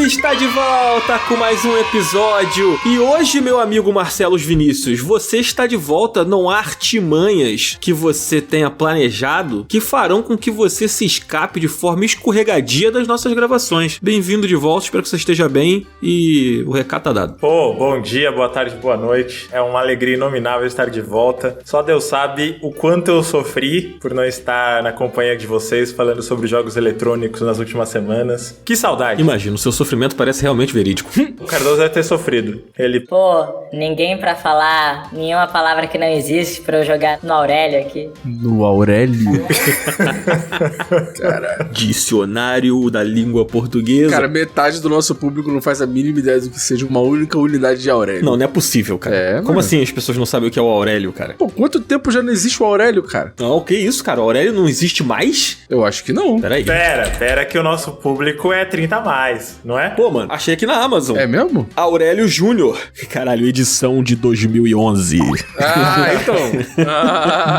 está de volta com mais um episódio. E hoje, meu amigo Marcelo Vinícius, você está de volta. Não há artimanhas que você tenha planejado que farão com que você se escape de forma escorregadia das nossas gravações. Bem-vindo de volta, espero que você esteja bem e o recado tá dado. Pô, bom dia, boa tarde, boa noite. É uma alegria inominável estar de volta. Só Deus sabe o quanto eu sofri por não estar na companhia de vocês falando sobre jogos eletrônicos nas últimas semanas. Que saudade. Imagina, o seu sofrimento parece realmente verídico. O Cardoso deve ter sofrido. Ele... Pô, ninguém pra falar nenhuma palavra que não existe pra eu jogar no Aurélio aqui. No Aurélio? Cara, dicionário da língua portuguesa. Cara, metade do nosso público não faz a mínima ideia do que seja uma única unidade de Aurélio. Não é possível, cara. Como mano. assim as pessoas não sabem o que é o Aurélio, cara? Pô, quanto tempo já não existe o Aurélio, cara? Não, que isso, cara? O Aurélio não existe mais? Eu acho que não. Peraí. Pera que o nosso público é 30 a mais, não é? Pô, mano, achei aqui na Amazon. É mesmo? Aurélio Júnior. Caralho, edição de 2011. Ah, então.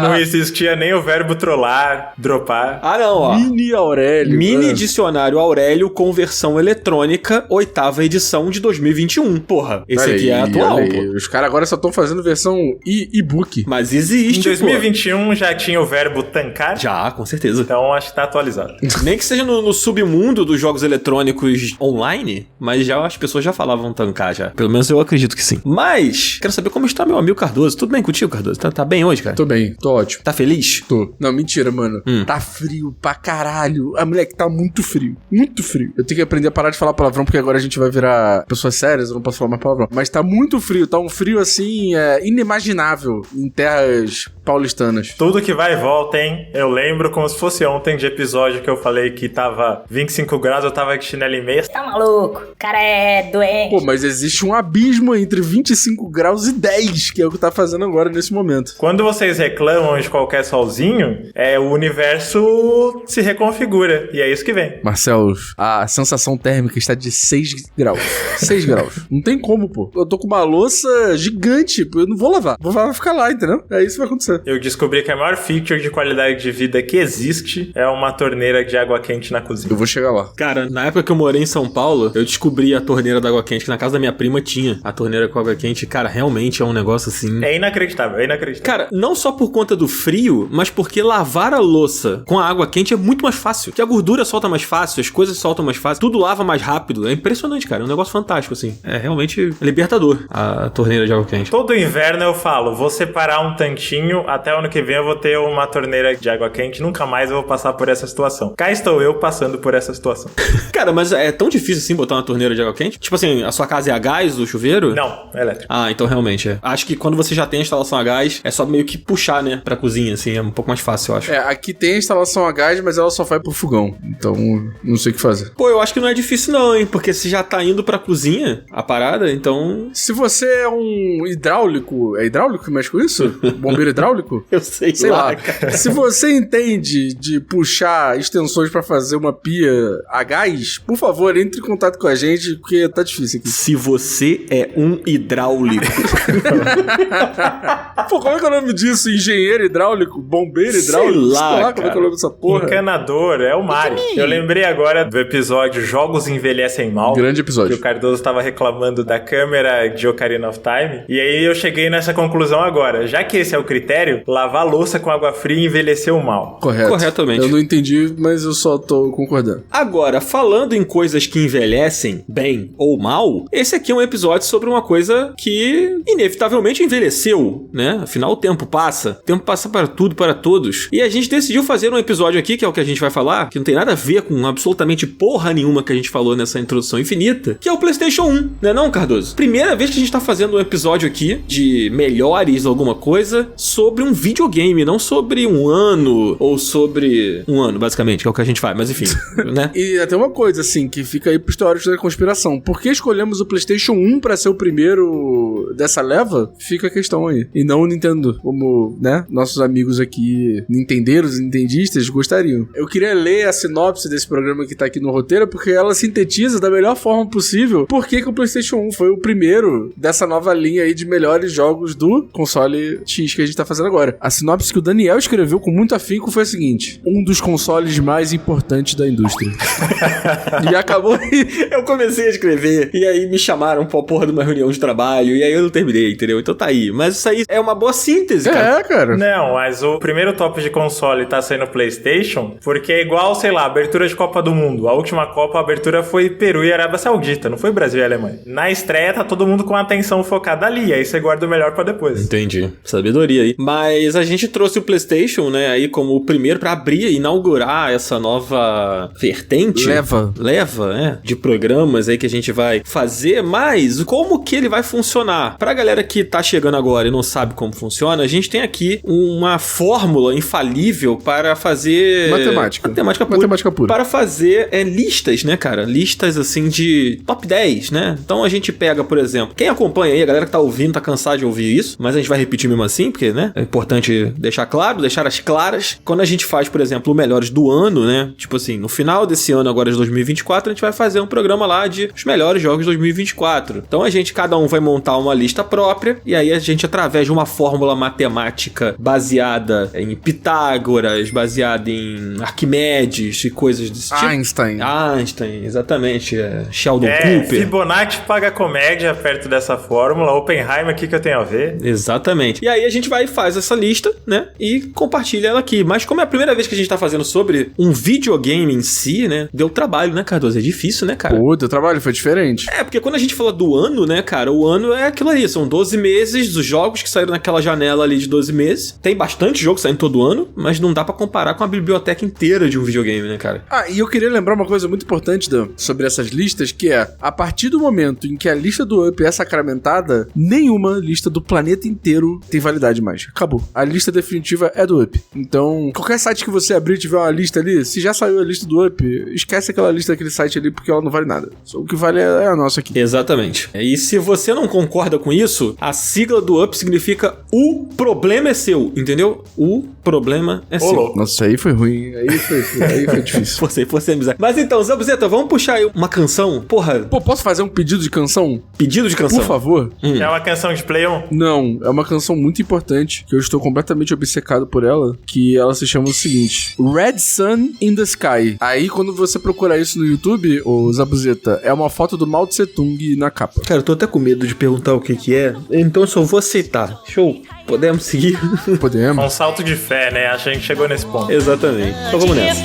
Não existia nem o verbo trollar, dropar. Ah, não, ó. Mini Aurélio. Mini dicionário Aurélio com versão eletrônica, 8ª edição de 2021. Porra, esse aqui é atual, pô. Os caras agora só estão fazendo versão e-book. Mas existe, Em 2021 já tinha o verbo tancar? Já, com certeza. Então acho que tá atualizado. Nem que seja no submundo dos jogos eletrônicos online, mas já as pessoas já falavam tancar já. Pelo menos eu acredito que sim. Mas, quero saber como está meu amigo Cardoso. Tudo bem contigo, Cardoso? Tá bem hoje, cara? Tô bem, tô ótimo. Tá feliz? Tô. Não, mentira, mano. Tá frio pra caralho. A moleque tá muito frio. Muito frio. Eu tenho que aprender a parar de falar palavrão, porque agora a gente vai virar pessoas sérias, eu não posso falar mais palavrão. Mas tá muito frio. Tá um frio, assim, inimaginável em terras paulistanas. Tudo que vai e volta, hein? Eu lembro como se fosse ontem de episódio que eu falei que tava 25 graus, eu tava de chinelo e meia. Tá maluco? O cara é doente. Pô, mas existe um abismo entre 25 graus e 10, que é o que tá fazendo agora nesse momento. Quando vocês reclamam de qualquer solzinho, o universo se reconfigura. E é isso que vem. Marcelo, a sensação térmica está de 6 graus. 6 graus. Não tem como, pô. Eu tô com uma louça gigante, pô. Eu não vou lavar. Vai ficar lá, entendeu? É isso que vai acontecer. Eu descobri que a maior feature de qualidade de vida que existe é uma torneira de água quente na cozinha. Eu vou chegar lá. Cara, na época que eu morei em São Paulo, eu descobri a torneira da água quente, que na casa da minha prima tinha a torneira com água quente. Cara, realmente é um negócio assim... É inacreditável, é inacreditável. Cara, não só por conta do frio, mas porque lavar a louça com a água quente é muito mais fácil. Que a gordura solta mais fácil, as coisas soltam mais fácil, tudo lava mais rápido. É impressionante, cara. É um negócio fantástico, assim. É realmente libertador a torneira de água quente. Todo inverno eu falo, vou separar um tantinho, até o ano que vem eu vou ter uma torneira de água quente, nunca mais eu vou passar por essa situação. Cá estou eu passando por essa situação. Cara, mas é tão difícil assim botar uma torneira de água quente? Tipo assim, a sua casa é a gás do chuveiro? Não, é elétrico. Ah, então realmente é. Acho que quando você já tem a instalação a gás, é só meio que puxar, né, pra cozinha, assim, é um pouco mais fácil, eu acho. Aqui tem a instalação a gás, mas ela só vai pro fogão. Então, não sei o que fazer. Pô, eu acho que não é difícil não, hein, porque se já tá indo pra cozinha, a parada, então... Se você é um hidráulico... É hidráulico que mexe com isso? Bombeiro hidráulico? Eu sei lá, cara. Se você entende de puxar extensões pra fazer uma pia a gás, por favor, entre em contato com a gente, porque tá difícil aqui. Se você é um hidráulico. Pô, como é que é o nome disso? Engenheiro hidráulico? Bombeiro hidráulico? Sei lá, como é que é o nome dessa porra? Encanador, é o Mario. Eu lembrei agora do episódio Jogos Envelhecem Mal. Grande episódio. Que o Cardoso tava reclamando da câmera de Ocarina of Time. E aí eu cheguei nessa conclusão agora. Já que esse é o critério, lavar louça com água fria envelheceu mal. Correto. Corretamente. Eu não entendi, mas eu só tô concordando. Agora, falando em coisas que envelhecem bem ou mal, esse aqui é um episódio sobre uma coisa que inevitavelmente envelheceu, né? Afinal, o tempo passa para tudo, para todos. E a gente decidiu fazer um episódio aqui, que é o que a gente vai falar, que não tem nada a ver com absolutamente porra nenhuma que a gente falou nessa introdução infinita, que é o PlayStation 1, né não, Cardoso? Primeira vez que a gente tá fazendo um episódio aqui de melhores alguma coisa sobre um videogame, não sobre um ano, ou sobre um ano, basicamente, que é o que a gente faz, mas enfim, né? E até uma coisa, assim, que fica aí pro histórico da conspiração. Por que escolhemos o PlayStation 1 pra ser o primeiro dessa leva? Fica a questão aí. E não o Nintendo, como, né, nossos amigos aqui, nintendeiros e nintendistas, gostariam. Eu queria ler a sinopse desse programa que tá aqui no roteiro, porque ela sintetiza da melhor forma possível por que o PlayStation 1 foi o primeiro dessa nova linha aí de melhores jogos do console X que a gente tá fazendo agora. A sinopse que o Daniel escreveu com muito afinco foi a seguinte: um dos consoles mais importantes da indústria. E acabou Eu comecei a escrever, e aí me chamaram pra porra de uma reunião de trabalho, e aí eu não terminei, entendeu? Então tá aí. Mas isso aí é uma boa síntese, cara. É, cara. Não, mas o primeiro top de console tá sendo PlayStation, porque é igual, sei lá, abertura de Copa do Mundo. A última Copa, a abertura foi Peru e Arábia Saudita, não foi Brasil e Alemanha. Na estreia tá todo mundo com a atenção focada ali, aí você guarda o melhor pra depois. Entendi. Sabedoria aí. Mas a gente trouxe o PlayStation, né, aí como o primeiro pra abrir e inaugurar essa nova vertente. Leva, de programas aí que a gente vai fazer, mas como que ele vai funcionar? Pra galera que tá chegando agora e não sabe como funciona, a gente tem aqui uma fórmula infalível para fazer... Matemática pura. Para fazer listas, né, cara? Listas, assim, de top 10, né? Então a gente pega, por exemplo, quem acompanha aí, a galera que tá ouvindo, tá cansado de ouvir isso, mas a gente vai repetir mesmo assim, porque, né, é importante deixar claro, deixar as claras. Quando a gente faz, por exemplo, o melhores do ano, né? Tipo assim, no final desse ano agora de 2024, a gente vai fazer um programa lá de os melhores jogos de 2024. Então cada um vai montar uma lista própria, e aí a gente, através de uma fórmula matemática baseada em Pitágoras, baseada em Arquimedes e coisas desse tipo. Einstein, exatamente. Sheldon Cooper. Fibonacci paga comédia perto dessa fórmula. Oppenheimer, o que eu tenho a ver? Exatamente. E aí a gente vai e faz essa lista, né? E compartilha ela aqui. Mas como é a primeira vez que a gente tá fazendo sobre um videogame em si, né? Deu trabalho, né, Cardoso? É difícil, né, cara? Pô, deu trabalho, foi diferente. Porque quando a gente fala do ano, né, cara? O ano é aquilo aí. São 12 meses dos jogos que saíram naquela janela ali de 12 meses. Tem bastante jogo saindo todo ano, mas não dá pra comparar com a biblioteca inteira de um videogame, né, cara? E eu queria lembrar uma coisa muito importante, Dan, sobre essas listas, que é, a partir do momento em que a lista do Up é sacramentada, nenhuma lista do planeta inteiro tem validade mais. Acabou. A lista definitiva é do Up. Então, qualquer site que você abrir e tiver uma lista ali, se já saiu a lista do Up, esquece aquela lista daquele site ali, porque ela não vale nada. Só o que vale é a nossa aqui. Exatamente. E se você não concorda com isso, a sigla do Up significa o problema é seu, entendeu? O problema é seu. Nossa, aí foi ruim. Aí foi difícil. Forcei a amizade. Mas então, Zabuzeta, vamos puxar aí uma canção? Porra. Pô, posso fazer um pedido de canção? Pedido de canção? Por favor. É uma canção de Play 1? Não, é uma canção muito importante, que eu estou completamente obcecado por ela, que ela se chama o seguinte: Red Sun in the Sky. Aí, quando você procurar isso no YouTube, ô Zabuzeta, é uma foto do Mao Tse Tung na capa. Cara, eu tô até com medo de perguntar o que é, então eu só vou aceitar. Show. Podemos seguir? Podemos. Um salto de fé, né? Acho que a gente chegou nesse ponto. Exatamente. Então vamos nessa.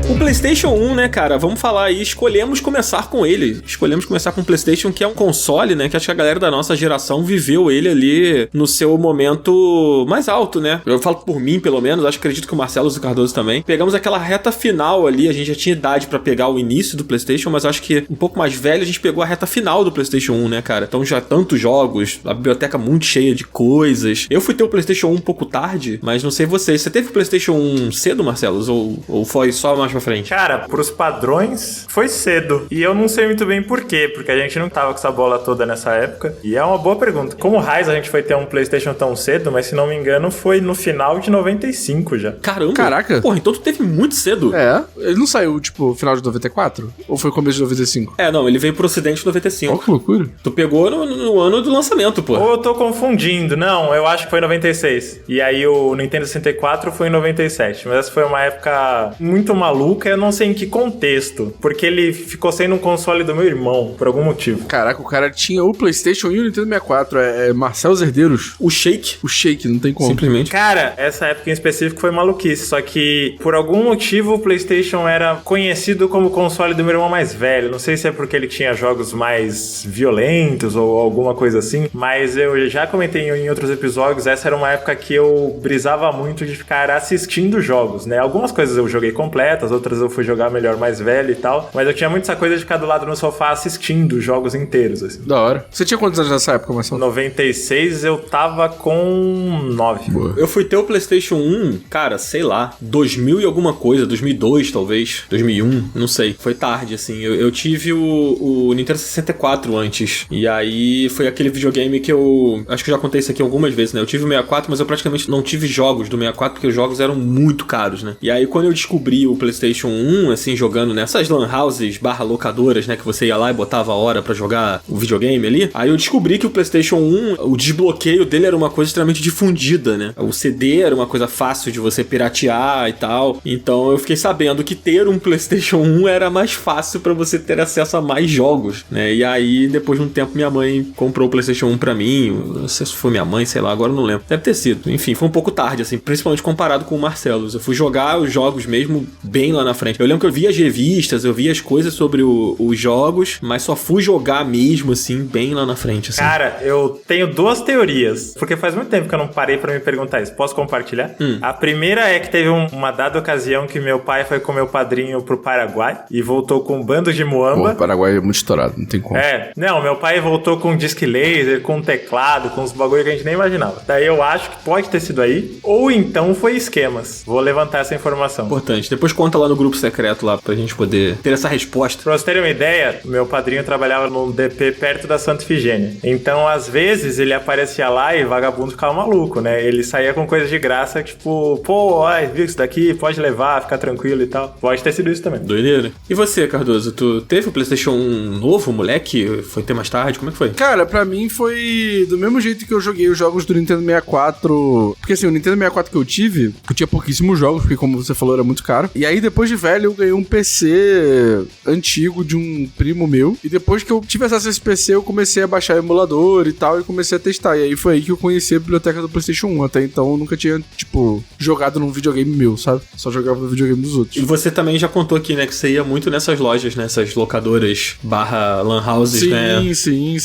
O PlayStation 1, né, cara? Vamos falar aí. Escolhemos começar com ele. Escolhemos começar com o PlayStation, que é um console, né? Que acho que a galera da nossa geração viveu ele ali no seu momento mais alto, né? Eu falo por mim, pelo menos. Acho que acredito que o Marcelo e o Cardoso também. Pegamos aquela reta final ali. A gente já tinha idade pra pegar o início do PlayStation, mas acho que um pouco mais velho a gente pegou a reta final do PlayStation 1, né, cara? Então já tantos jogos, a biblioteca muito cheia de coisas. Eu fui ter o PlayStation 1 um pouco tarde, mas não sei vocês. Você teve o PlayStation 1 cedo, Marcelo? Ou foi só mais pra frente? Cara, pros padrões, foi cedo. E eu não sei muito bem por quê, porque a gente não tava com essa bola toda nessa época. E é uma boa pergunta. Como raiz a gente foi ter um PlayStation tão cedo, mas se não me engano foi no final de 95 já. Caramba! Caraca! Porra, então tu teve muito cedo. Ele não saiu, tipo, final de 94? Ou foi começo de 95? Não, ele veio pro ocidente em 95. Ó, que loucura. Tu pegou no ano do lançamento, pô. Ou eu tô confundindo. Não, eu acho que foi em 96. E aí o Nintendo 64 foi em 97. Mas essa foi uma época muito maluca. Eu não sei em que contexto, porque ele ficou sendo um console do meu irmão, por algum motivo. Caraca, o cara tinha o PlayStation e o Nintendo 64, Marcel Herdeiros. O Shake, não tem como. Simplesmente. Cara, essa época em específico foi maluquice, só que por algum motivo o PlayStation era conhecido como console do meu irmão mais velho. Não sei se é porque ele tinha jogos mais violentos ou alguma coisa assim, mas eu já comentei em outros episódios, essa era uma época que eu brisava muito de ficar assistindo jogos, né? Algumas coisas eu joguei completas, outras eu fui jogar melhor mais velho e tal, mas eu tinha muito essa coisa de ficar do lado no sofá assistindo jogos inteiros, assim. Da hora. Você tinha quantos anos nessa época, Marcelo? 96 eu tava com 9. Boa. Eu fui ter o PlayStation 1, cara, sei lá, 2000 e alguma coisa, 2002 talvez, 2001, não sei. Foi tarde, assim. Eu tive o Nintendo 64 antes, e aí foi aquele videogame que eu... Acho que eu já contei isso aqui algumas vezes, né? Eu tive o 64, mas eu praticamente não tive jogos do 64, porque os jogos eram muito caros, né? E aí quando eu descobri o PlayStation PlayStation 1, assim, jogando nessas lan houses /locadoras, né, que você ia lá e botava a hora pra jogar o videogame ali. Aí eu descobri que o PlayStation 1, o desbloqueio dele era uma coisa extremamente difundida, né? O CD era uma coisa fácil de você piratear e tal. Então eu fiquei sabendo que ter um PlayStation 1 era mais fácil pra você ter acesso a mais jogos, né? E aí, depois de um tempo, minha mãe comprou o PlayStation 1 pra mim. Não sei se foi minha mãe, sei lá, agora eu não lembro. Deve ter sido. Enfim, foi um pouco tarde, assim, principalmente comparado com o Marcelos. Eu fui jogar os jogos mesmo bem lá na frente. Eu lembro que eu via as revistas, eu via as coisas sobre os jogos, mas só fui jogar mesmo, assim, bem lá na frente, assim. Cara, eu tenho duas teorias, porque faz muito tempo que eu não parei pra me perguntar isso. Posso compartilhar? A primeira é que teve uma dada ocasião que meu pai foi com meu padrinho pro Paraguai e voltou com um bando de muamba. Pô, o Paraguai é muito estourado, não tem como. Não, meu pai voltou com um disque laser, com um teclado, com uns bagulho que a gente nem imaginava. Daí eu acho que pode ter sido aí, ou então foi esquemas. Vou levantar essa informação. Importante. Depois conta lá no grupo secreto lá pra gente poder ter essa resposta. Pra vocês terem uma ideia, meu padrinho trabalhava num DP perto da Santa Ifigênia. Então, às vezes, ele aparecia lá e vagabundo ficava maluco, né? Ele saía com coisas de graça, tipo, pô, viu isso daqui? Pode levar, ficar tranquilo e tal. Pode ter sido isso também. Doideira. E você, Cardoso? Tu teve o PlayStation 1 novo, moleque? Foi ter mais tarde? Como é que foi? Cara, pra mim foi do mesmo jeito que eu joguei os jogos do Nintendo 64. Porque assim, o Nintendo 64 que eu tive, eu tinha pouquíssimos jogos, porque como você falou, era muito caro. E aí, depois de velho, eu ganhei um PC antigo de um primo meu. E depois que eu tive acesso a esse PC, eu comecei a baixar emulador e tal, e comecei a testar. E aí foi aí que eu conheci a biblioteca do PlayStation 1. Até então, eu nunca tinha, tipo, jogado num videogame meu, sabe? Só jogava no videogame dos outros. E você também já contou aqui, né, que você ia muito nessas lojas, nessas locadoras /lan houses, né? Sim.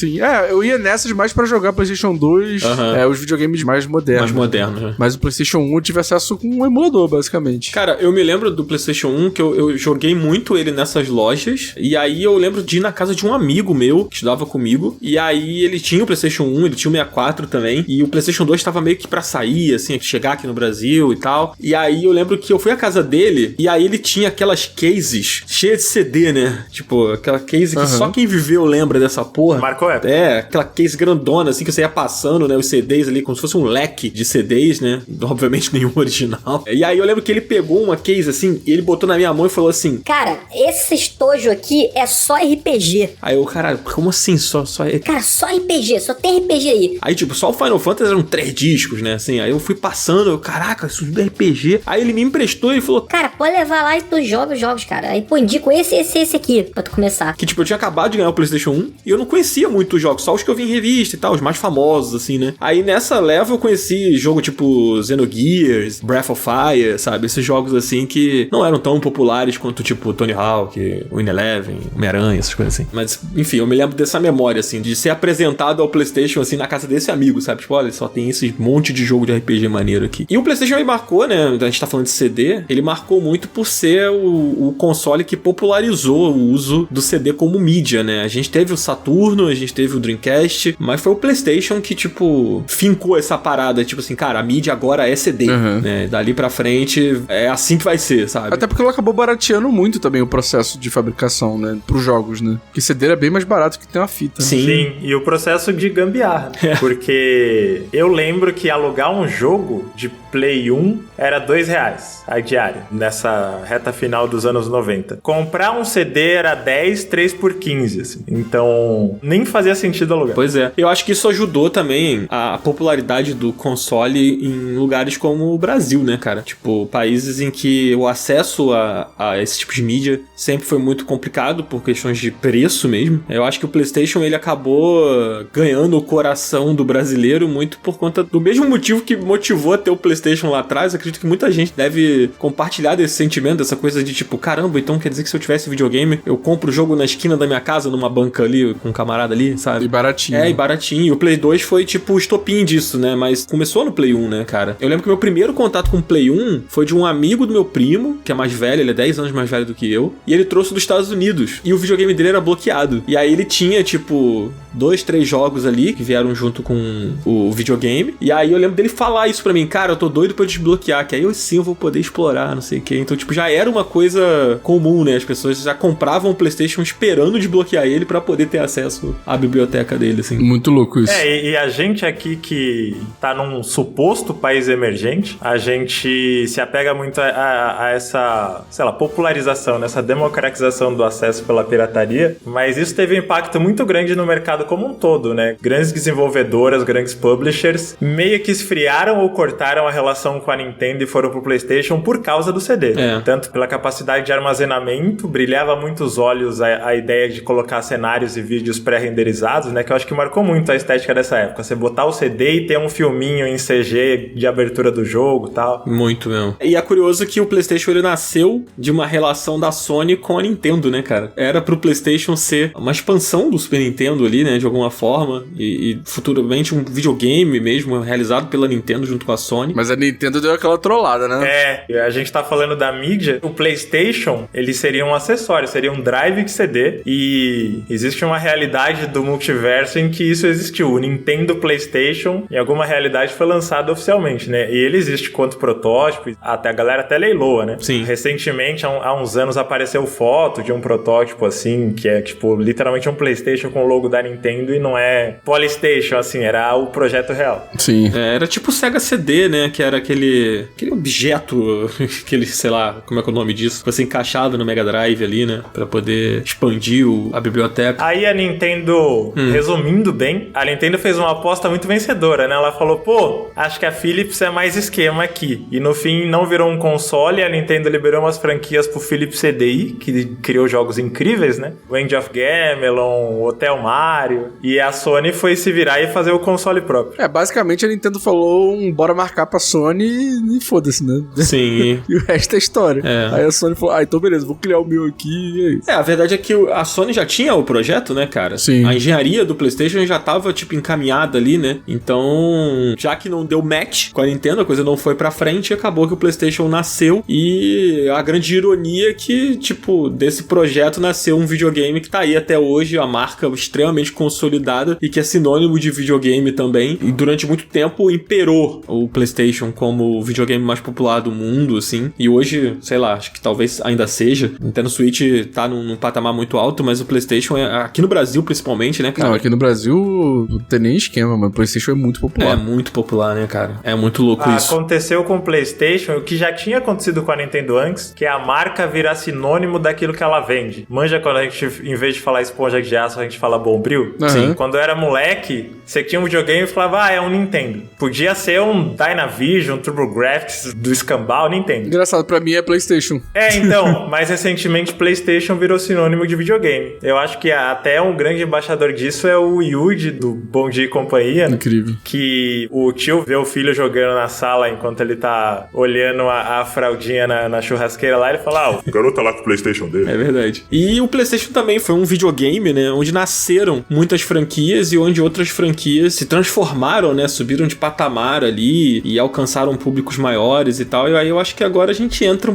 Eu ia nessas mais pra jogar PlayStation 2, os videogames mais modernos. Mais modernos, né? Mas o PlayStation 1 eu tive acesso com um emulador, basicamente. Cara, eu me lembro do PlayStation 1 que eu joguei muito ele nessas lojas. E aí eu lembro de ir na casa de um amigo meu que estudava comigo. E aí ele tinha o PlayStation 1, ele tinha o 64 também. E o PlayStation 2 tava meio que pra sair, assim, chegar aqui no Brasil e tal. E aí eu lembro que eu fui à casa dele. E aí ele tinha aquelas cases cheias de CD, né? Tipo, aquela case que só quem viveu lembra dessa porra. Marcou época. Aquela case grandona, assim, que você ia passando, né? Os CDs ali, como se fosse um leque de CDs, né? Obviamente nenhum original. E aí eu lembro que ele pegou uma case, assim, e ele botou na minha mão e falou assim... Cara, esse estojo aqui é só RPG. Aí eu, caralho, como assim? Só... Cara, só RPG, só tem RPG aí. Aí, tipo, só o Final Fantasy eram 3 discos, né? Assim, aí eu fui passando, caraca, isso é RPG. Aí ele me emprestou e falou... Cara, pode levar lá e tu joga os jogos, cara. Aí, pô, indico esse aqui, pra tu começar. Que, tipo, eu tinha acabado de ganhar o PlayStation 1 e eu não conhecia muito os jogos, só os que eu vi em revista e tal, os mais famosos, assim, né? Aí nessa leva eu conheci jogo tipo Xenogears, Breath of Fire, sabe? Esses jogos, assim, que não eram tão populares quanto, tipo, Tony Hawk, Win Eleven, Homem-Aranha, essas coisas assim. Mas, enfim, eu me lembro dessa memória, assim, de ser apresentado ao PlayStation, assim, na casa desse amigo, sabe? Tipo, olha, só tem esse monte de jogo de RPG maneiro aqui. E o PlayStation me marcou, né? A gente tá falando de CD, ele marcou muito por ser o console que popularizou o uso do CD como mídia, né? A gente teve o Saturno, a gente teve o Dreamcast, mas foi o PlayStation que, tipo, fincou essa parada, tipo assim, cara, a mídia agora é CD, né? Dali pra frente é assim que vai ser, sabe? Até porque ela acabou barateando muito também o processo de fabricação, né? Pros jogos, né? Porque CD é bem mais barato que ter uma fita. Sim. E o processo de gambiarra. Porque eu lembro que alugar um jogo de Play 1 era R$2 a diária, nessa reta final dos anos 90. Comprar um CD era 10, 3 por 15, assim. Então, nem fazia sentido alugar. Pois é. Eu acho que isso ajudou também a popularidade do console em lugares como o Brasil, né, cara? Tipo, países em que o acesso a esse tipo de mídia sempre foi muito complicado por questões de preço mesmo. Eu acho que o PlayStation, ele acabou ganhando o coração do brasileiro muito por conta do mesmo motivo que motivou a ter o PlayStation lá atrás. Eu acredito que muita gente deve compartilhar desse sentimento, dessa coisa de tipo, caramba, então quer dizer que se eu tivesse videogame, eu compro o jogo na esquina da minha casa, numa banca ali, com um camarada ali, sabe? E baratinho. E baratinho. O Play 2 foi tipo o estopim disso, né? Mas começou no Play 1, né, cara? Eu lembro que meu primeiro contato com o Play 1 foi de um amigo do meu primo, que é mais velho, ele é 10 anos mais velho do que eu, e ele trouxe dos Estados Unidos. E o videogame dele era bloqueado. E aí ele tinha, tipo, 2, 3 jogos ali, que vieram junto com o videogame. E aí eu lembro dele falar isso pra mim, cara, eu tô doido pra desbloquear, que aí eu sim eu vou poder explorar, não sei o que. Então, tipo, já era uma coisa comum, né? As pessoas já compravam o PlayStation esperando desbloquear ele pra poder ter acesso à biblioteca dele, assim. Muito louco isso. E a gente aqui que tá num suposto país emergente, a gente se apega muito a essa nessa, sei lá, popularização, nessa democratização do acesso pela pirataria, mas isso teve um impacto muito grande no mercado como um todo, né? Grandes desenvolvedoras, grandes publishers, meio que esfriaram ou cortaram a relação com a Nintendo e foram pro PlayStation por causa do CD. Tanto pela capacidade de armazenamento, brilhava muito os olhos a ideia de colocar cenários e vídeos pré-renderizados, né? Que eu acho que marcou muito a estética dessa época. Você botar o CD e ter um filminho em CG de abertura do jogo e tal. Muito mesmo. E é curioso que o PlayStation ele nasceu de uma relação da Sony com a Nintendo, né, cara? Era pro PlayStation ser uma expansão do Super Nintendo ali, né, de alguma forma, e futuramente um videogame mesmo, realizado pela Nintendo junto com a Sony. Mas a Nintendo deu aquela trollada, né? A gente tá falando da mídia, o PlayStation, ele seria um acessório, seria um drive de CD, e existe uma realidade do multiverso em que isso existiu. O Nintendo PlayStation, em alguma realidade, foi lançado oficialmente, né? E ele existe quanto protótipo, até a galera até leiloa, né? Sim. Recentemente, há uns anos, apareceu foto de um protótipo, assim, que é, tipo, literalmente um PlayStation com o logo da Nintendo e não é Polystation, assim, era o projeto real. Sim. Era tipo o Sega CD, né? Que era aquele objeto, aquele, sei lá, como é que é o nome disso? Você encaixado no Mega Drive ali, né? Pra poder expandir a biblioteca. Aí a Nintendo, resumindo bem, a Nintendo fez uma aposta muito vencedora, né? Ela falou, pô, acho que a Philips é mais esquema aqui. E no fim não virou um console, a Nintendo liberou umas franquias pro Philips CDI, que criou jogos incríveis, né? End of Gamelon, Hotel Mario. E a Sony foi se virar e fazer o console próprio. Basicamente a Nintendo falou bora marcar pra Sony e foda-se, né? Sim. E o resto é história. Aí a Sony falou, então beleza, vou criar o meu aqui e é isso. A verdade é que a Sony já tinha o projeto, né, cara? Sim. A engenharia do PlayStation já tava, tipo, encaminhada ali, né? Então, já que não deu match com a Nintendo, a coisa não foi pra frente, acabou que o PlayStation nasceu e a grande ironia é que, tipo, desse projeto nasceu um videogame que tá aí até hoje, a marca extremamente consolidada e que é sinônimo de videogame também. E durante muito tempo imperou o PlayStation como o videogame mais popular do mundo, assim. E hoje, sei lá, acho que talvez ainda seja. O Nintendo Switch tá num patamar muito alto, mas o PlayStation, aqui no Brasil principalmente, né, cara? Não, aqui no Brasil não tem nem esquema, mas o PlayStation é muito popular. É muito popular, né, cara? É muito louco isso. Aconteceu com o PlayStation o que já tinha acontecido com a Nintendo antes, que é a marca virar sinônimo daquilo que ela vende. Manja quando a gente, em vez de falar esponja de aço, a gente fala Bombril? Sim. Quando eu era moleque, você tinha um videogame e falava, é um Nintendo. Podia ser um Dynavision, TurboGrafx do escambau, Nintendo. Engraçado, pra mim é PlayStation. Então, mais recentemente PlayStation virou sinônimo de videogame. Eu acho que até um grande embaixador disso é o Yuji do Bom Dia e Companhia. Incrível. Que o tio vê o filho jogando na sala enquanto ele tá olhando a fraldinha na churrasqueira lá, ele fala, O garoto tá lá com o PlayStation dele. É verdade. E o PlayStation também foi um videogame, né? Onde nasceram muitas franquias e onde outras franquias se transformaram, né? Subiram de patamar ali e alcançaram públicos maiores e tal. E aí eu acho que agora a gente entra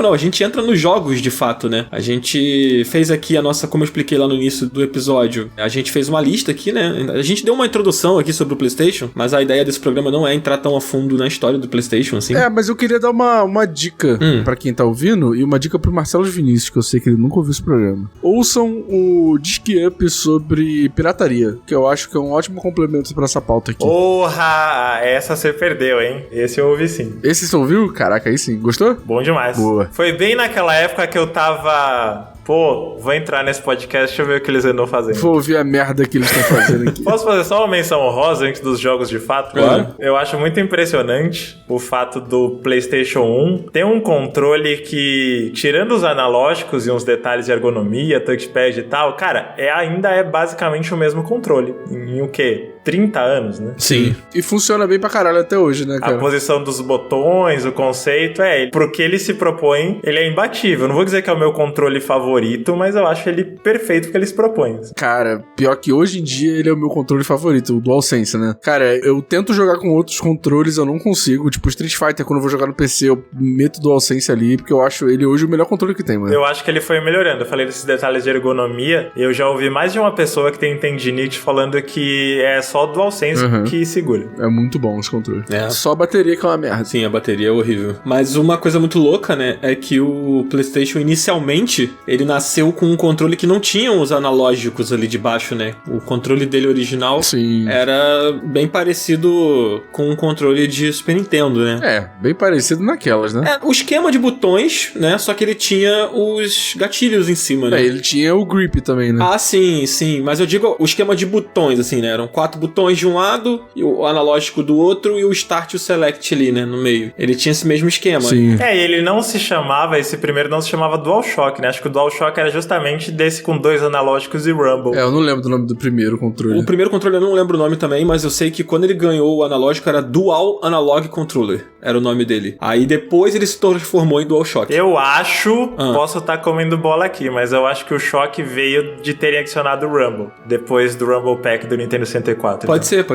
a gente entra nos jogos de fato, né? A gente fez aqui a nossa, como eu expliquei lá no início do episódio, a gente fez uma lista aqui, né? A gente deu uma introdução aqui sobre o PlayStation, mas a ideia desse programa não é entrar tão a fundo na história do PlayStation, assim. Mas eu queria dar uma dica pra quem tá ouvindo e uma dica pro Marcelo Vinícius, que eu sei que ele nunca ouviu esse programa. Ouçam o Disc Up sobre pirataria, que eu acho que é um ótimo complemento pra essa pauta aqui. porra, essa você perdeu, hein? Esse eu ouvi sim. Esse você ouviu? Caraca, aí sim. Gostou? Bom demais. Boa. Foi bem naquela época que eu tava... Pô, vou entrar nesse podcast, deixa eu ver o que eles andam fazendo. Vou ouvir a merda que eles estão fazendo aqui. Posso fazer só uma menção honrosa antes dos jogos de fato? Claro. Eu acho muito impressionante o fato do PlayStation 1 ter um controle que, tirando os analógicos e uns detalhes de ergonomia, touchpad e tal, cara, ainda é basicamente o mesmo controle. Em o quê? 30 anos, né? Sim. E funciona bem pra caralho até hoje, né, cara? A posição dos botões, o conceito, pro que ele se propõe, ele é imbatível. Não vou dizer que é o meu controle favorito, mas eu acho ele perfeito porque ele se propõe. Cara, pior que hoje em dia ele é o meu controle favorito, o DualSense, né? Cara, eu tento jogar com outros controles, eu não consigo. Tipo, Street Fighter, quando eu vou jogar no PC, eu meto o DualSense ali, porque eu acho ele hoje o melhor controle que tem, mano. Eu acho que ele foi melhorando. Eu falei desses detalhes de ergonomia, eu já ouvi mais de uma pessoa que tem tendinite falando que é só só o DualSense que segura. É muito bom esse controle. É. Só a bateria que é uma merda. Sim, a bateria é horrível. Mas uma coisa muito louca, né, é que o PlayStation, inicialmente, ele nasceu com um controle que não tinha os analógicos ali de baixo, né? O controle dele original era bem parecido com um controle de Super Nintendo, né? É, bem parecido naquelas, né? É, o esquema de botões, né? Só que ele tinha os gatilhos em cima, né? É, ele tinha o grip também, né? Ah, sim, sim. Mas eu digo o esquema de botões, assim, né? Eram 4 botões de um lado, e o analógico do outro, e o Start e o Select ali, né? No meio. Ele tinha esse mesmo esquema. Sim. É, e ele não se chamava, esse primeiro não se chamava DualShock, né? Acho que o DualShock era justamente desse com 2 analógicos e Rumble. É, eu não lembro do nome do primeiro controle. O primeiro controle eu não lembro o nome também, mas eu sei que quando ele ganhou o analógico era Dual Analog Controller. Era o nome dele. Aí depois ele se transformou em DualShock. Eu acho, posso estar comendo bola aqui, mas eu acho que o choque veio de terem adicionado o Rumble, depois do Rumble Pack do Nintendo 64. Pode ser.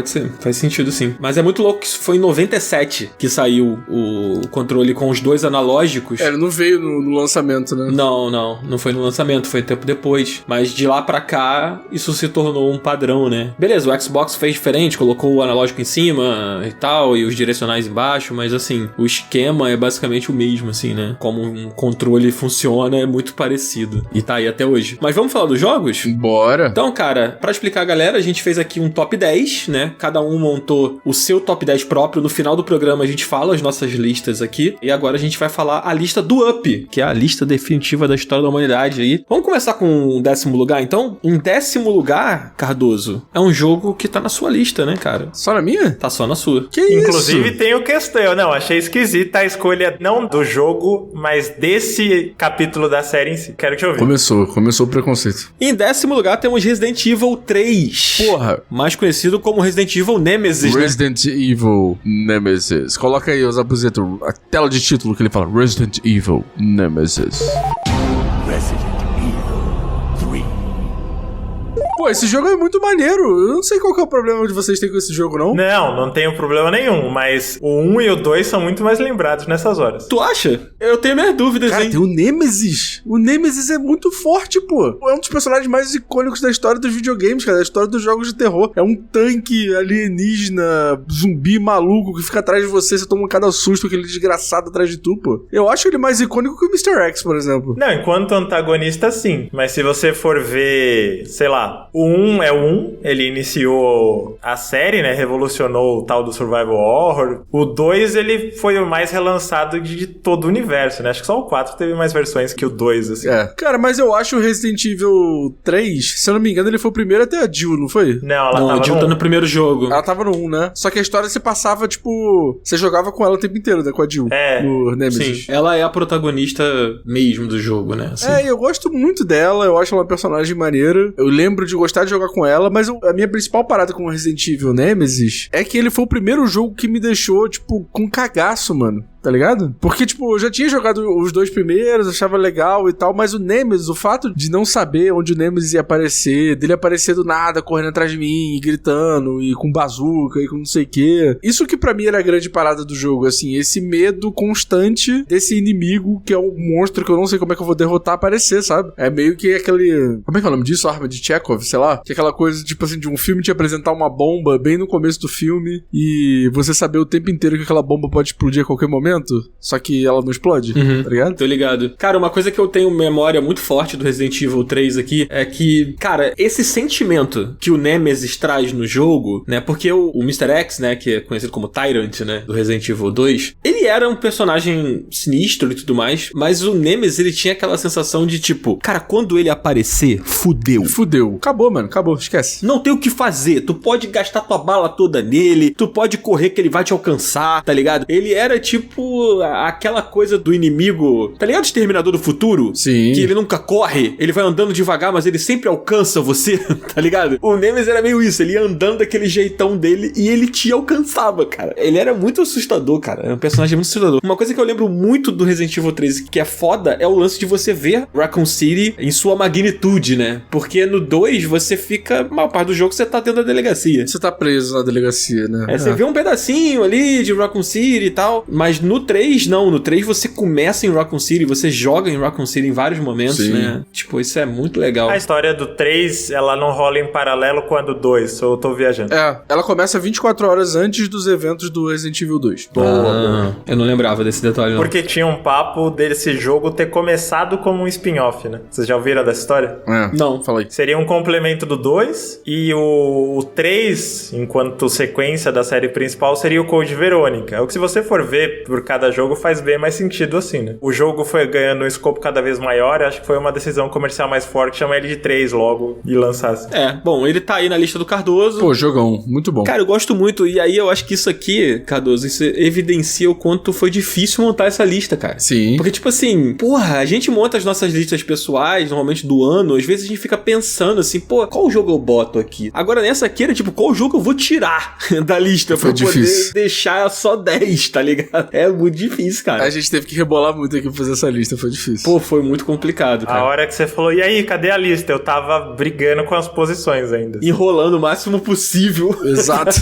Faz sentido, sim. Mas é muito louco que isso foi em 97 que saiu o controle com os 2 analógicos. É, ele não veio no lançamento, né? Não foi no lançamento, foi tempo depois. Mas de lá pra cá, isso se tornou um padrão, né? Beleza, o Xbox fez diferente, colocou o analógico em cima e tal, e os direcionais embaixo, mas assim, o esquema é basicamente o mesmo, assim, né? Como um controle funciona, é muito parecido. E tá aí até hoje. Mas vamos falar dos jogos? Bora! Então, cara, pra explicar a galera, a gente fez aqui um top 10, né? Cada um montou o seu top 10 próprio. No final do programa a gente fala as nossas listas aqui. E agora a gente vai falar a lista do Up, que é a lista definitiva da história da humanidade aí. Vamos começar com o 10º lugar, então? Em 10º lugar, Cardoso, é um jogo que tá na sua lista, né, cara? Só na minha? Tá só na sua. Que isso? Inclusive tem o questão, não, achei esquisita a escolha não do jogo, mas desse capítulo da série em si. Quero te ouvir. Começou o preconceito. Em 10º lugar temos Resident Evil 3. Porra! Mais conhecido como Resident Evil Nemesis, Resident Evil Nemesis. Coloca aí, Zabuzeto, a tela de título que ele fala. Resident Evil Nemesis. Resident Evil 3. Pô, esse jogo é muito maneiro. Eu não sei qual que é o problema de vocês terem com esse jogo, não. Não tenho problema nenhum, mas o 1 e o 2 são muito mais lembrados nessas horas. Tu acha? Eu tenho minhas dúvidas, Cara, hein? tem o Nemesis. O Nemesis é muito forte, pô. É um dos personagens mais icônicos da história dos videogames, cara. Da história dos jogos de terror. É um tanque alienígena, zumbi maluco que fica atrás de você. Você toma cada susto, aquele desgraçado atrás de tu, pô. Eu acho ele mais icônico que o Mr. X, por exemplo. Não, enquanto antagonista, sim. Mas se você for ver, sei lá, o 1 é o 1, ele iniciou a série, né? Revolucionou o tal do Survival Horror. O 2, ele foi o mais relançado de todo o universo, né? Acho que só o 4 teve mais versões que o 2, assim. É. Cara, mas eu acho o Resident Evil 3, se eu não me engano, ele foi o primeiro até a Jill, não foi? Não, ela Não, tava a Jill tá no primeiro jogo. Ela tava no 1, né? Só que a história se passava, tipo... Você jogava com ela o tempo inteiro, né? Com a Jill. É. No Nemesis. Sim, ela é a protagonista mesmo do jogo, né? Assim. É, eu gosto muito dela, eu acho ela uma personagem maneira. Eu lembro de gostar de jogar com ela, mas a minha principal parada com o Resident Evil Nemesis é que ele foi o primeiro jogo que me deixou, tipo, com cagaço, mano. Tá ligado? Porque, tipo, eu já tinha jogado os 2 primeiros, achava legal e tal, mas o Nemesis, o fato de não saber onde o Nemesis ia aparecer, dele aparecer do nada, correndo atrás de mim, gritando, e com bazuca, e com não sei o quê. Isso que pra mim era a grande parada do jogo, assim, esse medo constante desse inimigo, que é um monstro que eu não sei como é que eu vou derrotar, aparecer, sabe? É meio que aquele... Como é que é o nome disso? Arma de Chekhov, sei lá? Que é aquela coisa, tipo assim, de um filme te apresentar uma bomba bem no começo do filme, e você saber o tempo inteiro que aquela bomba pode explodir a qualquer momento. Só que ela não explode, tá ligado? Tô ligado. Cara, uma coisa que eu tenho memória muito forte do Resident Evil 3 aqui é que, cara, esse sentimento que o Nemesis traz no jogo, né? Porque o Mr. X, né? Que é conhecido como Tyrant, né? Do Resident Evil 2, ele era um personagem sinistro e tudo mais, mas o Nemesis, ele tinha aquela sensação de tipo, cara, quando ele aparecer, fudeu. Fudeu. Acabou, mano. Acabou. Esquece. Não tem o que fazer. Tu pode gastar tua bala toda nele, tu pode correr que ele vai te alcançar, tá ligado? Ele era tipo aquela coisa do inimigo, tá ligado? Exterminador do Futuro? Sim. Que ele nunca corre, ele vai andando devagar, mas ele sempre alcança você, tá ligado? O Nemesis era meio isso, ele ia andando daquele jeitão dele e ele te alcançava, cara. Ele era muito assustador, cara. Era um personagem muito assustador. Uma coisa que eu lembro muito do Resident Evil 3 que é foda é o lance de você ver Raccoon City em sua magnitude, né? Porque no 2 você fica, a maior parte do jogo você tá dentro da delegacia. Você tá preso na delegacia, né? Você vê um pedacinho ali de Raccoon City e tal, mas no No 3, não. No 3 você começa em Raccoon City, você joga em Raccoon City em vários momentos, Sim. né? Tipo, isso é muito legal. A história do 3, ela não rola em paralelo com a do 2, ou eu tô viajando. Ela começa 24 horas antes dos eventos do Resident Evil 2. Eu não lembrava desse detalhe, não. Porque tinha um papo desse jogo ter começado como um spin-off, né? Vocês já ouviram dessa história? Não. Fala aí. Seria um complemento do 2, e o 3, enquanto sequência da série principal, seria o Code Verônica. O que, se você for ver por cada jogo, faz bem mais sentido assim, né? O jogo foi ganhando um escopo cada vez maior, acho que foi uma decisão comercial mais forte chamar ele de 3 logo e lançar assim. Bom, ele tá aí na lista do Cardoso. Pô, jogão. Muito bom. Cara, eu gosto muito, e aí eu acho que isso aqui, Cardoso, isso evidencia o quanto foi difícil montar essa lista, cara. Sim. Porque, tipo assim, porra, a gente monta as nossas listas pessoais, normalmente do ano, às vezes a gente fica pensando assim, pô, qual jogo eu boto aqui? Agora nessa aqui era tipo, qual jogo eu vou tirar da lista pra poder deixar só 10, tá ligado? É muito difícil, cara. A gente teve que rebolar muito aqui pra fazer essa lista, foi difícil. Pô, foi muito complicado, cara. A hora que você falou, e aí, cadê a lista? Eu tava brigando com as posições ainda. Enrolando o máximo possível. Exato.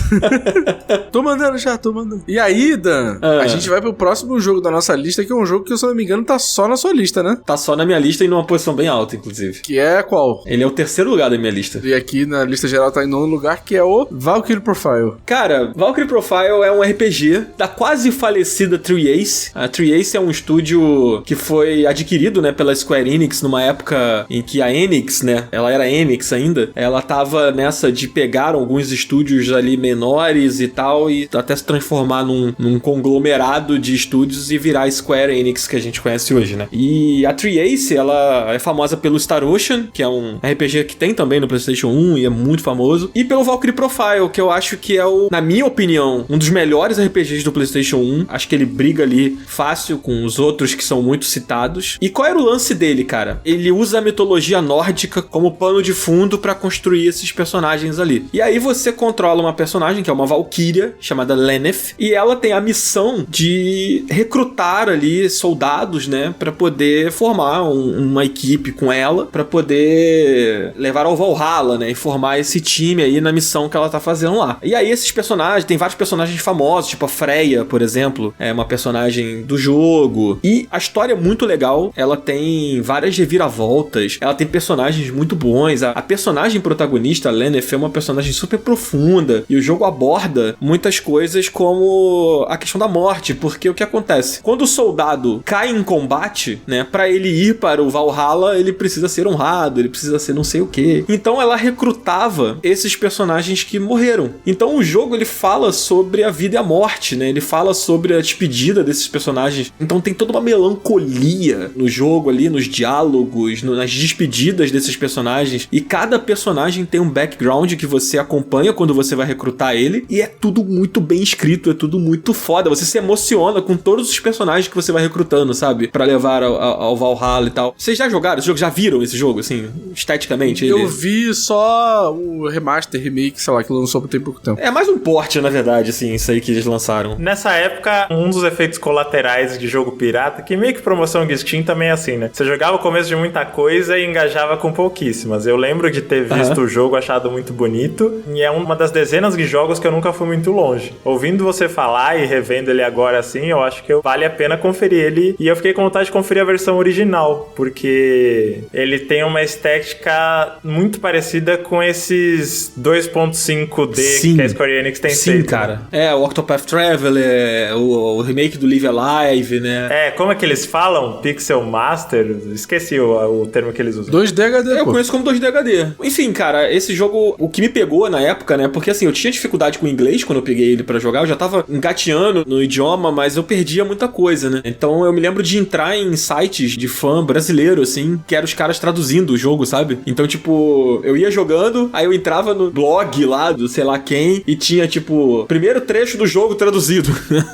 Tô mandando já, tô mandando. E aí, Dan, a gente vai pro próximo jogo da nossa lista, que é um jogo que, se eu não me engano, tá só na sua lista, né? Tá só na minha lista e numa posição bem alta, inclusive. Que é qual? Ele é o terceiro lugar da minha lista. E aqui na lista geral tá em nono lugar, que é o Valkyrie Profile. Cara, Valkyrie Profile é um RPG da quase falecida Tri-Ace. A Tri-Ace é um estúdio que foi adquirido, né, pela Square Enix numa época em que a Enix, né, ela era Enix ainda, ela tava nessa de pegar alguns estúdios ali menores e tal, e até se transformar num conglomerado de estúdios e virar a Square Enix que a gente conhece hoje, né. E a Tri-Ace, ela é famosa pelo Star Ocean, que é um RPG que tem também no PlayStation 1 e é muito famoso, e pelo Valkyrie Profile, que eu acho que é na minha opinião, um dos melhores RPGs do PlayStation 1. Acho que ele briga ali fácil com os outros que são muito citados. E qual era o lance dele, cara? Ele usa a mitologia nórdica como pano de fundo pra construir esses personagens ali. E aí você controla uma personagem que é uma valquíria, chamada Lenneth, e ela tem a missão de recrutar ali soldados, né, pra poder formar uma equipe com ela, pra poder levar ao Valhalla, né, e formar esse time aí na missão que ela tá fazendo lá. E aí esses personagens, tem vários personagens famosos, tipo a Freya, por exemplo, é uma personagem do jogo. E a história é muito legal, ela tem várias reviravoltas, ela tem personagens muito bons. A personagem protagonista, a Lenneth, é uma personagem super profunda, e o jogo aborda muitas coisas como a questão da morte, porque o que acontece? Quando o soldado cai em combate, né, pra ele ir para o Valhalla, ele precisa ser honrado, ele precisa ser não sei o quê. Então ela recrutava esses personagens que morreram. Então o jogo, ele fala sobre a vida e a morte, né? Ele fala sobre a despedida desses personagens. Então tem toda uma melancolia no jogo ali, nos diálogos, nas despedidas desses personagens. E cada personagem tem um background que você acompanha quando você vai recrutar ele. E é tudo muito bem escrito, é tudo muito foda. Você se emociona com todos os personagens que você vai recrutando, sabe? Pra levar ao Valhalla e tal. Vocês já jogaram esse jogo? Já viram esse jogo, assim, esteticamente? Eu vi só o remaster, remake, sei lá, que lançou tem pouco tempo. É mais um porte, na verdade, assim, isso aí que eles lançaram. Nessa época, um dos efeitos colaterais de jogo pirata, que meio que promoção de Steam também é assim, né? Você jogava o começo de muita coisa e engajava com pouquíssimas. Eu lembro de ter visto o jogo, achado muito bonito, e é uma das dezenas de jogos que eu nunca fui muito longe. Ouvindo você falar e revendo ele agora assim, eu acho que vale a pena conferir ele, e eu fiquei com vontade de conferir a versão original, porque ele tem uma estética muito parecida com esses 2.5D Sim. que a Square Enix tem Sim, feito. cara. Né? É, o Octopath Traveler, o remake do Live Alive, né? É, como é que eles falam? Pixel Master? Esqueci o termo que eles usam. 2D HD, Eu conheço como 2D HD. Enfim, cara, esse jogo, o que me pegou na época, né? Porque assim, eu tinha dificuldade com o inglês quando eu peguei ele pra jogar. Eu já tava engateando no idioma, mas eu perdia muita coisa, né? Então eu me lembro de entrar em sites de fã brasileiro, assim, que eram os caras traduzindo o jogo, sabe? Então, tipo, eu ia jogando, aí eu entrava no blog lá do sei lá quem, e tinha, tipo, primeiro trecho do jogo traduzido,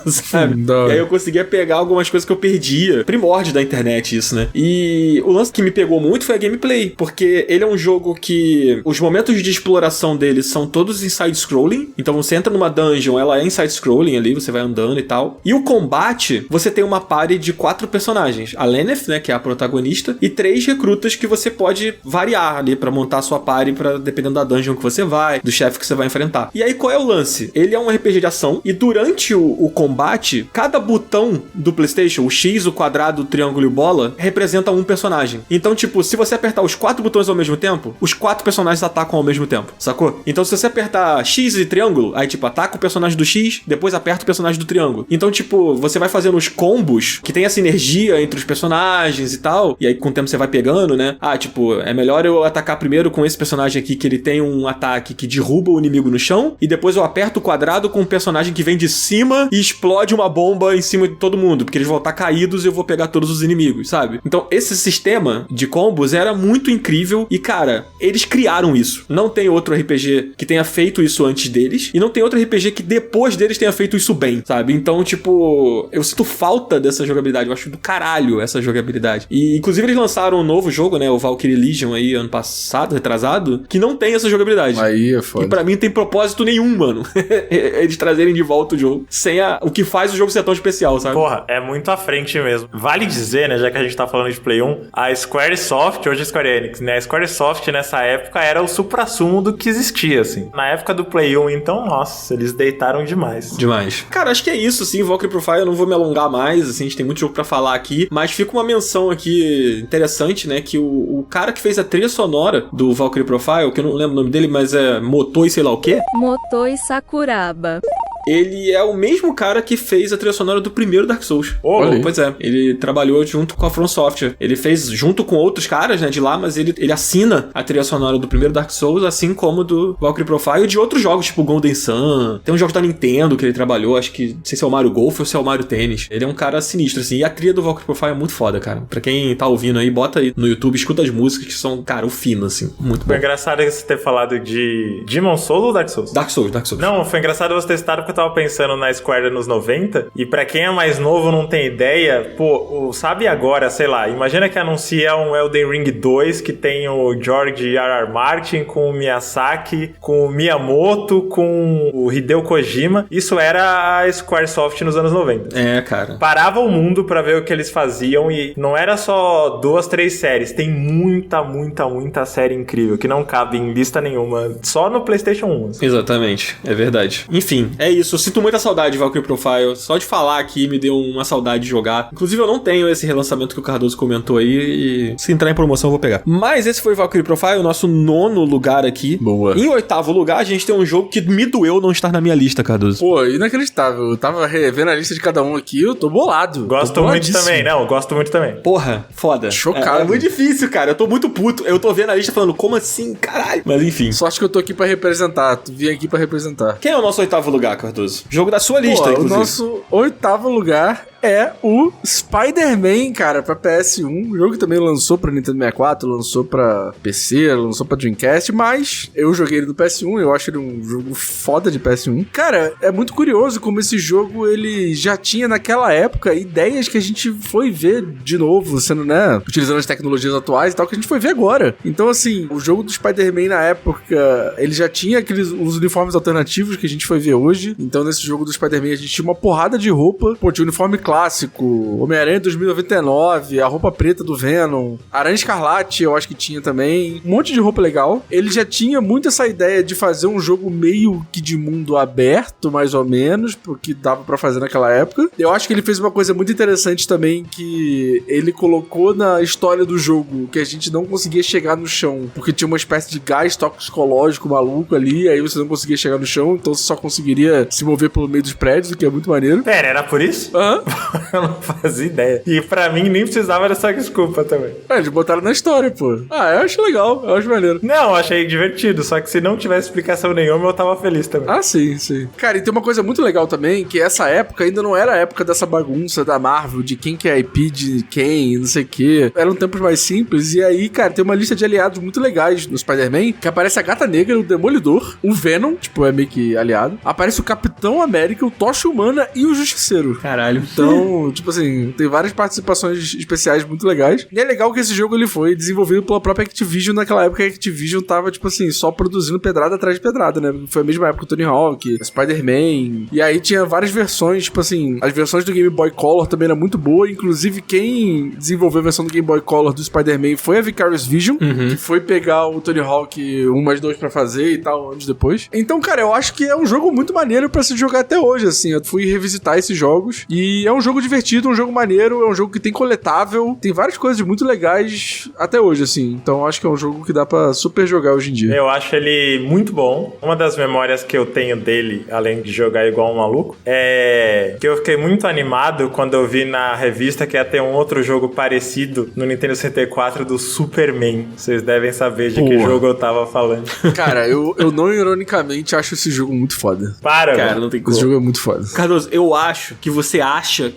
sabe? E aí eu conseguia pegar algumas coisas que eu perdia. Primórdio da internet isso, né? E o lance que me pegou muito foi a gameplay, porque ele é um jogo que os momentos de exploração dele são todos em side-scrolling. Então você entra numa dungeon, ela é em side-scrolling ali, você vai andando e tal. E o combate, você tem uma party de 4 personagens. A Lenneth, né, que é a protagonista, e 3 recrutas que você pode variar ali pra montar a sua party, dependendo da dungeon que você vai, do chefe que você vai enfrentar. E aí qual é o lance? Ele é um RPG de ação, e durante o combate, cada botão do PlayStation, o X, o quadrado, o triângulo e o bola, representa um personagem. Então, tipo, se você apertar os 4 botões ao mesmo tempo, os 4 personagens atacam ao mesmo tempo, sacou? Então, se você apertar X e triângulo, aí, tipo, ataca o personagem do X, depois aperta o personagem do triângulo. Então, tipo, você vai fazendo os combos que tem essa energia entre os personagens e tal, e aí com o tempo você vai pegando, né? Ah, tipo, é melhor eu atacar primeiro com esse personagem aqui que ele tem um ataque que derruba o inimigo no chão, e depois eu aperto o quadrado com um personagem que vem de cima e explode uma bomba em cima de todo mundo, porque eles vão estar caídos e eu vou pegar todos os inimigos, sabe? Então, esse sistema de combos era muito incrível e, cara, eles criaram isso. Não tem outro RPG que tenha feito isso antes deles, e não tem outro RPG que depois deles tenha feito isso bem, sabe? Então, tipo, eu sinto falta dessa jogabilidade, eu acho do caralho essa jogabilidade. E, inclusive, eles lançaram um novo jogo, né, o Valkyrie Legion aí, ano passado, retrasado, que não tem essa jogabilidade. Aí é foda. E pra mim não tem propósito nenhum, mano. Eles trazerem de volta o jogo, sem o que faz o jogo ser tão especial, sabe? Porra, é muito à frente mesmo. Vale dizer, né, já que a gente tá falando de Play 1, a Squaresoft, hoje a Square Enix, né, a Squaresoft nessa época era o suprassumo do que existia, assim. Na época do Play 1, então, nossa, eles deitaram demais. Demais. Cara, acho que é isso, assim, Valkyrie Profile, eu não vou me alongar mais, assim, a gente tem muito jogo pra falar aqui, mas fica uma menção aqui interessante, né, que o cara que fez a trilha sonora do Valkyrie Profile, que eu não lembro o nome dele, mas é Motoi sei lá o quê? Motoi Sakuraba. Ele é o mesmo cara que fez a trilha sonora do primeiro Dark Souls. Pois é. Ele trabalhou junto com a From Software. Ele fez junto com outros caras, né, de lá, mas ele assina a trilha sonora do primeiro Dark Souls, assim como do Valkyrie Profile e de outros jogos, tipo Golden Sun. Tem um jogo da Nintendo que ele trabalhou, acho que, não sei se é o Mario Golf ou se é o Mario Tênis. Ele é um cara sinistro, assim. E a trilha do Valkyrie Profile é muito foda, cara. Pra quem tá ouvindo aí, bota aí no YouTube, escuta as músicas que são, cara, o fino, assim. Muito bom. Foi engraçado você ter falado de Demon Souls ou Dark Souls? Dark Souls. Não, foi engraçado você ter citado porque eu tava pensando na Square nos 90, e pra quem é mais novo não tem ideia, pô, sabe agora, sei lá, imagina que anuncia um Elden Ring 2 que tem o George R.R. Martin com o Miyazaki, com o Miyamoto, com o Hideo Kojima. Isso era a Squaresoft nos anos 90. É, cara. Parava o mundo pra ver o que eles faziam, e não era só 2, 3 séries, tem muita série incrível que não cabe em lista nenhuma, só no PlayStation 1. Assim. Exatamente, é verdade. Enfim, é isso, eu sinto muita saudade de Valkyrie Profile, só de falar aqui me deu uma saudade de jogar. Inclusive eu não tenho esse relançamento que o Cardoso comentou aí, e se entrar em promoção eu vou pegar. Mas esse foi Valkyrie Profile, o nosso 9º lugar aqui. Boa. Em 8º lugar a gente tem um jogo que me doeu não estar na minha lista, Cardoso. Pô, inacreditável. Eu tava revendo a lista de cada um aqui, eu tô bolado. Gosto muito também, gosto muito também. Porra, foda. Chocado. É muito difícil, cara, eu tô muito puto. Eu tô vendo a lista falando, como assim, caralho? Mas enfim. Sorte que eu tô aqui pra representar, tu vim aqui pra representar. Quem é o nosso 8º lugar, Cardoso? Jogo da sua lista, inclusive. O nosso 8º lugar é o Spider-Man, cara, pra PS1. O jogo que também lançou pra Nintendo 64, lançou pra PC, lançou pra Dreamcast, mas eu joguei ele no PS1, eu acho ele um jogo foda de PS1. Cara, é muito curioso como esse jogo, ele já tinha naquela época ideias que a gente foi ver de novo, sendo, né, utilizando as tecnologias atuais e tal, que a gente foi ver agora. Então, assim, o jogo do Spider-Man na época, ele já tinha os uniformes alternativos que a gente foi ver hoje. Então, nesse jogo do Spider-Man, a gente tinha uma porrada de roupa. Pô, tinha uniforme clássico, Homem-Aranha 2099, a roupa preta do Venom, Aranha Escarlate eu acho que tinha também, um monte de roupa legal. Ele já tinha muito essa ideia de fazer um jogo meio que de mundo aberto, mais ou menos, porque dava pra fazer naquela época. Eu acho que ele fez uma coisa muito interessante também, que ele colocou na história do jogo que a gente não conseguia chegar no chão, porque tinha uma espécie de gás toxicológico maluco ali, aí você não conseguia chegar no chão, então você só conseguiria se mover pelo meio dos prédios, o que é muito maneiro. Pera, era por isso? Aham. Eu não fazia ideia. E pra mim nem precisava dessa desculpa também. Eles botaram na história, pô. Eu acho legal, eu acho maneiro. Não, eu achei divertido, só que se não tivesse explicação nenhuma, eu tava feliz também. Ah, sim. Cara, e tem uma coisa muito legal também, que essa época ainda não era a época dessa bagunça da Marvel, de quem que é IP de quem, não sei o quê. Eram tempos mais simples, e aí, cara, tem uma lista de aliados muito legais no Spider-Man, que aparece a Gata Negra, o Demolidor, o Venom, tipo, é meio que aliado. Aparece o Capitão América, o Tocha Humana e o Justiceiro. Caralho. Então, Então, tipo assim, tem várias participações especiais muito legais. E é legal que esse jogo ele foi desenvolvido pela própria Activision naquela época que a Activision tava, tipo assim, só produzindo pedrada atrás de pedrada, né? Foi a mesma época do Tony Hawk, Spider-Man. E aí tinha várias versões, tipo assim, as versões do Game Boy Color também era muito boa. Inclusive, quem desenvolveu a versão do Game Boy Color do Spider-Man foi a Vicarious Vision, que foi pegar o Tony Hawk 1 mais 2 pra fazer e tal, anos depois. Então, cara, eu acho que é um jogo muito maneiro pra se jogar até hoje, assim. Eu fui revisitar esses jogos e é um jogo divertido, um jogo maneiro, é um jogo que tem coletável, tem várias coisas muito legais até hoje, assim. Então, eu acho que é um jogo que dá pra super jogar hoje em dia. Eu acho ele muito bom. Uma das memórias que eu tenho dele, além de jogar igual um maluco, é que eu fiquei muito animado quando eu vi na revista que ia ter um outro jogo parecido no Nintendo 64 do Superman. Vocês devem saber de que jogo eu tava falando. Cara, eu não ironicamente acho esse jogo muito foda. Para, Cara, mano. não tem como. Esse jogo é muito foda. Cardoso, eu acho que você acha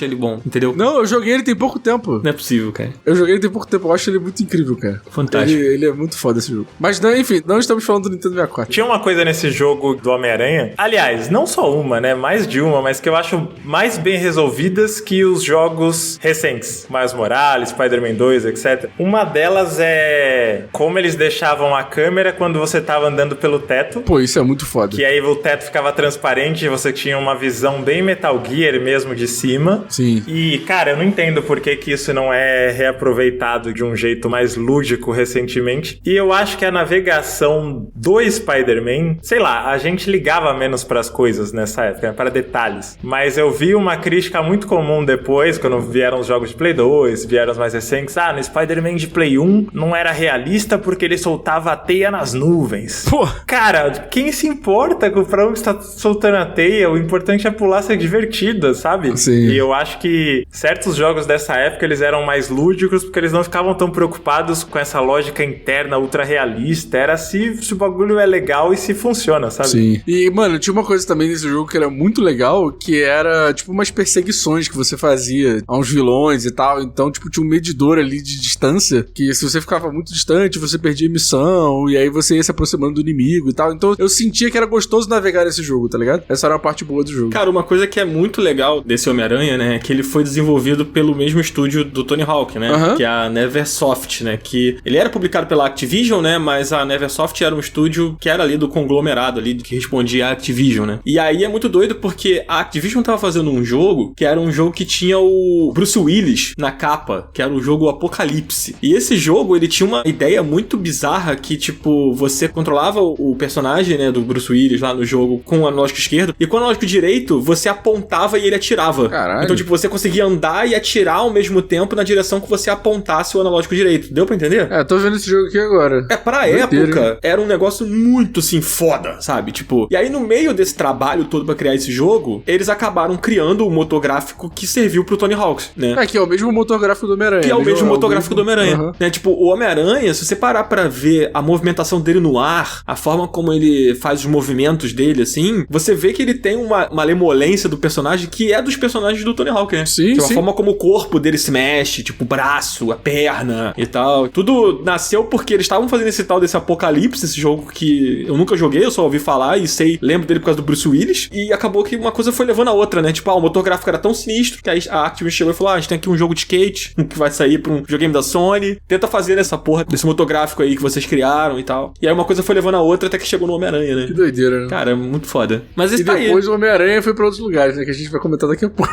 ele bom, entendeu? Não, eu joguei ele tem pouco tempo. Não é possível, cara. Eu joguei ele tem pouco tempo, eu acho ele muito incrível, cara. Fantástico. Ele é muito foda esse jogo. Mas, não, enfim, não estamos falando do Nintendo 64. Tinha uma coisa nesse jogo do Homem-Aranha, aliás, não só uma, né, mais de uma, mas que eu acho mais bem resolvidas que os jogos recentes, Miles Morales, Spider-Man 2, etc. Uma delas é como eles deixavam a câmera quando você tava andando pelo teto. Pô, isso é muito foda. Que aí o teto ficava transparente e você tinha uma visão bem Metal Gear mesmo de cima. Sim. E, cara, eu não entendo por que isso não é reaproveitado de um jeito mais lúdico recentemente. E eu acho que a navegação do Spider-Man, sei lá, a gente ligava menos pras coisas nessa época, para detalhes. Mas eu vi uma crítica muito comum depois, quando vieram os jogos de Play 2, vieram os mais recentes. Ah, no Spider-Man de Play 1 não era realista porque ele soltava a teia nas nuvens. Pô. Cara, quem se importa pra onde está soltando a teia? O importante é pular, ser divertido, sabe? Sim. E eu acho que certos jogos dessa época, eles eram mais lúdicos porque eles não ficavam tão preocupados com essa lógica interna ultra realista. Era se o bagulho é legal e se funciona, sabe? Sim. E, mano, tinha uma coisa também nesse jogo que era muito legal, que era, tipo, umas perseguições que você fazia a uns vilões e tal. Então, tipo, tinha um medidor ali de distância, que se você ficava muito distante, você perdia a missão, e aí você ia se aproximando do inimigo e tal. Então, eu sentia que era gostoso navegar nesse jogo, tá ligado? Essa era a parte boa do jogo. Cara, uma coisa que é muito legal desse Homem-Aranha, né, é que ele foi desenvolvido pelo mesmo estúdio do Tony Hawk, né, que é a Neversoft, né, que ele era publicado pela Activision, né, mas a Neversoft era um estúdio que era ali do conglomerado ali, que respondia à Activision, né. E aí é muito doido porque a Activision tava fazendo um jogo que era um jogo que tinha o Bruce Willis na capa, que era o jogo Apocalipse. E esse jogo, ele tinha uma ideia muito bizarra que, tipo, você controlava o personagem, né, do Bruce Willis lá no jogo com o analógico esquerdo, e com o analógico direito, você apontava e ele atirava. Caralho. Então, tipo, você conseguia andar e atirar ao mesmo tempo na direção que você apontasse o analógico direito. Deu pra entender? É, tô vendo esse jogo aqui agora. É, pra Doideira, época, hein? era um negócio muito, assim, foda, sabe? Tipo, e aí no meio desse trabalho todo pra criar esse jogo, eles acabaram criando o motográfico que serviu pro Tony Hawk, né? É, que é o mesmo motor gráfico do Homem-Aranha. Que é o mesmo motográfico do Homem-Aranha. Uhum. Né? Tipo, o Homem-Aranha, se você parar pra ver a movimentação dele no ar, a forma como ele faz os movimentos dele, assim, você vê que ele tem uma malemolência do personagem que é dos personagens do Tony Hawk, né? Sim, tipo, sim. a forma como o corpo dele se mexe, tipo, o braço, a perna e tal. Tudo nasceu porque eles estavam fazendo esse tal desse Apocalipse, esse jogo que eu nunca joguei, eu só ouvi falar e lembro dele por causa do Bruce Willis, e acabou que uma coisa foi levando a outra, né? Tipo, o motor gráfico era tão sinistro que a Activision chegou e falou, a gente tem aqui um jogo de skate que vai sair pra um videogame da Sony, tenta fazer essa porra desse motográfico aí que vocês criaram e tal. E aí uma coisa foi levando a outra até que chegou no Homem-Aranha, né? Que doideira, né? Cara, é muito foda. Mas esse E tá aí. depois o Homem-Aranha foi pra outros lugares, né? Que a gente vai comentar daqui a pouco.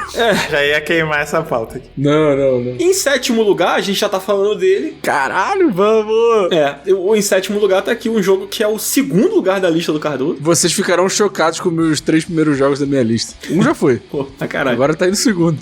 Já ia queimar essa pauta aqui. Não. Em sétimo lugar, a gente já tá falando dele. Caralho, vamos! Em sétimo lugar tá aqui um jogo que é o segundo lugar da lista do Cardoso. Vocês ficarão chocados com meus 3 primeiros jogos da minha lista. Um já foi. Pô, pra caralho. Agora tá indo segundo.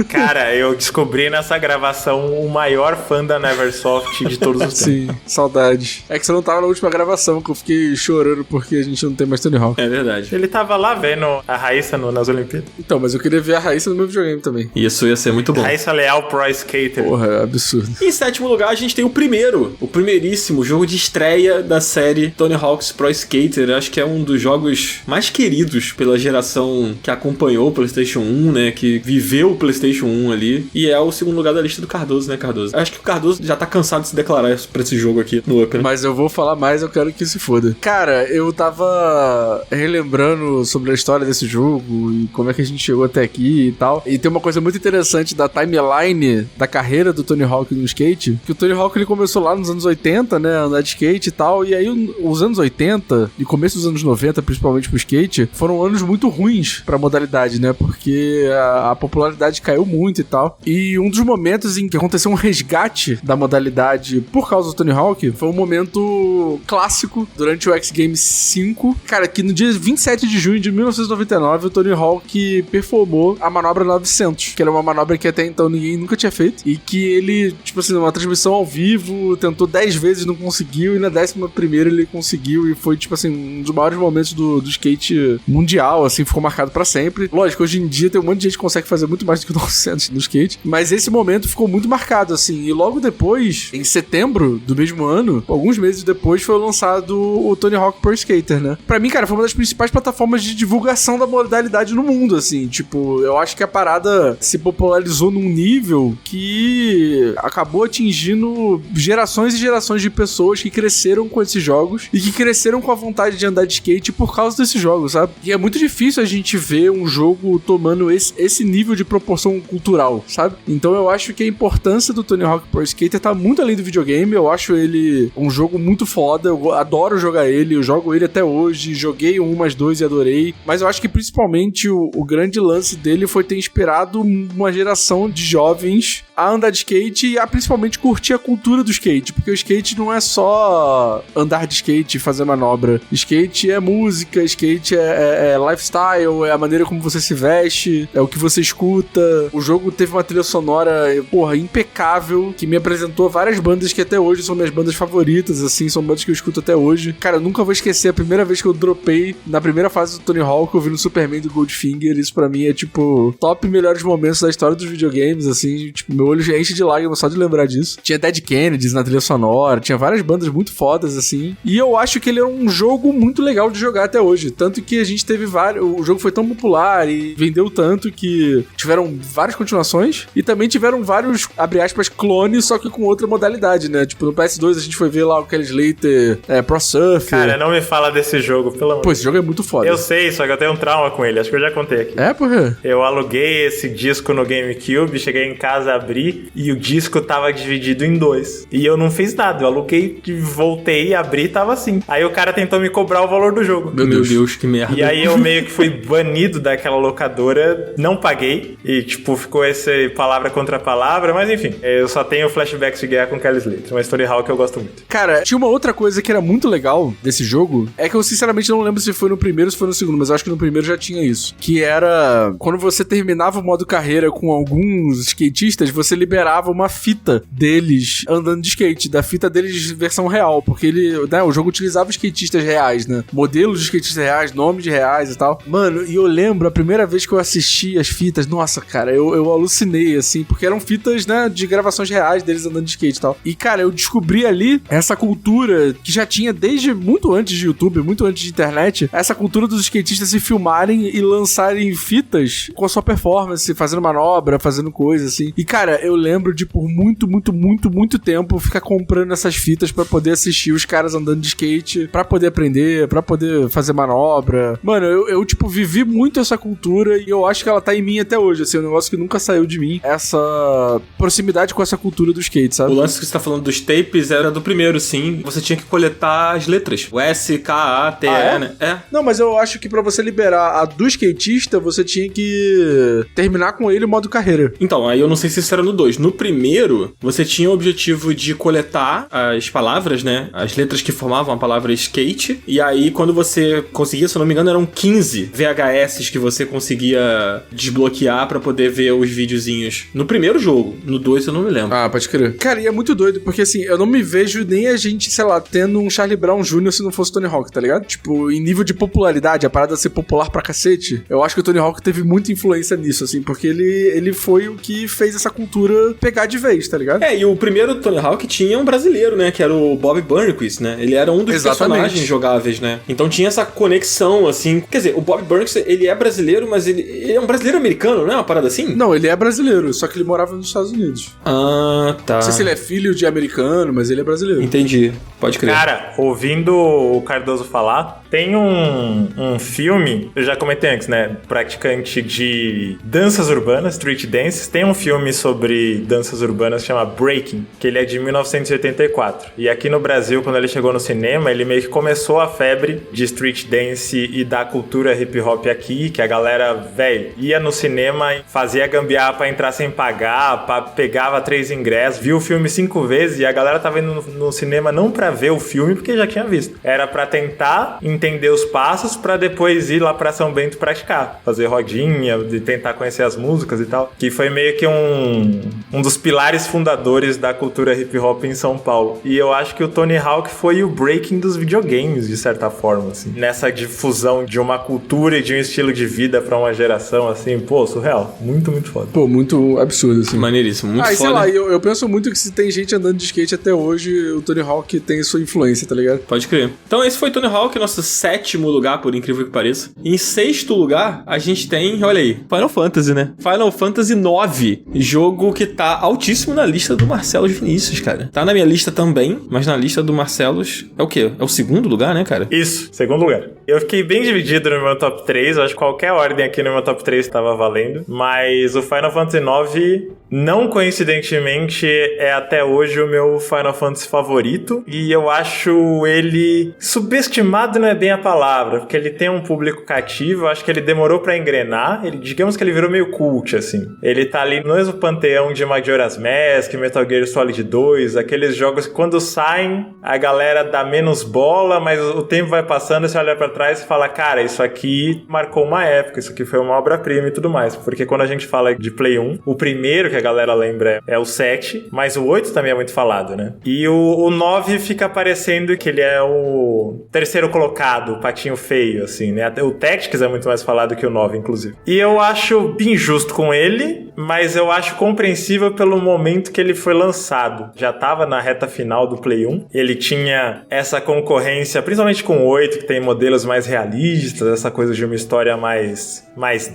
Cara, eu descobri nessa gravação o maior fã da Neversoft de todos os tempos. Sim, saudade. É que você não tava na última gravação, que eu fiquei chorando porque a gente não tem mais Tony Hawk. É verdade. Ele tava lá vendo a Raíssa nas Olimpíadas. Então, mas eu queria ver a Raíssa no meu videogame também. Isso ia ser muito bom. Raíssa Leal Pro Skater. Porra, é absurdo. Em sétimo lugar, a gente tem o primeiríssimo jogo de estreia da série Tony Hawk's Pro Skater. Acho que é um dos jogos mais queridos pela geração que acompanhou o PlayStation 1, né? Que viveu o PlayStation 1 ali. E é o segundo lugar da lista do Cardoso, né, Cardoso? Acho que o Cardoso já tá cansado de se declarar pra esse jogo aqui no Up, né? Mas eu vou falar mais, eu quero que se foda. Cara, eu tava relembrando sobre a história desse jogo e como é que a gente chegou até aqui. aqui e tal. E tem uma coisa muito interessante da timeline da carreira do Tony Hawk no skate, que o Tony Hawk ele começou lá nos anos 80, né, andar de skate e tal, e aí os anos 80 e começo dos anos 90, principalmente pro skate, foram anos muito ruins pra modalidade, né, porque a popularidade caiu muito e tal. E um dos momentos em que aconteceu um resgate da modalidade por causa do Tony Hawk foi um momento clássico durante o X Games 5, cara, que no dia 27 de junho de 1999 o Tony Hawk performou a manobra 900, que era uma manobra que até então ninguém nunca tinha feito, e que ele, tipo assim, numa transmissão ao vivo, tentou 10 vezes, não conseguiu, e na 11ª ele conseguiu, e foi, tipo assim, um dos maiores momentos do skate mundial, assim, ficou marcado pra sempre. Lógico, hoje em dia tem um monte de gente que consegue fazer muito mais do que o 900 no skate, mas esse momento ficou muito marcado, assim, e logo depois, em setembro do mesmo ano, alguns meses depois, foi lançado o Tony Hawk Pro Skater, né? Pra mim, cara, foi uma das principais plataformas de divulgação da modalidade no mundo, assim, tipo, eu acho que a parada se popularizou num nível que acabou atingindo gerações e gerações de pessoas que cresceram com esses jogos e que cresceram com a vontade de andar de skate por causa desses jogos, sabe? E é muito difícil a gente ver um jogo tomando esse nível de proporção cultural, sabe? Então eu acho que a importância do Tony Hawk Pro Skater tá muito além do videogame, eu acho ele um jogo muito foda, eu adoro jogar ele, eu jogo ele até hoje, joguei 1 mais 2 e adorei, mas eu acho que principalmente o grande lance dele foi ter inspirado uma geração de jovens a andar de skate e a principalmente curtir a cultura do skate, porque o skate não é só andar de skate e fazer manobra. Skate é música, skate é lifestyle, é a maneira como você se veste, é o que você escuta. O jogo teve uma trilha sonora, porra, impecável, que me apresentou várias bandas que até hoje são minhas bandas favoritas, assim, são bandas que eu escuto até hoje. Cara, eu nunca vou esquecer a primeira vez que eu dropei na primeira fase do Tony Hawk, ouvindo o Superman do Goldfinger. Isso pra mim é, tipo, top melhores momentos da história dos videogames, assim, tipo, meu olho já enche de lágrimas só de lembrar disso. Tinha Dead Kennedys na trilha sonora, tinha várias bandas muito fodas, assim, e eu acho que ele é um jogo muito legal de jogar até hoje, tanto que a gente teve vários, o jogo foi tão popular e vendeu tanto que tiveram várias continuações e também tiveram vários, abre aspas, clones, só que com outra modalidade, né, tipo, no PS2 a gente foi ver lá o Kelly Slater, Pro Surfer. Cara, não me fala desse jogo, pelo amor. Pô, esse jogo é muito foda. Eu sei, só que eu tenho um trauma com ele, acho que eu já contei aqui. É, por quê? Eu aluguei esse disco no GameCube, cheguei em casa, abri e o disco tava dividido em 2. E eu não fiz nada, eu aluguei, voltei, abri e tava assim. Aí o cara tentou me cobrar o valor do jogo. Meu Deus, que merda. E aí eu meio que fui banido daquela locadora, não paguei. E tipo, ficou essa palavra contra palavra, mas enfim. Eu só tenho flashbacks de guerra com Kelly Slater. Uma Tony Hawk que eu gosto muito. Cara, tinha uma outra coisa que era muito legal desse jogo, é que eu sinceramente não lembro se foi no primeiro ou se foi no segundo, mas eu acho que no primeiro já tinha isso. Que era, quando você terminava o modo carreira com alguns skatistas, você liberava uma fita deles andando de skate, da fita deles versão real, porque ele, né, o jogo utilizava skatistas reais, né, modelos de skatistas reais, nomes de reais e tal. Mano, e eu lembro a primeira vez que eu assisti as fitas, nossa, cara, eu alucinei, assim, porque eram fitas, né, de gravações reais deles andando de skate e tal. E, cara, eu descobri ali essa cultura que já tinha desde muito antes de YouTube, muito antes de internet, essa cultura dos skatistas se filmarem e lançarem fitas com a sua performance, fazendo manobra, fazendo coisa, assim. E, cara, eu lembro de por muito tempo ficar comprando essas fitas pra poder assistir os caras andando de skate, pra poder aprender, pra poder fazer manobra. Mano, eu tipo, vivi muito essa cultura e eu acho que ela tá em mim até hoje, assim, é um negócio que nunca saiu de mim, essa proximidade com essa cultura do skate, sabe? O lance que você tá falando dos tapes era do primeiro, sim. Você tinha que coletar as letras. O S, K, A, T, E, né? É. Não, mas eu acho que pra você liberar a do skatista, você tinha que terminar com ele o modo carreira. Então, aí eu não sei se isso era no 2. No primeiro, você tinha o objetivo de coletar as palavras, né? As letras que formavam a palavra skate. E aí, quando você conseguia, se eu não me engano, eram 15 VHS que você conseguia desbloquear pra poder ver os videozinhos. No primeiro jogo. No 2 eu não me lembro. Ah, pode crer. Cara, e é muito doido, porque assim, eu não me vejo nem a gente, sei lá, tendo um Charlie Brown Jr. se não fosse Tony Hawk, tá ligado? Tipo, em nível de popularidade, a parada ser popular pra cacete, eu acho que o Tony Hawk teve muita influência nisso, assim, porque ele foi o que fez essa cultura pegar de vez, tá ligado? É, e o primeiro Tony Hawk tinha um brasileiro, né? Que era o Bob Burnquist, né? Ele era um dos personagens jogáveis, né? Então tinha essa conexão, assim. Quer dizer, o Bob Burnquist, ele é brasileiro, mas ele é um brasileiro americano, não é uma parada assim? Não, ele é brasileiro, só que ele morava nos Estados Unidos. Ah, tá. Não sei se ele é filho de americano, mas ele é brasileiro. Entendi. Pode crer. Cara, ouvindo o Cardoso falar, tem um filme, eu já comentei antes, né? Praticante de danças urbanas, street dances. Tem um filme sobre danças urbanas que chama Breaking, que ele é de 1984. E aqui no Brasil, quando ele chegou no cinema, ele meio que começou a febre de street dance e da cultura hip hop aqui, que a galera, velho, ia no cinema e fazia gambiarra pra entrar sem pagar, pegava 3 ingressos, viu o filme 5 vezes e a galera tava indo no cinema não pra ver o filme, porque já tinha visto. Era pra tentar entender os passos pra depois ir lá pra São Bento praticar, fazer rodinha, de tentar conhecer as músicas e tal, que foi meio que um dos pilares fundadores da cultura hip hop em São Paulo. E eu acho que o Tony Hawk foi o breaking dos videogames, de certa forma, assim. Nessa difusão de uma cultura e de um estilo de vida pra uma geração, assim, pô, surreal. Muito, muito foda. Pô, muito absurdo, assim. Maneiríssimo, muito foda. Sei lá, eu penso muito que se tem gente andando de skate até hoje, o Tony Hawk tem sua influência, tá ligado? Pode crer. Então esse foi Tony Hawk, nosso 7º lugar, por incrível que pareça. Em 6º lugar, a gente tem, olha aí, Final Fantasy, né? Final Fantasy IX, jogo que tá altíssimo na lista do Marcelo Vinícius, cara. Tá na minha lista também, mas na lista do Marcelos é o quê? É o 2º lugar, né, cara? Isso, 2º lugar. Eu fiquei bem dividido no meu top 3, eu acho que qualquer ordem aqui no meu top 3 tava valendo, mas o Final Fantasy IX, não coincidentemente, é até hoje o meu Final Fantasy favorito, e eu acho ele subestimado, não é bem a palavra, porque ele tem um público cativo, eu acho que ele demorou pra engrenar, digamos que ele virou meio cult, assim. Ele tá ali no mesmo panteão de Majora's Mask, Metal Gear Solid 2, aqueles jogos que quando saem, a galera dá menos bola, mas o tempo vai passando, você olha pra trás e fala, cara, isso aqui marcou uma época, isso aqui foi uma obra-prima e tudo mais, porque quando a gente fala de Play 1, o primeiro que a galera lembra é o 7, mas o 8 também é muito falado, né? E o 9 fica parecendo que ele é o terceiro colocado, o patinho feio, assim, né? O Tactics é muito mais falado que o 9, inclusive. E eu acho injusto com ele, mas eu acho compreensível pelo momento que ele foi lançado. Já tava na reta final do Play 1, ele tinha essa concorrência, principalmente com o 8, que tem modelos mais realistas, essa coisa de uma história mais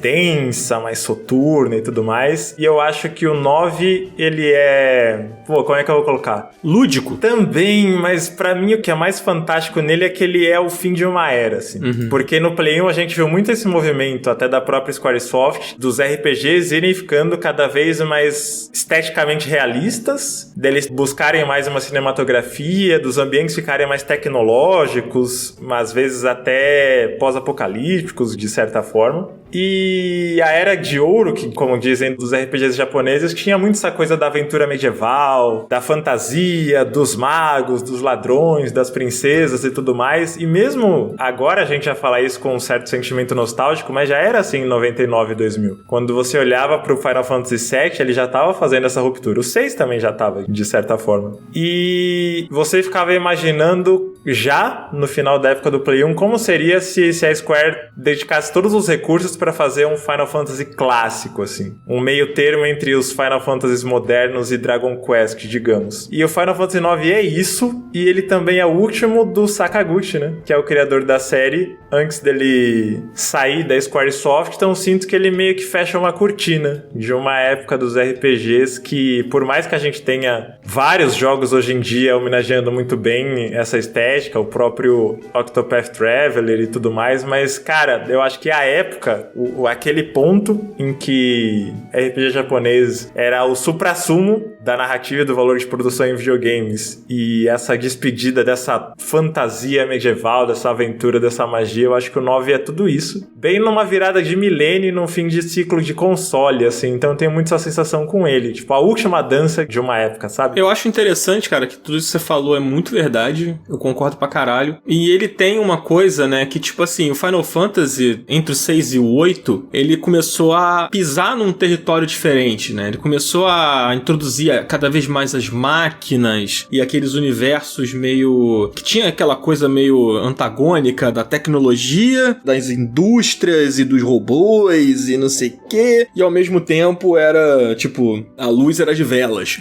densa, mais soturna e tudo mais. E eu acho que o 9, ele é... Pô, como é que eu vou colocar? Lúdico. Também, mas pra mim o que é mais fantástico nele é que ele é o fim de uma era, assim. Porque no Play 1 a gente viu muito esse movimento, até da própria Squaresoft, dos RPGs irem ficando cada vez mais esteticamente realistas, deles buscarem mais uma cinematografia, dos ambientes ficarem mais tecnológicos, às vezes até pós-apocalípticos, de certa forma. E a Era de Ouro, que, como dizem dos RPGs japoneses, tinha muito essa coisa da aventura medieval, da fantasia, dos magos, dos ladrões, das princesas e tudo mais. E mesmo agora a gente já fala isso com um certo sentimento nostálgico, mas já era assim em 99 e 2000. Quando você olhava pro Final Fantasy VII, ele já tava fazendo essa ruptura. O 6 também já tava, de certa forma. E você ficava imaginando, já no final da época do Play 1, como seria se a Square dedicasse todos os recursos para fazer um Final Fantasy clássico, assim. Um meio termo entre os Final Fantasies modernos e Dragon Quest, digamos. E o Final Fantasy IX é isso, e ele também é o último do Sakaguchi, né? Que é o criador da série, antes dele sair da Squaresoft. Então sinto que ele meio que fecha uma cortina de uma época dos RPGs que, por mais que a gente tenha vários jogos hoje em dia homenageando muito bem essa estética, o próprio Octopath Traveler e tudo mais, mas, cara, eu acho que a época, aquele ponto em que RPG japonês era o suprassumo da narrativa e do valor de produção em videogames, e essa despedida dessa fantasia medieval, dessa aventura, dessa magia, eu acho que o 9 é tudo isso. Bem numa virada de milênio e num fim de ciclo de console, assim, então eu tenho muito essa sensação com ele, tipo, a última dança de uma época, sabe? Eu acho interessante, cara, que tudo isso que você falou é muito verdade, eu concordo pra caralho, e ele tem uma coisa, né, que tipo assim, o Final Fantasy, entre o 6 e o 8, ele começou a pisar num território diferente, né, ele começou a introduzir cada vez mais as máquinas e aqueles universos meio... que tinha aquela coisa meio antagônica da tecnologia, das indústrias e dos robôs e não sei o quê, e ao mesmo tempo era, tipo, a luz era de velas.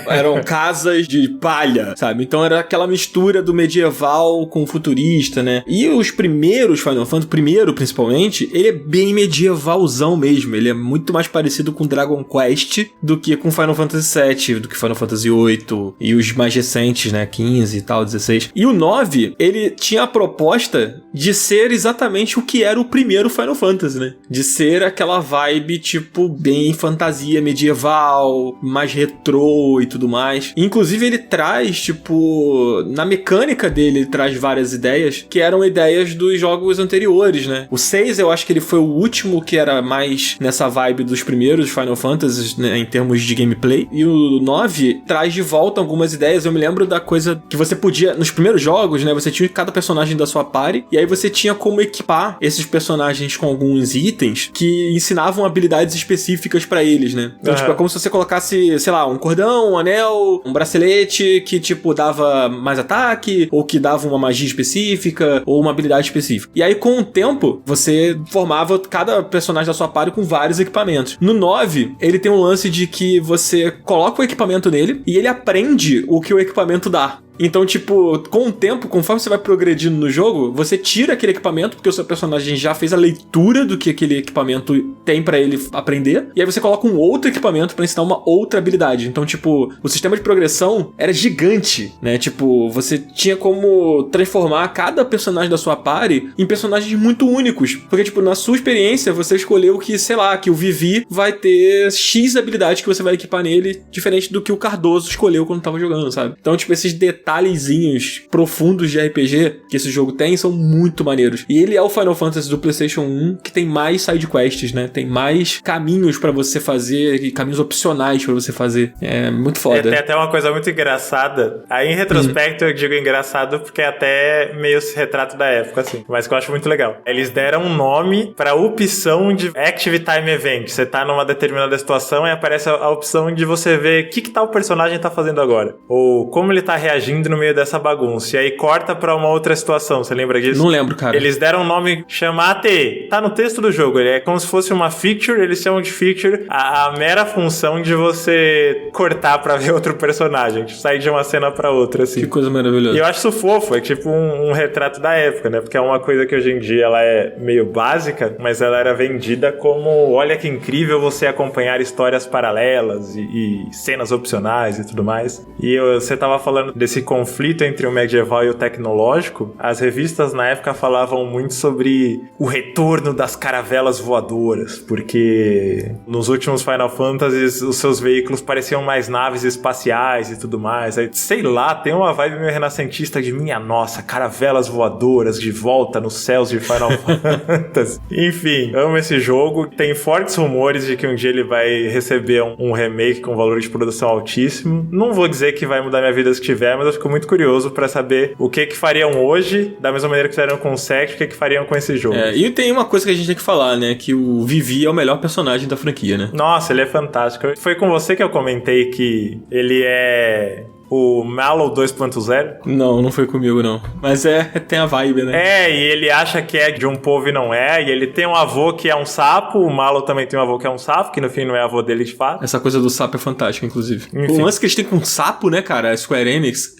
Eram casas de palha, sabe? Então era aquela mistura do medieval com o futurista, né? E os primeiros Final Fantasy, o primeiro principalmente, ele é bem medievalzão mesmo. Ele é muito mais parecido com Dragon Quest do que com Final Fantasy VII, do que Final Fantasy VIII e os mais recentes, né, 15 e tal, 16. E o 9, ele tinha a proposta de ser exatamente o que era o primeiro Final Fantasy, né? De ser aquela vibe, tipo, bem fantasia medieval, mais retrô e tudo mais. Inclusive, ele traz, tipo, na mecânica dele, ele traz várias ideias que eram ideias dos jogos anteriores, né? O 6, eu acho que ele foi o último que era mais nessa vibe dos primeiros Final Fantasy, né, em termos de gameplay. E o 9 traz de volta algumas ideias. Eu me lembro da coisa que você podia, nos primeiros jogos, né, você tinha cada personagem da sua party, e aí você tinha como equipar esses personagens com alguns itens que ensinavam habilidades específicas pra eles, né? Então, tipo, é como se você colocasse, sei lá, um cordão, um anel, um bracelete que, tipo, dava mais ataque, ou que dava uma magia específica, ou uma habilidade específica. E aí, com o tempo, você formava cada personagem da sua party com vários equipamentos. No 9, ele tem um lance de que você coloca o equipamento nele e ele aprende o que o equipamento dá. Então, tipo, com o tempo, conforme você vai progredindo no jogo, você tira aquele equipamento, porque o seu personagem já fez a leitura do que aquele equipamento tem pra ele aprender, e aí você coloca um outro equipamento pra ensinar uma outra habilidade. Então, tipo, o sistema de progressão era gigante, né? Tipo, você tinha como transformar cada personagem da sua party em personagens muito únicos. Porque, tipo, na sua experiência, você escolheu que, sei lá, que o Vivi vai ter X habilidades que você vai equipar nele, diferente do que o Cardoso escolheu quando tava jogando, sabe? Então, tipo, esses detalhezinhos profundos de RPG que esse jogo tem são muito maneiros. E ele é o Final Fantasy do PlayStation 1 que tem mais side quests, né? Tem mais caminhos pra você fazer e caminhos opcionais pra você fazer. É muito foda. Tem até uma coisa muito engraçada. Aí, em retrospecto, eu digo engraçado porque é até meio retrato da época, assim. Mas que eu acho muito legal. Eles deram um nome pra opção de Active Time Event. Você tá numa determinada situação e aparece a opção de você ver o que tal personagem tá fazendo agora. Ou como ele tá reagindo no meio dessa bagunça. E aí corta pra uma outra situação. Você lembra disso? Não lembro, cara. Eles deram um nome, chama AT. Tá no texto do jogo. Ele é como se fosse uma feature. Eles chamam de feature a mera função de você cortar pra ver outro personagem. Tipo, sair de uma cena pra outra, assim. Que coisa maravilhosa. E eu acho isso fofo. É tipo um retrato da época, né? Porque é uma coisa que hoje em dia ela é meio básica, mas ela era vendida como, olha que incrível você acompanhar histórias paralelas e cenas opcionais e tudo mais. E você tava falando desse conflito entre o medieval e o tecnológico. As revistas na época falavam muito sobre o retorno das caravelas voadoras, porque nos últimos Final Fantasy os seus veículos pareciam mais naves espaciais e tudo mais. Aí, sei lá, tem uma vibe meio renascentista de minha nossa, caravelas voadoras de volta nos céus de Final Fantasy. Enfim, amo esse jogo. Tem fortes rumores de que um dia ele vai receber um remake com valor de produção altíssimo. Não vou dizer que vai mudar minha vida se tiver, mas eu fico muito curioso pra saber o que fariam hoje, da mesma maneira que fizeram com o 7, o que fariam com esse jogo. E tem uma coisa que a gente tem que falar, né? Que o Vivi é o melhor personagem da franquia, né? Nossa, ele é fantástico. Foi com você que eu comentei que ele é o Mallow 2.0? Não foi comigo, não. Mas tem a vibe, né? E ele acha que é de um povo e não é. E ele tem um avô que é um sapo. O Mallow também tem um avô que é um sapo, que no fim não é avô dele de fato. Essa coisa do sapo é fantástica, inclusive. Enfim. O lance que eles têm com sapo, né, cara? A Square Enix.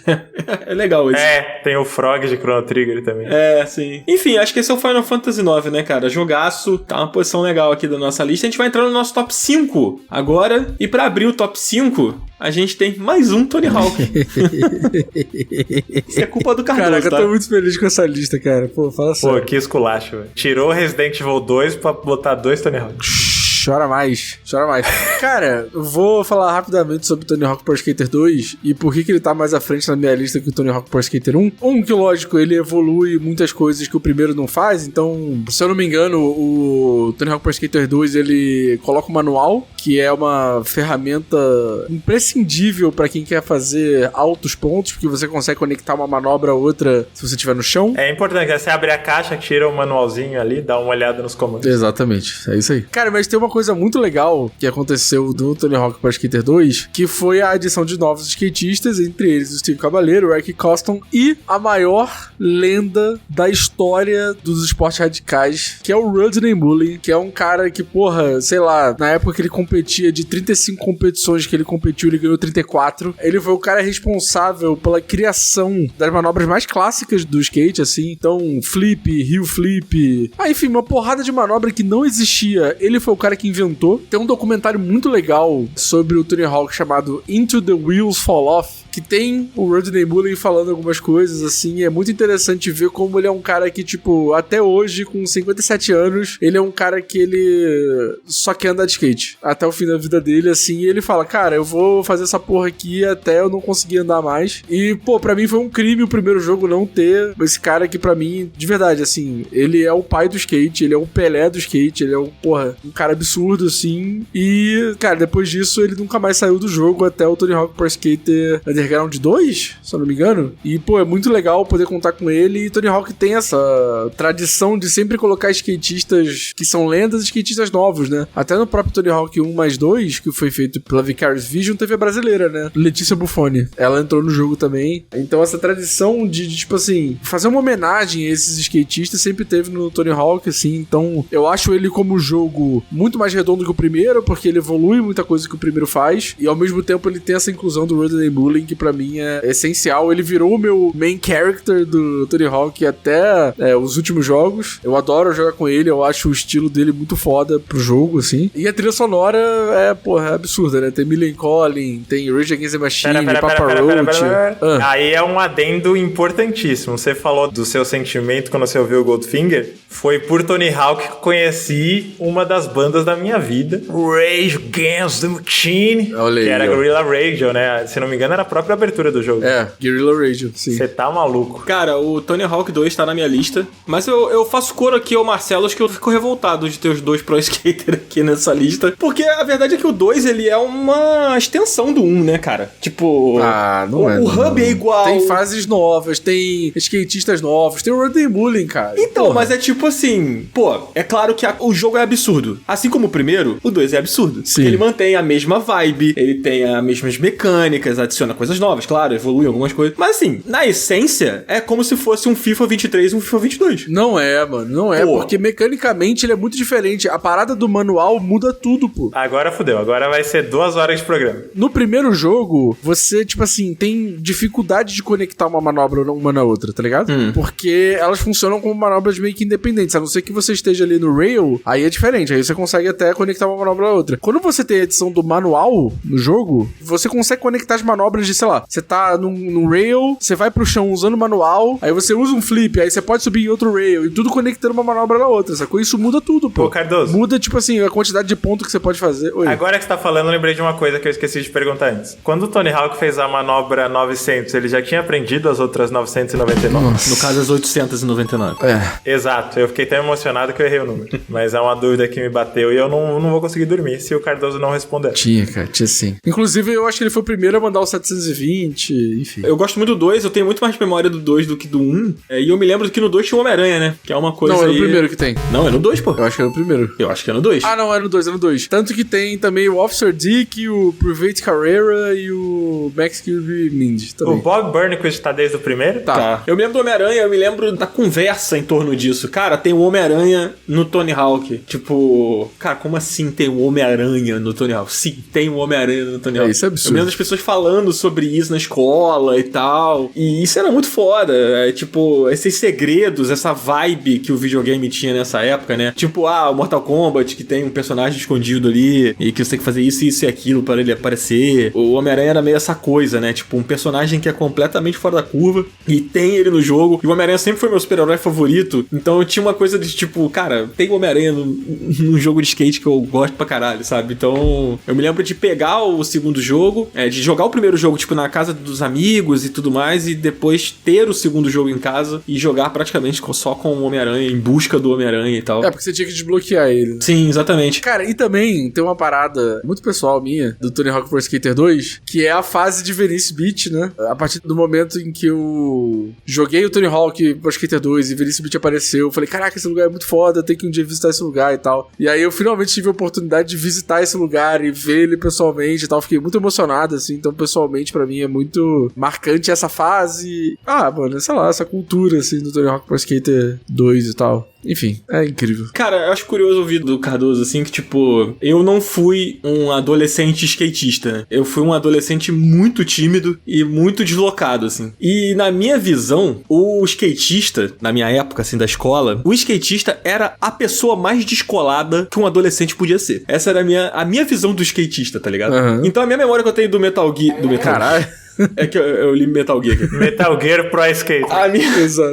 É legal isso. Tem o Frog de Chrono Trigger também. Sim. Enfim, acho que esse é o Final Fantasy IX, né, cara? Jogaço. Tá uma posição legal aqui da nossa lista. A gente vai entrar no nosso top 5 agora. E pra abrir o top 5, a gente tem mais um Tony Hawk. Isso é culpa do Cardoso, Caraca, tá? eu tô muito feliz com essa lista, cara. Pô, fala sério. Pô, que esculacho, velho. Tirou Resident Evil 2 pra botar 2 Tony Hawk. Chora mais. Cara, eu vou falar rapidamente sobre o Tony Hawk Pro Skater 2 e por que ele tá mais à frente na minha lista que o Tony Hawk Pro Skater 1. Que lógico, ele evolui muitas coisas que o primeiro não faz, então, se eu não me engano, o Tony Hawk Pro Skater 2, ele coloca um manual, que é uma ferramenta imprescindível pra quem quer fazer altos pontos, porque você consegue conectar uma manobra a outra se você estiver no chão. É importante, você abre a caixa, tira o manualzinho ali, dá uma olhada nos comandos. Exatamente, é isso aí. Cara, mas tem uma coisa coisa muito legal que aconteceu do Tony Hawk Pro Skater 2, que foi a adição de novos skatistas, entre eles o Steve Caballero, o Eric Coston e a maior lenda da história dos esportes radicais, que é o Rodney Mullen, que é um cara que, porra, sei lá, na época que ele competia, de 35 competições que ele competiu, ele ganhou 34. Ele foi o cara responsável pela criação das manobras mais clássicas do skate, assim, então flip, heel flip, enfim, uma porrada de manobra que não existia, ele foi o cara que inventou. Tem um documentário muito legal sobre o Tony Hawk chamado Into the Wheels Fall Off, que tem o Rodney Mullen falando algumas coisas, assim, é muito interessante ver como ele é um cara que, tipo, até hoje, com 57 anos, ele é um cara que ele só quer andar de skate, até o fim da vida dele, assim, e ele fala, cara, eu vou fazer essa porra aqui até eu não conseguir andar mais, e, pô, pra mim foi um crime o primeiro jogo não ter esse cara que, pra mim, de verdade, assim, ele é o pai do skate, ele é o Pelé do skate, ele é um, porra, um cara absurdo, assim, e, cara, depois disso, ele nunca mais saiu do jogo até o Tony Hawk Pro Skater Underground 2, se eu não me engano. E, pô, é muito legal poder contar com ele. E Tony Hawk tem essa tradição de sempre colocar skatistas que são lendas e skatistas novos, né? Até no próprio Tony Hawk 1+2, que foi feito pela Vicarious Vision, teve a brasileira, né? Letícia Buffoni. Ela entrou no jogo também. Então, essa tradição de tipo assim, fazer uma homenagem a esses skatistas sempre teve no Tony Hawk, assim. Então, eu acho ele como jogo muito mais redondo que o primeiro, porque ele evolui muita coisa que o primeiro faz. E, ao mesmo tempo, ele tem essa inclusão do Rodney Mullen, que pra mim é essencial. Ele virou o meu main character do Tony Hawk até os últimos jogos. Eu adoro jogar com ele, eu acho o estilo dele muito foda pro jogo, assim. E a trilha sonora é absurda, né? Tem Millen Collin, tem Rage Against the Machine, Papa Roach. Aí é um adendo importantíssimo. Você falou do seu sentimento quando você ouviu o Goldfinger. Foi por Tony Hawk que conheci uma das bandas da minha vida, Rage Against the Machine, Olha aí, que era Guerrilla Radio, né? Se não me engano, era a própria abertura do jogo. Guerrilla Radio, sim. Você tá maluco. Cara, o Tony Hawk 2 tá na minha lista, mas eu faço coro aqui ao Marcelo, acho que eu fico revoltado de ter os dois Pro Skater aqui nessa lista, porque a verdade é que o 2, ele é uma extensão do 1, né, cara? Tipo... não o hub é igual. Tem fases novas, tem skatistas novos, tem o Rodney Mullen, cara. Então, porra. mas é tipo assim, pô, é claro que o jogo é absurdo. Assim como o primeiro, o 2 é absurdo. Sim. Ele mantém a mesma vibe, ele tem as mesmas mecânicas, adiciona coisas novas, claro, evolui algumas coisas. Mas assim, na essência, é como se fosse um FIFA 23 e um FIFA 22. Não é, mano, não é, porque mecanicamente ele é muito diferente. A parada do manual muda tudo, pô. Agora fudeu, agora vai ser 2 horas de programa. No primeiro jogo, você, tipo assim, tem dificuldade de conectar uma manobra uma na outra, tá ligado? Porque elas funcionam como manobras meio que independentes, a não ser que você esteja ali no rail, aí é diferente, aí você consegue até conectar uma manobra a outra. Quando você tem a edição do manual no jogo, você consegue conectar as manobras de, sei lá, você tá num rail, você vai pro chão usando o manual, aí você usa um flip, aí você pode subir em outro rail, e tudo conectando uma manobra na outra, sacou? Isso muda tudo, pô. Ô, Cardoso. Muda, tipo assim, a quantidade de ponto que você pode fazer. Oi. Agora que você tá falando, eu lembrei de uma coisa que eu esqueci de perguntar antes. Quando o Tony Hawk fez a manobra 900, ele já tinha aprendido as outras 999? Nossa. No caso, as 899. Exato, eu fiquei tão emocionado que eu errei o número. Mas é uma dúvida que me bateu e eu não vou conseguir dormir se o Cardoso não responder. Tinha sim. Inclusive, eu acho que ele foi o primeiro a mandar o 720, enfim. Eu gosto muito do 2, eu tenho muito mais memória do 2 do que do 1. E eu me lembro que no 2 tinha o Homem-Aranha, né? Que é uma coisa Não, é aí... o primeiro que tem. Não, é no 2, pô. Eu acho que é no primeiro. Eu acho que é no 2. Ah, não, é no 2, é no 2. Tanto que tem também o Officer Dick, o Private Carrera e o Max Kirby Mind também. O Bob Burnquist tá desde o primeiro? Tá. Eu me lembro do Homem-Aranha, eu me lembro da conversa em torno disso. Cara, tem o Homem-Aranha no Tony Hawk. Tipo, cara, como assim tem o Homem-Aranha no Tony Hawk? Sim, tem o Homem-Aranha no Tony Hawk. Isso é absurdo. Eu me lembro das pessoas falando sobre isso na escola e tal. E isso era muito foda. Tipo, esses segredos, essa vibe que o videogame tinha nessa época, né? Tipo, o Mortal Kombat, que tem um personagem escondido ali e que você tem que fazer isso e aquilo para ele aparecer. O Homem-Aranha era meio essa coisa, né? Tipo, um personagem que é completamente fora da curva e tem ele no jogo. E o Homem-Aranha sempre foi meu super-herói favorito. Então eu tinha uma coisa de tipo, cara, tem o Homem-Aranha num jogo de skate que eu gosto pra caralho, sabe? Então eu me lembro de pegar o segundo jogo, de jogar o primeiro jogo, tipo, tipo, na casa dos amigos e tudo mais, e depois ter o segundo jogo em casa e jogar praticamente só com o Homem-Aranha, em busca do Homem-Aranha e tal. Porque você tinha que desbloquear ele. Sim, exatamente. Cara, e também tem uma parada muito pessoal minha, do Tony Hawk Pro Skater 2, que é a fase de Venice Beach, né? A partir do momento em que eu joguei o Tony Hawk Pro Skater 2 e Venice Beach apareceu, eu falei, caraca, esse lugar é muito foda, eu tenho que um dia visitar esse lugar e tal. E aí eu finalmente tive a oportunidade de visitar esse lugar e ver ele pessoalmente e tal. Fiquei muito emocionado, assim. Então, pessoalmente, pra mim, é muito marcante essa fase. Mano, sei lá, essa cultura, assim, do Tony Hawk Pro Skater 2 e tal. Enfim, é incrível. Cara, eu acho curioso ouvir do Cardoso, assim, que, tipo, eu não fui um adolescente skatista. Eu fui um adolescente muito tímido e muito deslocado, assim. E, na minha visão, o skatista, na minha época, assim, da escola, o skatista era a pessoa mais descolada que um adolescente podia ser. Essa era a minha visão do skatista, tá ligado? Uhum. Então, a minha memória que eu tenho do Metal Gear... Caralho. É que eu li Metal Gear aqui. Metal Gear Pro Skater.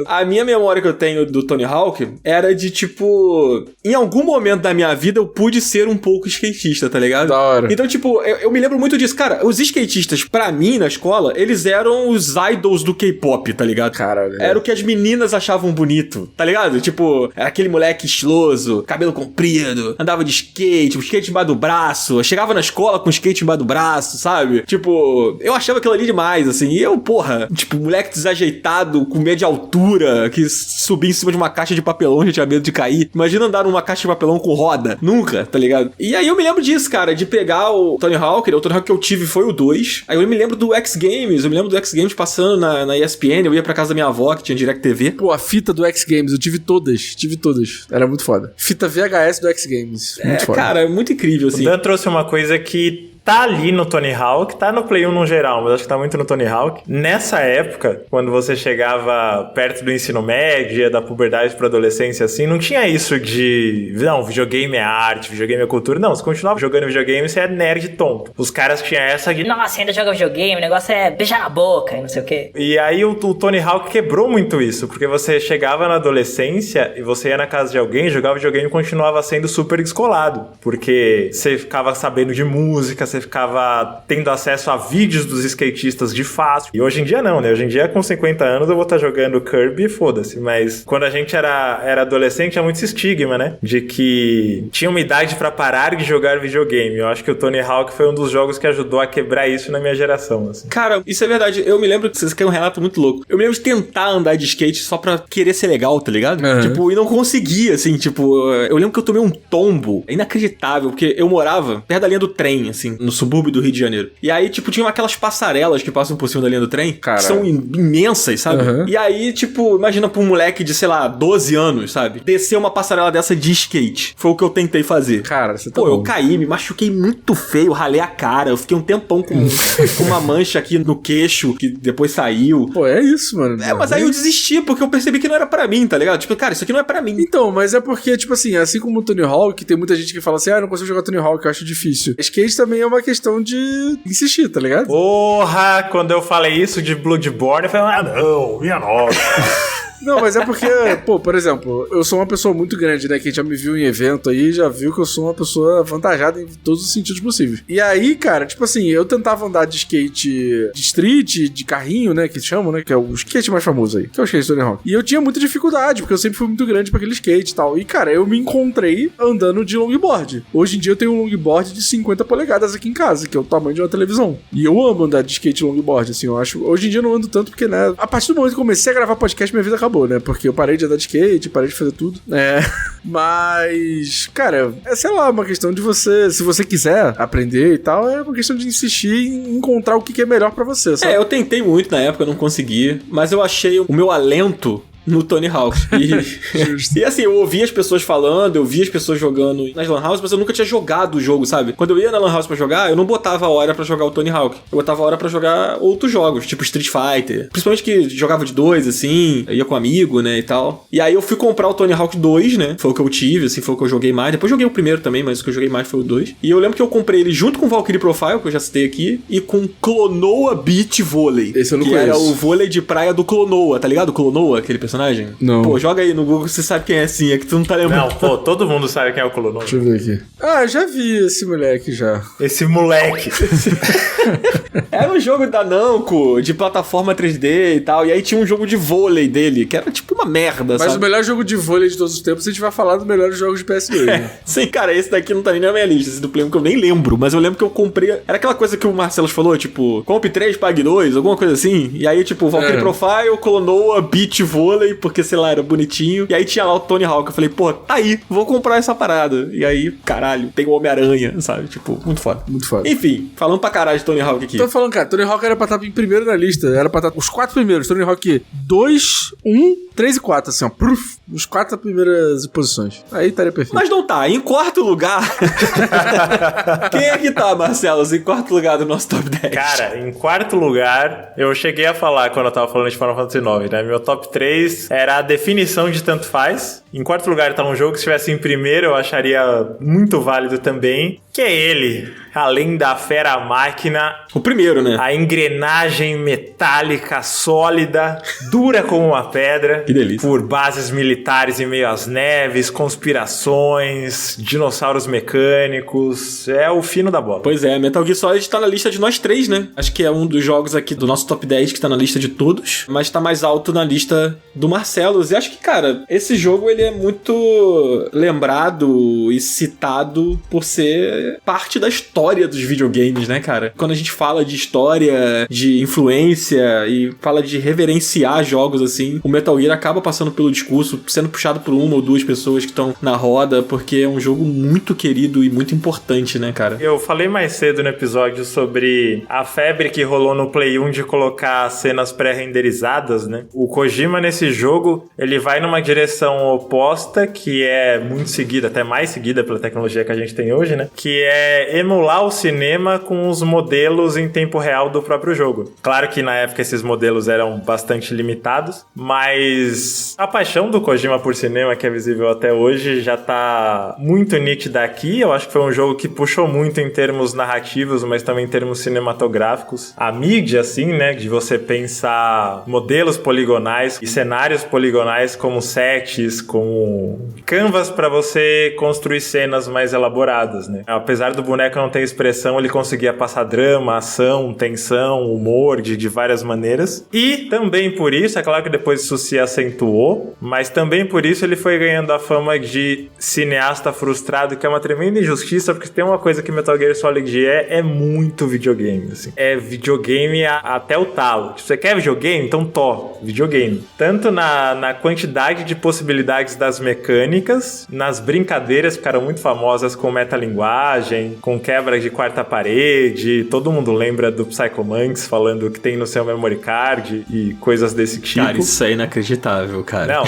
A minha memória que eu tenho do Tony Hawk era de, tipo... Em algum momento da minha vida eu pude ser um pouco skatista, tá ligado? Da hora. Então, tipo, eu me lembro muito disso. Cara, os skatistas, pra mim, na escola, eles eram os idols do K-pop, tá ligado? Caralho. Era o que as meninas achavam bonito, tá ligado? Tipo, era aquele moleque estiloso, cabelo comprido, andava de skate, o skate embaixo do braço, chegava na escola com o skate embaixo do braço, sabe? Tipo, eu achava aquilo ali demais, assim. E eu, porra, tipo, moleque desajeitado, com medo de altura, que subia em cima de uma caixa de papelão, já tinha medo de cair. Imagina andar numa caixa de papelão com roda. Nunca, tá ligado? E aí eu me lembro disso, cara, de pegar o Tony Hawk. O Tony Hawk que eu tive foi o 2. Aí eu me lembro do X Games. Eu me lembro do X Games passando na ESPN. Eu ia pra casa da minha avó, que tinha DirecTV. Pô, a fita do X Games, eu tive todas. Era muito foda. Fita VHS do X Games. Muito foda. Cara, é muito incrível, assim. O Dan trouxe uma coisa que tá ali no Tony Hawk, tá no Play 1 no geral, mas acho que tá muito no Tony Hawk. Nessa época, quando você chegava perto do ensino médio, da puberdade pra adolescência, assim, não tinha isso de... Não, videogame é arte, videogame é cultura. Não, você continuava jogando videogame, você é nerd tonto. Os caras tinham essa de... Nossa, ainda joga videogame, o negócio é beijar na boca e não sei o quê. E aí o Tony Hawk quebrou muito isso, porque você chegava na adolescência e você ia na casa de alguém, jogava videogame e continuava sendo super descolado. Porque você ficava sabendo de música, você ficava tendo acesso a vídeos dos skatistas de fácil. E hoje em dia não, né? Hoje em dia, com 50 anos, eu vou estar jogando Kirby e foda-se. Mas quando a gente era adolescente, tinha muito esse estigma, né? De que tinha uma idade pra parar de jogar videogame. Eu acho que o Tony Hawk foi um dos jogos que ajudou a quebrar isso na minha geração, assim. Cara, isso é verdade. Eu me lembro que vocês querem um relato muito louco. Eu me lembro de tentar andar de skate só pra querer ser legal, tá ligado? Uhum. Tipo, e não conseguia, assim, tipo... Eu lembro que eu tomei um tombo inacreditável, porque eu morava perto da linha do trem, assim, no subúrbio do Rio de Janeiro. E aí, tipo, tinha aquelas passarelas que passam por cima da linha do trem, Caralho. que são imensas, sabe? Uhum. E aí, tipo, imagina pra um moleque de, sei lá, 12 anos, sabe? Descer uma passarela dessa de skate. Foi o que eu tentei fazer. Cara, você tá Pô, bom. eu caí, me machuquei muito feio, ralei a cara, eu fiquei um tempão com uma mancha aqui no queixo, que depois saiu. Pô, é isso, mano. Mas aí eu desisti, porque eu percebi que não era pra mim, tá ligado? Tipo, cara, isso aqui não é pra mim. Então, mas é porque, tipo assim, assim como o Tony Hawk, tem muita gente que fala assim, eu não consigo jogar Tony Hawk, eu acho difícil. Skate também é uma questão de insistir, tá ligado? Porra, quando eu falei isso de Bloodborne, eu falei, não, minha nossa. Não, mas é porque, pô, por exemplo, eu sou uma pessoa muito grande, né? Quem já me viu em evento aí já viu que eu sou uma pessoa avantajada em todos os sentidos possíveis. E aí, cara, tipo assim, eu tentava andar de skate de street, de carrinho, né? Que chamam, né? Que é o skate mais famoso aí, que é o skate Tony Hawk. E eu tinha muita dificuldade, porque eu sempre fui muito grande pra aquele skate e tal. E, cara, eu me encontrei andando de longboard. Hoje em dia eu tenho um longboard de 50 polegadas aqui em casa, que é o tamanho de uma televisão. E eu amo andar de skate longboard, assim, eu acho. Hoje em dia eu não ando tanto porque, né? A partir do momento que eu comecei a gravar podcast, minha vida acabou, né? Porque eu parei de andar de skate, parei de fazer tudo. Mas, cara, é, sei lá, uma questão de você, se você quiser aprender e tal, é uma questão de insistir em encontrar o que é melhor pra você, sabe? Eu tentei muito na época, não consegui, mas eu achei o meu alento no Tony Hawk. E assim, eu ouvia as pessoas falando, eu via as pessoas jogando nas Lan House, mas eu nunca tinha jogado o jogo, sabe? Quando eu ia na Lan House pra jogar, eu não botava a hora pra jogar o Tony Hawk. Eu botava a hora pra jogar outros jogos, tipo Street Fighter. Principalmente que jogava de 2, assim, ia com um amigo, né, e tal. E aí eu fui comprar o Tony Hawk 2, né? Foi o que eu tive, assim, foi o que eu joguei mais. Depois joguei o primeiro também, mas o que eu joguei mais foi o 2. E eu lembro que eu comprei ele junto com o Valkyrie Profile, que eu já citei aqui, e com Klonoa Beach Volley. Esse eu não que conheço. era o vôlei de praia do Klonoa, tá ligado? Klonoa, aquele personagem? Não. Pô, joga aí no Google, você sabe quem é assim, é que tu não tá lembrando. Não, pô, todo mundo sabe quem é o Colonoa. Deixa eu ver aqui. Ah, já vi esse moleque já. Esse moleque. Era um jogo da Namco, de plataforma 3D e tal, e aí tinha um jogo de vôlei dele, que era tipo uma merda, Mas sabe? o melhor jogo de vôlei de todos os tempos, a gente vai falar dos melhores jogos de PS2, né? Sim, cara, esse daqui não tá nem na minha lista, esse do Play 1 que eu nem lembro, mas eu lembro que eu comprei... Era aquela coisa que o Marcelo falou, tipo, compre 3, pague 2, alguma coisa assim, e aí, tipo, Valkyrie Profile, Clonoa, Beach Vôlei, porque, sei lá, era bonitinho, e aí tinha lá o Tony Hawk, eu falei, pô, tá aí, vou comprar essa parada, e aí, caralho, tem o Homem-Aranha, sabe, tipo, muito foda. Muito foda. Enfim, falando pra caralho de Tony Hawk aqui. Tô falando, cara, Tony Hawk era pra estar em primeiro na lista. Era pra estar os 4 primeiros. Tony Hawk 2, 1, 3 e 4, assim, ó. Pruf, os 4 primeiras posições. Aí estaria perfeito. Mas não tá, em quarto lugar... Quem é que tá, Marcelo, em quarto lugar do nosso top 10? Cara, em quarto lugar, eu cheguei a falar quando eu tava falando de Final Fantasy IX, né? Meu top 3 era a definição de tanto faz. Em quarto lugar tá um jogo que se estivesse em primeiro eu acharia muito válido também, que é ele, além da fera máquina, O primeiro, né? a engrenagem metálica sólida, dura como uma pedra. Que delícia. Por bases militares em meio às neves, conspirações, dinossauros mecânicos. É o fino da bola. Pois é, Metal Gear Solid tá na lista de nós 3, né? Acho que é um dos jogos aqui do nosso top 10 que tá na lista de todos, mas tá mais alto na lista do Marcelos. E acho que, cara, esse jogo ele é muito lembrado e citado por ser parte da história dos videogames, né, cara? Quando a gente fala de história, de influência e fala de reverenciar jogos assim, o Metal Gear acaba passando pelo discurso, sendo puxado por uma ou duas pessoas que estão na roda, porque é um jogo muito querido e muito importante, né, cara? Eu falei mais cedo no episódio sobre a febre que rolou no Play 1 de colocar cenas pré-renderizadas, né? O Kojima nesse jogo, ele vai numa direção oposta, que é muito seguida, até mais seguida pela tecnologia que a gente tem hoje, né? Que é emular o cinema com os modelos em tempo real do próprio jogo. Claro que na época esses modelos eram bastante limitados, mas a paixão do Kojima por cinema, que é visível até hoje, já tá muito nítida aqui. Eu acho que foi um jogo que puxou muito em termos narrativos, mas também em termos cinematográficos. A mídia, assim, né, de você pensar modelos poligonais e cenários poligonais como sets, como canvas para você construir cenas mais elaboradas, né? Apesar do boneco não ter expressão, ele conseguia passar drama, ação, tensão, humor de várias maneiras. E também por isso, é claro que depois isso se acentuou, mas também por isso ele foi ganhando a fama de cineasta frustrado, que é uma tremenda injustiça, porque tem uma coisa que Metal Gear Solid é muito videogame, assim. É videogame até o talo. Se você quer videogame, então videogame. Tanto na quantidade de possibilidades das mecânicas, nas brincadeiras que ficaram muito famosas com metalinguagem, com quebra de quarta parede, todo mundo lembra do Psycho Manx falando que tem no seu memory card e coisas desse tipo. Cara, isso é inacreditável, cara. Não,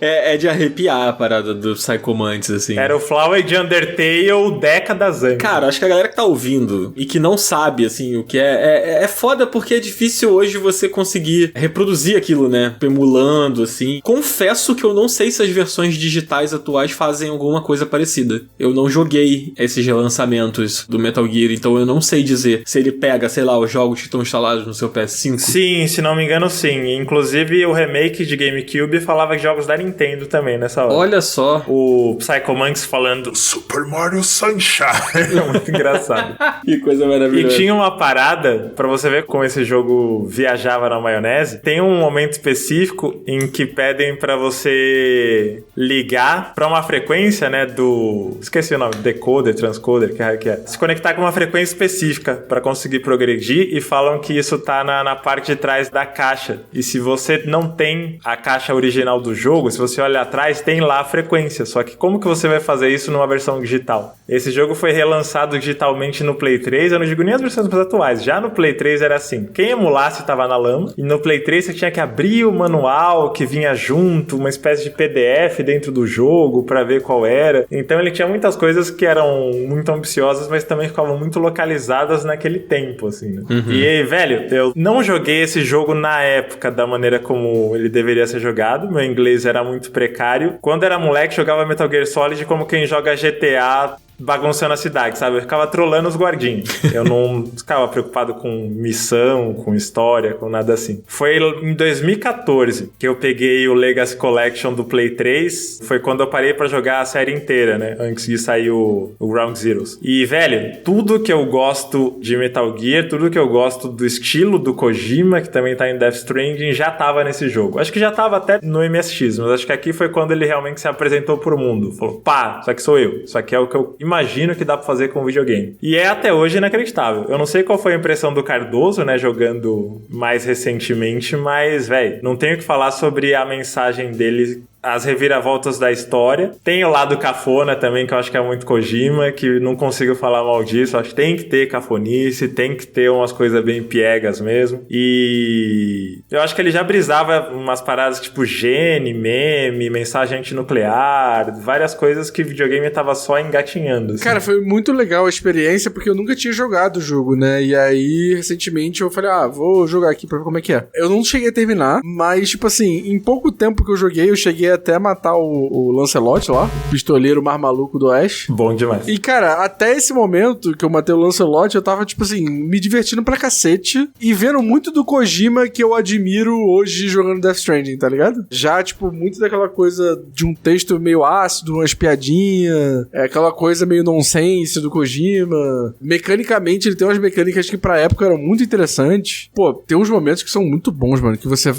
é de arrepiar a parada do Psycho Mantis, assim. Era o Flower de Undertale décadas antes. Cara, acho que a galera que tá ouvindo e que não sabe, assim, o que é foda porque é difícil hoje você conseguir reproduzir aquilo, né? Emulando, assim. Confesso que eu não sei se as versões digitais atuais fazem alguma coisa parecida. Eu não joguei esses relançamentos do Metal Gear, então eu não sei dizer se ele pega, sei lá, os jogos que estão instalados no seu PS5. Sim, se não me engano, sim. Inclusive, o remake de GameCube falava de jogos da Nintendo também nessa hora. Olha só. O Psycho Manx falando Super Mario Sunshine. É muito engraçado. Que coisa E maravilhosa. tinha uma parada, pra você ver como esse jogo viajava na maionese, tem um momento específico em que pedem pra você ligar pra uma frequência, né, do... Esqueci o nome, decoder, transcoder, que é. Se conectar com uma frequência específica pra conseguir progredir e falam que isso tá na parte de trás da caixa. E se você não tem a caixa original do jogo, se você olha atrás, tem lá a frequência. Só que como que você vai fazer isso numa versão digital? Esse jogo foi relançado digitalmente no Play 3, eu não digo nem as versões mais atuais. Já no Play 3 era assim, quem emulasse tava na lama, e no Play 3 você tinha que abrir o manual que vinha junto, uma espécie de PDF dentro do jogo pra ver qual era. Então ele tinha muitas coisas que eram muito ambiciosas, mas também ficavam muito localizadas naquele tempo, assim, né? E, velho, eu não joguei esse jogo na época da maneira como ele deveria ser jogado, meu inglês era muito precário. Quando era moleque, jogava Metal Gear Solid como quem joga GTA bagunçando a cidade, sabe? Eu ficava trolando os guardinhos. Eu não ficava preocupado com missão, com história, com nada assim. Foi em 2014 que eu peguei o Legacy Collection do Play 3. Foi quando eu parei pra jogar a série inteira, né? Antes de sair o Ground Zeroes. E, velho, tudo que eu gosto de Metal Gear, tudo que eu gosto do estilo do Kojima, que também tá em Death Stranding, já tava nesse jogo. Acho que já tava até no MSX, mas acho que aqui foi quando ele realmente se apresentou pro mundo. Falou, pá, isso aqui sou eu. Isso aqui é o que eu imagino que dá pra fazer com o videogame. E é até hoje inacreditável. Eu não sei qual foi a impressão do Cardoso, né, jogando mais recentemente, mas, velho, não tenho o que falar sobre a mensagem dele, as reviravoltas da história. Tem o lado cafona também, que eu acho que é muito Kojima, que não consigo falar mal disso. Eu acho que tem que ter cafonice, tem que ter umas coisas bem piegas mesmo. E eu acho que ele já brisava umas paradas tipo gene, meme, mensagem antinuclear, várias coisas que o videogame tava só engatinhando. Assim. Cara, foi muito legal a experiência, porque eu nunca tinha jogado o jogo, né? E aí, recentemente, eu falei, vou jogar aqui pra ver como é que é. Eu não cheguei a terminar, mas, tipo assim, em pouco tempo que eu joguei, eu cheguei até matar o Lancelot lá, o pistoleiro mais maluco do Oeste. Bom demais. E, cara, até esse momento que eu matei o Lancelot, eu tava, tipo assim, me divertindo pra cacete e vendo muito do Kojima que eu admiro hoje jogando Death Stranding, tá ligado? Já, tipo, muito daquela coisa de um texto meio ácido, umas piadinhas, aquela coisa meio nonsense do Kojima. Mecanicamente, ele tem umas mecânicas que pra época eram muito interessantes. Pô, tem uns momentos que são muito bons, mano, que você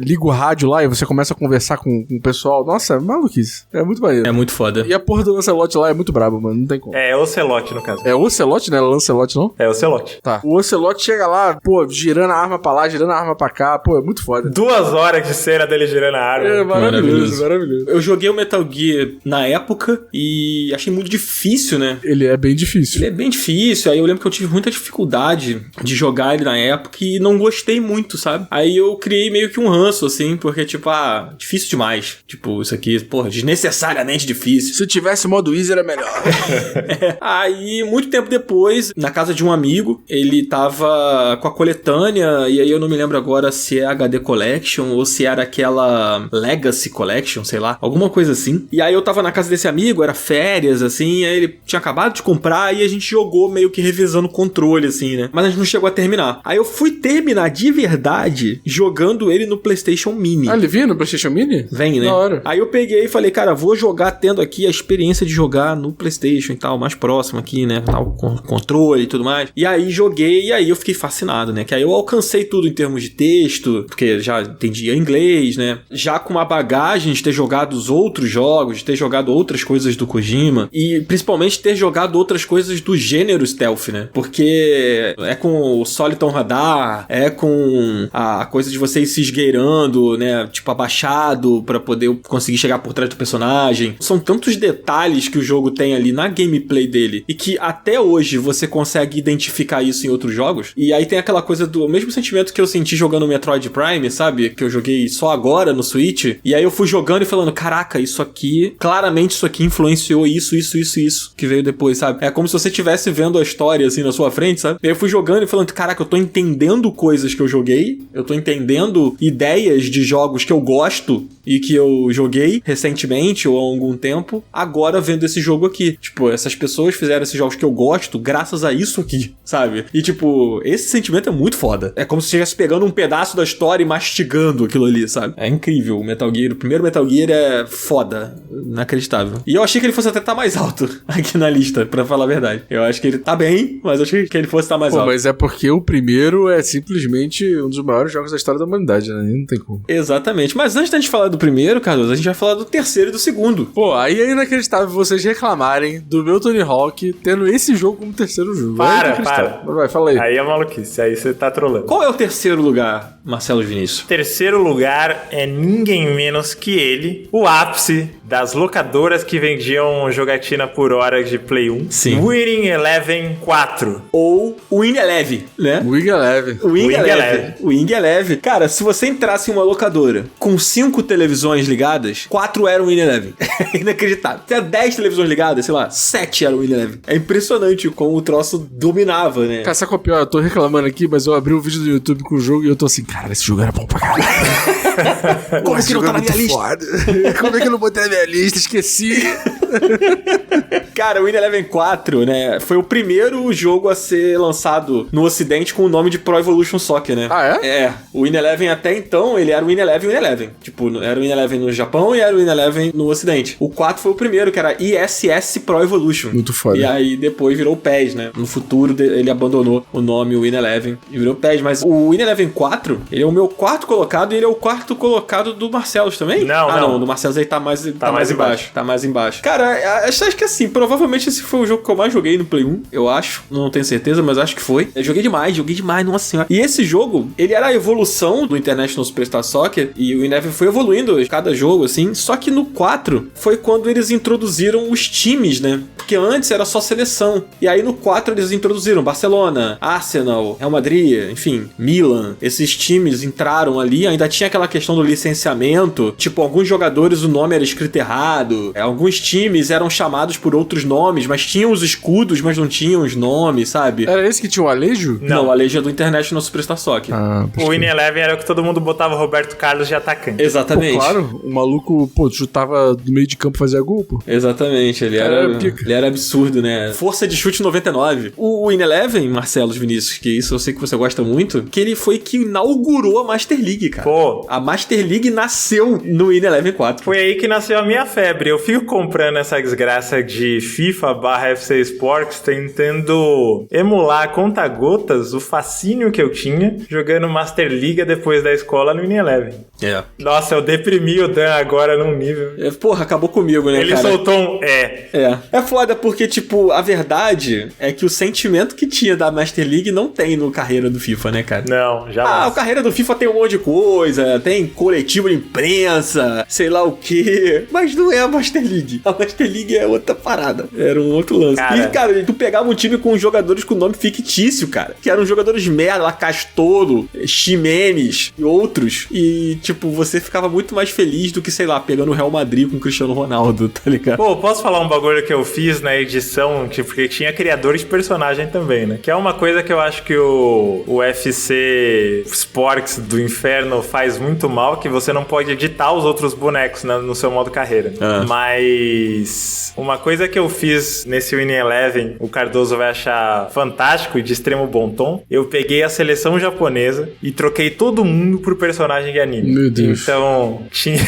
liga o rádio lá e você começa a conversar com o pessoal. Nossa, é maluquice. É muito maneiro. É muito foda. E a porra do Lancelot lá é muito brabo, mano. Não tem como. É Ocelot, no caso. É Ocelot, né? Lancelot, não? É Ocelot. Tá. O Ocelot chega lá, pô, girando a arma pra lá, girando a arma pra cá. Pô, é muito foda. 2 horas de cena dele girando a arma. É maravilhoso, maravilhoso. Eu joguei o Metal Gear na época e achei muito difícil, né? Ele é bem difícil. Ele é bem difícil. Aí eu lembro que eu tive muita dificuldade de jogar ele na época e não gostei muito, sabe? Aí eu criei meio que um ranço, assim, porque, tipo, difícil demais. Tipo, isso aqui, porra, desnecessariamente difícil. Se tivesse modo easy era melhor. Aí, muito tempo depois, na casa de um amigo, ele tava com a coletânea, e aí eu não me lembro agora se é HD Collection ou se era aquela Legacy Collection, sei lá, alguma coisa assim. E aí eu tava na casa desse amigo, era férias, assim, aí ele tinha acabado de comprar e a gente jogou meio que revisando o controle, assim, né? Mas a gente não chegou a terminar. Aí eu fui terminar de verdade jogando ele no PlayStation Mini. Ele vinha no PlayStation Mini? Vem, né? Da hora. Aí eu peguei e falei, cara, vou jogar tendo aqui a experiência de jogar no PlayStation e tal, mais próximo aqui, né? Tal, com controle e tudo mais. E aí joguei e aí eu fiquei fascinado, né? Que aí eu alcancei tudo em termos de texto, porque já entendia inglês, né? Já com uma bagagem de ter jogado os outros jogos, de ter jogado outras coisas do Kojima e principalmente ter jogado outras coisas do gênero stealth, né? Porque é com o Soliton Radar, é com a coisa de você ir se esgueirando, né? Tipo, abaixado pra poder conseguir chegar por trás do personagem. São tantos detalhes que o jogo tem ali na gameplay dele e que até hoje você consegue identificar isso em outros jogos. E aí tem aquela coisa do mesmo sentimento que eu senti jogando o Metroid Prime, sabe? Que eu joguei só agora no Switch. E aí eu fui jogando e falando, caraca, isso aqui, claramente isso aqui influenciou isso que veio depois, sabe? É como se você estivesse vendo a história assim na sua frente, sabe? E aí eu fui jogando e falando, caraca, eu tô entendendo coisas que eu joguei, eu tô entendendo ideias de jogos que eu gosto e que eu joguei recentemente ou há algum tempo, agora vendo esse jogo aqui. Tipo, essas pessoas fizeram esses jogos que eu gosto graças a isso aqui, sabe? E tipo, esse sentimento é muito foda. É como se estivesse pegando um pedaço da história e mastigando aquilo ali, sabe? É incrível o Metal Gear. O primeiro Metal Gear é foda. Inacreditável. E eu achei que ele fosse até estar mais alto aqui na lista, pra falar a verdade. Eu acho que ele tá bem, mas eu achei que ele fosse estar mais alto. Mas é porque o primeiro é simplesmente um dos maiores jogos da história da humanidade, né? Não tem como. Exatamente. Mas antes da gente falar do primeiro, Carlos, a gente vai falar do terceiro e do segundo. Pô, aí é inacreditável vocês reclamarem do meu Tony Hawk tendo esse jogo como terceiro jogo. Para. Vai, fala aí. Aí é maluquice, aí você tá trolando. Qual é o terceiro lugar, Marcelo Vinícius? Terceiro lugar é ninguém menos que ele, o ápice das locadoras que vendiam jogatina por hora de Play 1. Sim. Winning Eleven 4. Ou Wing Eleven, né? Wing Eleven. Wing Eleven. Wing Eleven. Cara, se você entrasse em uma locadora com 5 televisões ligadas, 4 eram Wing Eleven. É inacreditável. Tinha 10 televisões ligadas, sei lá, 7 eram Wing Eleven. É impressionante como o troço dominava, né? Cara, sabe qual é o pior? Eu tô reclamando aqui, mas eu abri um vídeo do YouTube com o jogo e eu tô assim, cara, esse jogo era bom pra caralho. Como é que não tá na minha lista? Como é que eu não botei na minha lista? Esqueci. Cara, o Win Eleven 4, né, foi o primeiro jogo a ser lançado no ocidente com o nome de Pro Evolution Soccer, né? Ah, é? É. O Win Eleven até então, ele era o Win Eleven e o Win Eleven. Tipo, era o Win Eleven no Japão e era o Win Eleven no ocidente. O 4 foi o primeiro, que era ISS Pro Evolution. Muito foda. E aí depois virou o PES, né? No futuro ele abandonou o nome Win Eleven e virou o PES. Mas o Win Eleven 4, ele é o meu quarto colocado e ele é o quarto colocado do Marcelo também? Não. Do Marcelo aí tá mais mais embaixo. Tá mais embaixo. Cara, acho que assim, provavelmente esse foi o jogo que eu mais joguei no Play 1, eu acho. Não tenho certeza, mas acho que foi. Eu joguei demais, nossa senhora. E esse jogo, ele era a evolução do International Superstar Soccer e o Win Eleven foi evoluindo cada jogo, assim. Só que no 4 foi quando eles introduziram os times, né? Porque antes era só seleção. E aí no 4 eles introduziram Barcelona, Arsenal, Real Madrid, enfim, Milan. Esses times entraram ali, ainda tinha aquela questão do licenciamento. Tipo, alguns jogadores o nome era escrito errado. Alguns times eram chamados por outros nomes, mas tinham os escudos, mas não tinham os nomes, sabe? Era esse que tinha o Alejo? Não, o Alejo é do International Superstar Soccer. O Win Eleven era o que todo mundo botava o Roberto Carlos de atacante. Exatamente. Pô, claro, o maluco, chutava do meio de campo e fazia gol, pô. Exatamente, ele era absurdo, né? Força de chute 99. O Win Eleven, Marcelo Vinícius, que isso eu sei que você gosta muito, que ele foi que inaugurou a Master League, cara. Pô. A Master League nasceu no Win Eleven 4. Foi aí que nasceu a minha febre. Eu fico comprando essa desgraça de FIFA/FC Sports, tentando emular a conta-gotas o fascínio que eu tinha jogando Master League depois da escola no Win Eleven. É. Nossa, eu deprimi o Dan agora num nível. Porra, acabou comigo, né, Ele cara? soltou um É foda porque, tipo, a verdade é que o sentimento que tinha da Master League não tem no carreira do FIFA, né, cara? Não, jamais. O carreira do FIFA tem um monte de coisa, tem coletivo de imprensa, sei lá o quê, mas não é a Master League. A Master League é outra parada. Era um outro lance. Cara. E, cara, tu pegava um time com jogadores com nome fictício, cara, que eram jogadores merda, lá, Castolo, Ximenes e outros, e, tipo, você ficava muito mais feliz do que, sei lá, pegando o Real Madrid com o Cristiano Ronaldo, tá ligado? Pô, posso falar um bagulho que eu fiz na edição, porque tinha criadores de personagem também, né? Que é uma coisa que eu acho que o UFC Sports do Inferno faz muito mal, que você não pode editar os outros bonecos no seu modo carreira. Mas uma coisa que eu fiz nesse Win Eleven, o Cardoso vai achar fantástico e de extremo bom tom, eu peguei a seleção japonesa e troquei todo mundo por personagem de anime. Meu Deus. Então, tinha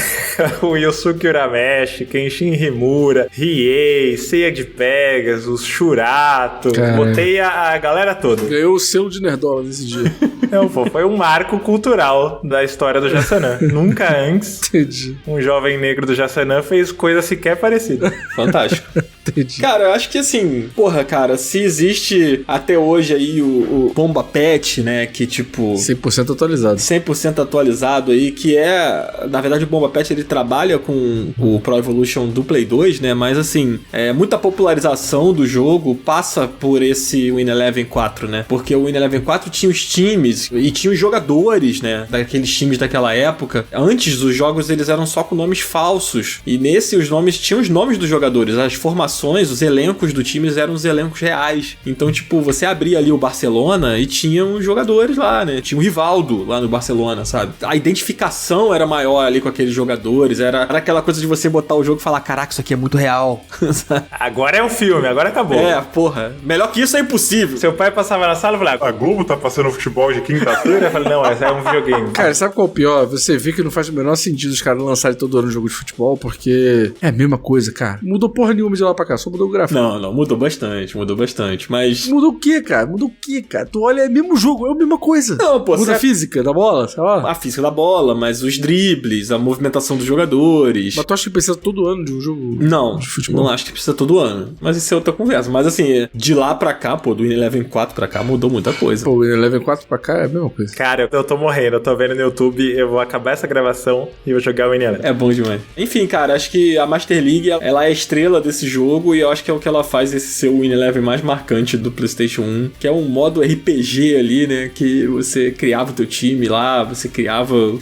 o Yosuke Urameshi, Kenshin Himura, Riei, Seiya de Pegasus, Shurato. Cara. Botei a galera toda. Ganhou o selo de nerdola nesse dia. Não, pô, foi um marco cultural da história do Jassanã. Nunca antes Entendi. um jovem negro do Jassanã fez coisa sequer parecida. Fantástico. Entendi. Cara, eu acho que assim, porra, cara, se existe até hoje aí o Bomba Pet, né, que tipo... 100% atualizado. 100% atualizado aí, que é... Na verdade, o Bomba Pet, ele trabalha com o Pro Evolution do Play 2, né, mas assim, muita popularização do jogo passa por esse Win Eleven 4, né, porque o Win Eleven 4 tinha os times e tinha os jogadores, né, daqueles times daquela época. Antes, os jogos, eles eram só com nomes falsos, e nesse, os nomes tinham os nomes dos jogadores, as formações, os elencos do time eram os elencos reais. Então, tipo, você abria ali o Barcelona e tinha os jogadores lá, né? Tinha o Rivaldo lá no Barcelona, sabe? A identificação era maior ali com aqueles jogadores. Era aquela coisa de você botar o jogo e falar, caraca, isso aqui é muito real. Agora é um filme, agora acabou. Porra. Melhor que isso é impossível. Seu pai passava na sala e falava, a Globo tá passando futebol de quinta-feira? Eu falei, não, essa é um videogame. Cara, sabe qual é o pior? Você vê que não faz o menor sentido os caras lançarem todo ano um jogo de futebol, porque é a mesma coisa, cara. Mudou porra nenhuma de lá pra cá, só mudou o gráfico. Não, mudou bastante, mas... Mudou o quê, cara? Tu olha, é o mesmo jogo, é a mesma coisa. Não, pô, muda a física da bola, sei lá. A física da bola, mas os dribles, a movimentação dos jogadores. Mas tu acha que precisa todo ano de um jogo de futebol? Não acho que precisa todo ano. Mas isso é outra conversa. Mas assim, de lá pra cá, pô, do Win Eleven 4 pra cá, mudou muita coisa. Pô, o Win Eleven 4 pra cá é a mesma coisa. Cara, eu tô morrendo, eu tô vendo no YouTube, eu vou acabar essa gravação e vou jogar o Win Eleven. É bom demais. Enfim, cara, acho que a Master League, ela é a estrela desse jogo e eu acho que é o que ela faz esse ser o Win Eleven mais marcante do PlayStation 1, que é um modo RPG ali, né, que você criava o teu time lá, você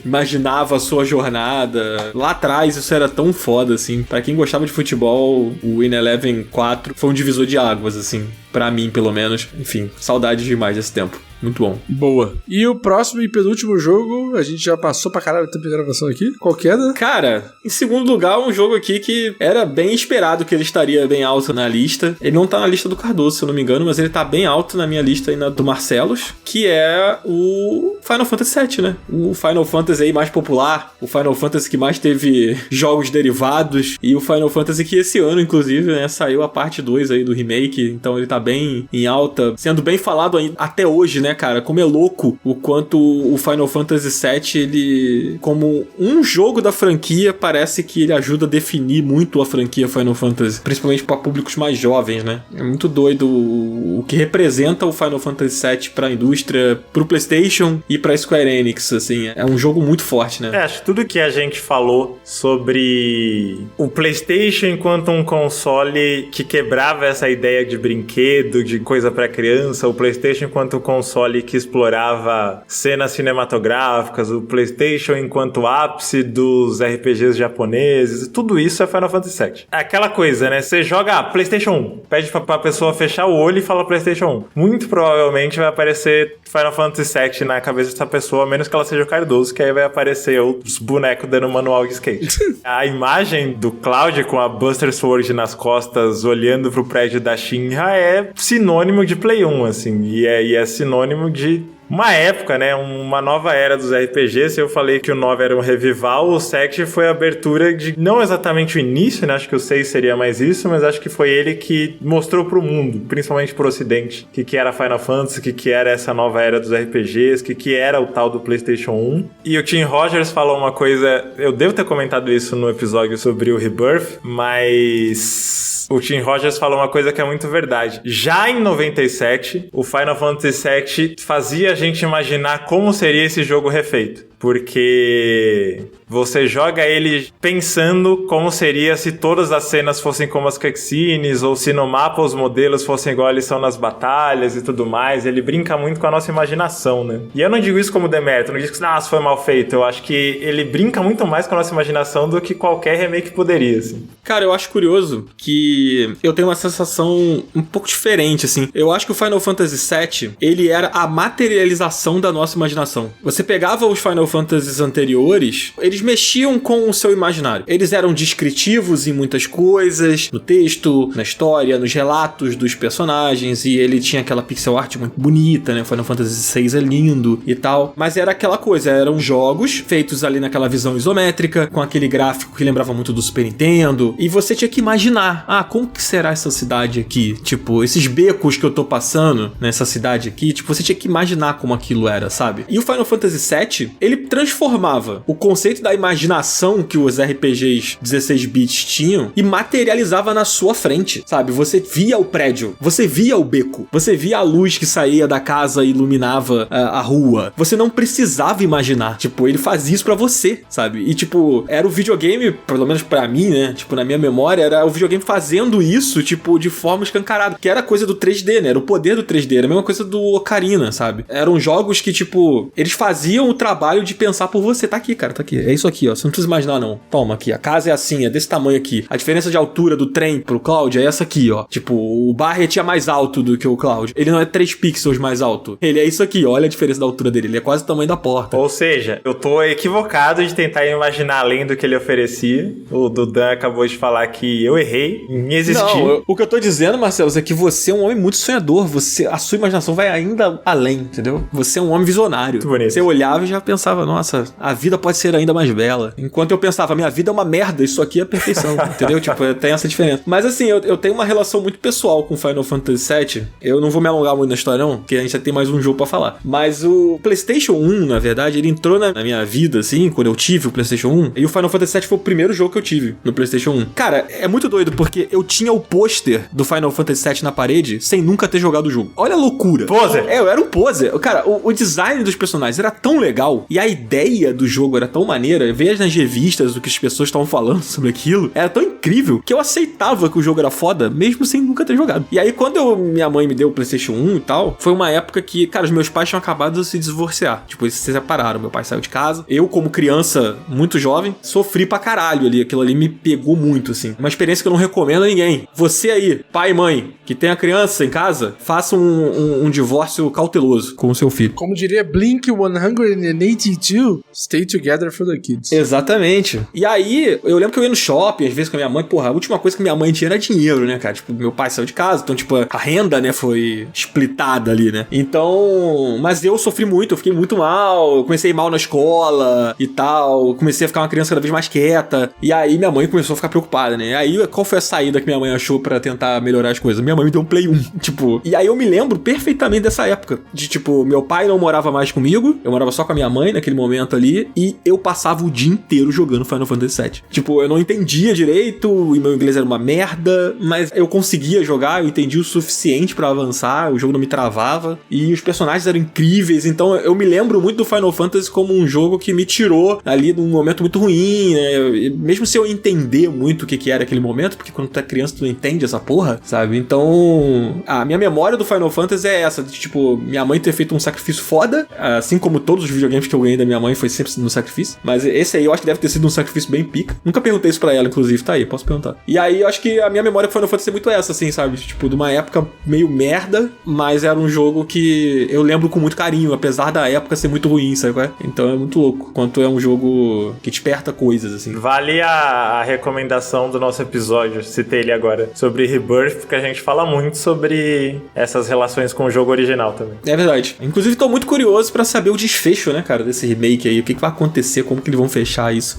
imaginava a sua jornada. Lá atrás isso era tão foda, assim. Pra quem gostava de futebol, o Win Eleven 4 foi um divisor de águas, assim. Pra mim, pelo menos. Enfim, saudades demais desse tempo. Muito bom. Boa. E o próximo e penúltimo jogo, a gente já passou pra caralho o tempo de gravação aqui. Qual que é, né? Cara, em segundo lugar, um jogo aqui que era bem esperado que ele estaria bem alto na lista. Ele não tá na lista do Cardoso, se eu não me engano, mas ele tá bem alto na minha lista e na do Marcelos, que é o Final Fantasy VII, né? O Final Fantasy aí mais popular, o Final Fantasy que mais teve jogos derivados, e o Final Fantasy que esse ano, inclusive, né, saiu a parte 2 aí do remake, então ele tá bem em alta, sendo bem falado aí até hoje, né, cara? Como é louco o quanto o Final Fantasy VII, ele, como um jogo da franquia, parece que ele ajuda a definir muito a franquia Final Fantasy, principalmente para públicos mais jovens, né? É muito doido o que representa o Final Fantasy VII pra indústria, pro PlayStation e pra Square Enix, assim. É um jogo muito forte, né? Acho que tudo que a gente falou sobre o PlayStation enquanto um console que quebrava essa ideia de brinquedo, de coisa pra criança, o PlayStation enquanto um console que explorava cenas cinematográficas, o PlayStation enquanto ápice dos RPGs japoneses, tudo isso é Final Fantasy VII. É aquela coisa, né? Você joga PlayStation 1, pede pra pessoa fechar o olho e fala PlayStation 1. Muito provavelmente vai aparecer Final Fantasy VII na cabeça dessa pessoa, a menos que ela seja o Cardoso, que aí vai aparecer os bonecos dando manual de skate. A imagem do Cloud com a Buster Sword nas costas, olhando pro prédio da Shinra, é sinônimo de Play 1, assim, e é sinônimo de uma época, né? Uma nova era dos RPGs. Eu falei que o 9 era um revival, o 7 foi a abertura de... Não exatamente o início, né? Acho que o 6 seria mais isso, mas acho que foi ele que mostrou pro mundo, principalmente pro ocidente, o que era Final Fantasy, o que era essa nova era dos RPGs, o que era o tal do PlayStation 1. E o Tim Rogers falou uma coisa... Eu devo ter comentado isso no episódio sobre o Rebirth, mas... O Tim Rogers falou uma coisa que é muito verdade. Já em 97, o Final Fantasy VII fazia a gente imaginar como seria esse jogo refeito. Porque você joga ele pensando como seria se todas as cenas fossem como as cutscenes, ou se no mapa os modelos fossem igual eles são nas batalhas e tudo mais. Ele brinca muito com a nossa imaginação, né? E eu não digo isso como demérito, não digo que nossa, foi mal feito. Eu acho que ele brinca muito mais com a nossa imaginação do que qualquer remake poderia, assim. Cara, eu acho curioso que eu tenho uma sensação um pouco diferente, assim. Eu acho que o Final Fantasy VII, ele era a materialização da nossa imaginação. Você pegava os Final Fantasies anteriores, eles mexiam com o seu imaginário. Eles eram descritivos em muitas coisas, no texto, na história, nos relatos dos personagens, e ele tinha aquela pixel art muito bonita, né? Final Fantasy VI é lindo e tal. Mas era aquela coisa, eram jogos feitos ali naquela visão isométrica, com aquele gráfico que lembrava muito do Super Nintendo, e você tinha que imaginar, como que será essa cidade aqui? Tipo, esses becos que eu tô passando nessa cidade aqui, tipo, você tinha que imaginar como aquilo era, sabe? E o Final Fantasy VII, ele transformava o conceito da imaginação que os RPGs 16-bits tinham e materializava na sua frente, sabe? Você via o prédio, você via o beco, você via a luz que saía da casa e iluminava a rua. Você não precisava imaginar, tipo, ele fazia isso pra você, sabe? E, tipo, era o videogame, pelo menos pra mim, né? Tipo, na minha memória, era o videogame fazendo isso, tipo, de forma escancarada, que era coisa do 3D, né? Era o poder do 3D, era a mesma coisa do Ocarina, sabe? Eram jogos que, tipo, eles faziam o trabalho de pensar por você. Tá aqui, cara, tá aqui. É isso aqui, ó. Você não precisa imaginar, não. Toma aqui. A casa é assim, é desse tamanho aqui. A diferença de altura do trem pro Cloud é essa aqui, ó. Tipo, o Barret é mais alto do que o Cloud. Ele não é 3 pixels mais alto. Ele é isso aqui, ó. Olha a diferença da altura dele. Ele é quase o tamanho da porta. Ou seja, eu tô equivocado de tentar imaginar além do que ele oferecia. O Dudan acabou de falar que eu errei em existir. Não, o que eu tô dizendo, Marcelo, é que você é um homem muito sonhador. A sua imaginação vai ainda além, entendeu? Você é um homem visionário. Muito bonito. Você olhava e já pensava, nossa, a vida pode ser ainda mais bela. Enquanto eu pensava, minha vida é uma merda, isso aqui é perfeição, entendeu? Tipo, tem essa diferença. Mas assim, eu tenho uma relação muito pessoal com Final Fantasy VII. Eu não vou me alongar muito na história, não, porque a gente já tem mais um jogo pra falar. Mas o PlayStation 1, na verdade, ele entrou na minha vida, assim, quando eu tive o PlayStation 1. E o Final Fantasy VII foi o primeiro jogo que eu tive no PlayStation 1. Cara, é muito doido, porque eu tinha o pôster do Final Fantasy VII na parede sem nunca ter jogado o jogo. Olha a loucura. Poser. Eu era um poser. Cara, o design dos personagens era tão legal. E a ideia do jogo era tão maneira, ver nas revistas o que as pessoas estavam falando sobre aquilo, era tão incrível que eu aceitava que o jogo era foda, mesmo sem nunca ter jogado. E aí, quando minha mãe me deu o PlayStation 1 e tal, foi uma época que, cara, os meus pais tinham acabado de se divorciar. Tipo, eles se separaram. Meu pai saiu de casa. Eu, como criança muito jovem, sofri pra caralho ali. Aquilo ali me pegou muito, assim. Uma experiência que eu não recomendo a ninguém. Você aí, pai e mãe, que tem a criança em casa, faça um divórcio cauteloso com o seu filho. Como diria Blink 182, stay together for the kids. Exatamente. E aí, eu lembro que eu ia no shopping, às vezes com a minha mãe, porra, a última coisa que minha mãe tinha era dinheiro, né, cara? Tipo, meu pai saiu de casa, então, tipo, a renda, né, foi splitada ali, né? Então, mas eu sofri muito, eu fiquei muito mal, eu comecei mal na escola e tal, comecei a ficar uma criança cada vez mais quieta, e aí minha mãe começou a ficar preocupada, né? Aí, qual foi a saída que minha mãe achou pra tentar melhorar as coisas? Minha mãe me deu um Play 1, tipo, e aí eu me lembro perfeitamente dessa época, de, tipo, meu pai não morava mais comigo, eu morava só com a minha mãe naquele momento ali, e eu passava o dia inteiro jogando Final Fantasy VII. Tipo, eu não entendia direito, e meu inglês era uma merda, mas eu conseguia jogar, eu entendi o suficiente pra avançar, o jogo não me travava, e os personagens eram incríveis, então eu me lembro muito do Final Fantasy como um jogo que me tirou ali de um momento muito ruim, né? Mesmo se eu entender muito o que era aquele momento, porque quando tu é criança tu não entende essa porra, sabe? Então, a minha memória do Final Fantasy é essa, de tipo, minha mãe ter feito um sacrifício foda, assim como todos os videogames que eu ganhei da minha mãe foi sempre no sacrifício, mas esse aí eu acho que deve ter sido um sacrifício bem pica. Nunca perguntei isso pra ela, inclusive, tá aí, posso perguntar. E aí eu acho que a minha memória com Final Fantasy é muito essa, assim, sabe? Tipo, de uma época meio merda, mas era um jogo que eu lembro com muito carinho, apesar da época ser muito ruim, sabe qual é? Então é muito louco, quanto é um jogo que desperta coisas, assim. Vale a recomendação do nosso episódio, citei ele agora, sobre Rebirth, porque a gente fala muito sobre essas relações com o jogo original também. É verdade. Inclusive, tô muito curioso pra saber o desfecho, né, cara, desse remake aí. O que vai acontecer, como que eles vão fechar isso.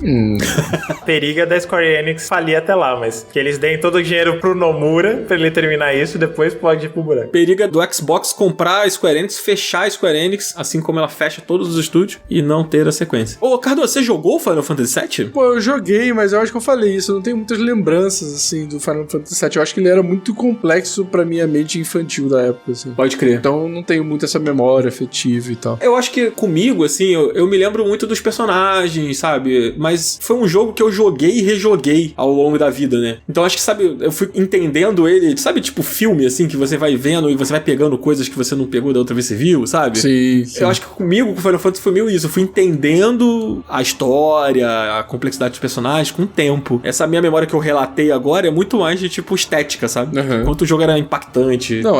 Periga da Square Enix falir até lá, mas que eles deem todo o dinheiro pro Nomura pra ele terminar isso e depois pode ir pro buraco. Periga do Xbox comprar a Square Enix, fechar a Square Enix, assim como ela fecha todos os estúdios, e não ter a sequência. Ô, Cardo, você jogou o Final Fantasy VII? Pô, eu joguei, mas eu acho que eu falei isso. Eu não tenho muitas lembranças, assim, do Final Fantasy VII. Eu acho que ele era muito complexo pra minha mente infantil da época, assim. Pode crer. Então eu não tenho muito essa memória afetiva e tal. Eu acho que comigo, assim, eu me lembro muito dos personagens, sabe? Mas foi um jogo que eu joguei e rejoguei ao longo da vida, né? Então acho que, sabe, eu fui entendendo ele, sabe, tipo filme, assim, que você vai vendo e você vai pegando coisas que você não pegou da outra vez que você viu, sabe? Sim, sim. Eu acho que comigo, com o Final Fantasy, foi meio isso. Eu fui entendendo a história, a complexidade dos personagens com o tempo. Essa minha memória que eu relatei agora é muito mais de, tipo, estética, sabe? Uhum. Enquanto o jogo era impactante. Não,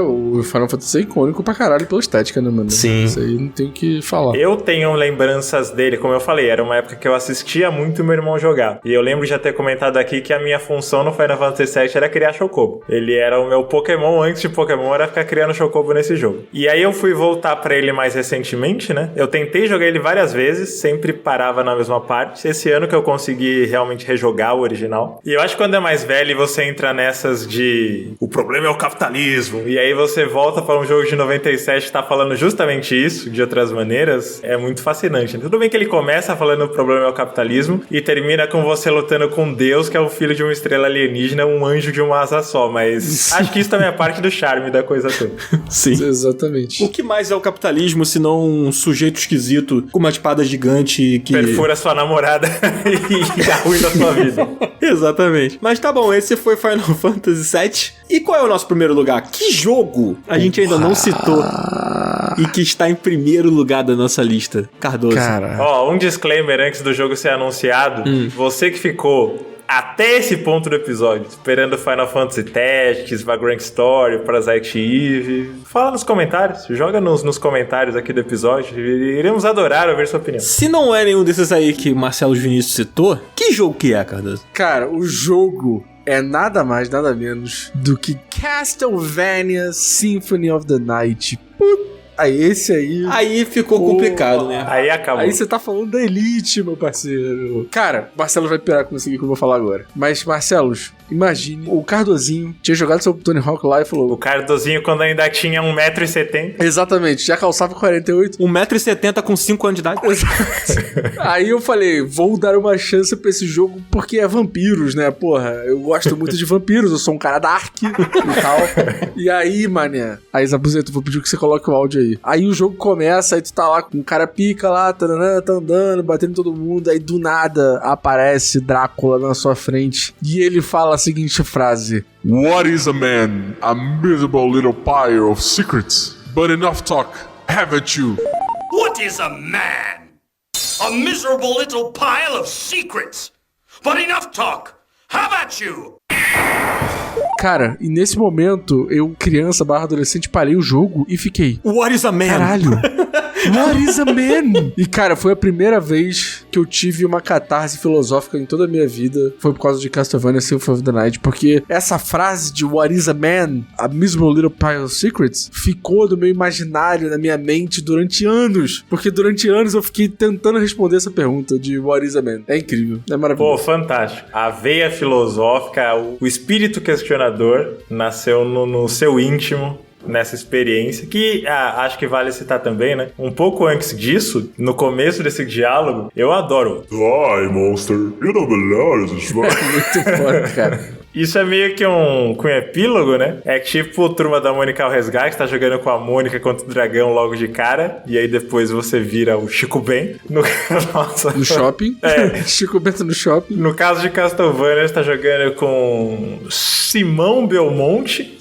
o Final Fantasy é icônico pra caralho pela estética, né, mano? Sim. Isso aí não tem o que falar. Eu tenho lembranças dele, como eu falei, era uma época que eu assistia muito meu irmão jogar. E eu lembro de já ter comentado aqui que a minha função no Final Fantasy VII era criar Chocobo. Ele era o meu Pokémon antes de Pokémon, era ficar criando Chocobo nesse jogo. E aí eu fui voltar pra ele mais recentemente, né? Eu tentei jogar ele várias vezes, sempre parava na mesma parte. Esse ano que eu consegui realmente rejogar o original. E eu acho que quando é mais velho e você entra nessas de o problema é o capitalismo, e aí você volta para um jogo de 97 que tá falando justamente isso, de outras maneiras, é muito fascinante. Tudo bem que ele começa falando o problema é o capitalismo e termina com você lutando com Deus, que é o filho de uma estrela alienígena, um anjo de uma asa só, mas acho que isso também é parte do charme da coisa toda. Sim. Exatamente. O que mais é o capitalismo se não um sujeito esquisito com uma espada gigante que... perfura sua namorada e arruina a sua vida. Exatamente. Mas tá bom, esse foi Final Fantasy VII. E qual é o nosso primeiro lugar? Que jogo a gente ainda não citou e que está em primeiro lugar da nossa lista? Cardoso. Cara. Ó, um disclaimer antes do jogo ser anunciado. Você que ficou até esse ponto do episódio esperando Final Fantasy Tactics, Vagrant Story, Parasite Eve, fala nos comentários, joga nos comentários aqui do episódio, iremos adorar ouvir sua opinião. Se não é nenhum desses aí que o Marcelo Vinícius citou, que jogo que é, Cardoso? Cara, o jogo é nada mais, nada menos do que Castlevania Symphony of the Night. Aí esse aí... Aí ficou complicado, né? Aí acabou. Aí você tá falando da Elite, meu parceiro. Cara, Marcelo vai pirar com isso aqui que eu vou falar agora. Mas, Marcelos, imagine, o Cardozinho tinha jogado seu Tony Hawk lá e falou... O Cardozinho, quando ainda tinha 1,70 m. Exatamente, já calçava 48. 1,70 m com 5 anos de idade. Aí eu falei, vou dar uma chance pra esse jogo porque é vampiros, né? Porra, eu gosto muito de vampiros, eu sou um cara dark e tal. E aí, mané, aí Zabuzeto, vou pedir que você coloque o áudio aí. aí. Aí o jogo começa, aí tu tá lá com um cara pica lá, tá andando, batendo em todo mundo, aí do nada aparece Drácula na sua frente e ele fala a seguinte frase: What is a man? A miserable little pile of secrets. But enough talk, haven't you? What is a man? A miserable little pile of secrets. But enough talk. How about you? Cara, e nesse momento, eu, criança / adolescente, parei o jogo e fiquei: What is a man? Caralho! What is a man? E cara, foi a primeira vez que eu tive uma catarse filosófica em toda a minha vida. Foi por causa de Castlevania Symphony of the Night. Porque essa frase de What is a man? A miserable little pile of secrets ficou no meu imaginário, na minha mente durante anos. Porque durante anos eu fiquei tentando responder essa pergunta de What is a man? É incrível, é maravilhoso. Pô, fantástico. A veia filosófica, o espírito questionador nasceu no seu íntimo nessa experiência, que acho que vale citar também, né? Um pouco antes disso, no começo desse diálogo, eu adoro. Die, monster. You don't belong this one. Muito foda, cara. Isso é meio que um epílogo, né? É tipo Turma da Mônica ao Resgate, tá jogando com a Mônica contra o dragão logo de cara, e aí depois você vira o Chico Ben. Nossa. No shopping? É. Chico Bento no shopping. No caso de Castlevania, você tá jogando com Simon Belmont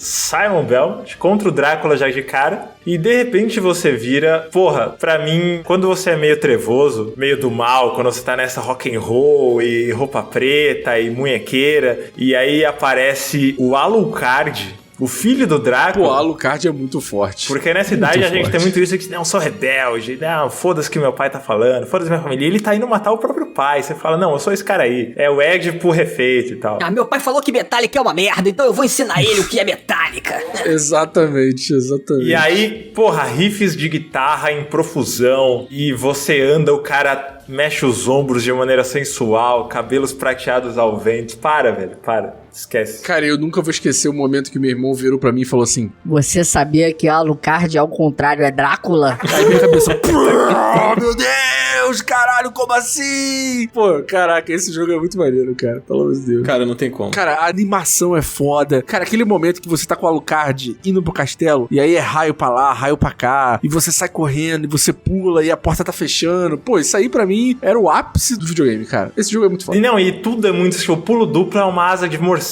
contra o Drácula já de cara. E de repente você vira... Porra, pra mim, quando você é meio trevoso, meio do mal, quando você tá nessa rock and roll e roupa preta e munhequeira, e aí aparece o Alucard, o filho do Drácula. Pô, Alucard é muito forte. Porque nessa idade a gente tem muito isso de não, sou rebelde, não, foda-se que meu pai tá falando, foda-se minha família. E ele tá indo matar o próprio pai. Você fala, não, eu sou esse cara aí. É o Édipo refeito e tal. Ah, meu pai falou que Metallica é uma merda, então eu vou ensinar ele o que é Metallica. Exatamente. E aí, porra, riffs de guitarra em profusão, e você anda, o cara mexe os ombros de maneira sensual, cabelos prateados ao vento. Para, velho, para. Esquece. Cara, eu nunca vou esquecer o momento que meu irmão virou pra mim e falou assim: Você sabia que Alucard, ao contrário, é Drácula? Aí minha cabeça... Oh, meu Deus, caralho, como assim? Pô, caraca, esse jogo é muito maneiro, cara. Pelo amor de Deus. Cara, não tem como. Cara, a animação é foda. Cara, aquele momento que você tá com o Alucard indo pro castelo, e aí é raio pra lá, raio pra cá, e você sai correndo, e você pula, e a porta tá fechando. Pô, isso aí pra mim era o ápice do videogame, cara. Esse jogo é muito foda. E não, e tudo é muito... O pulo duplo é uma asa de morcego,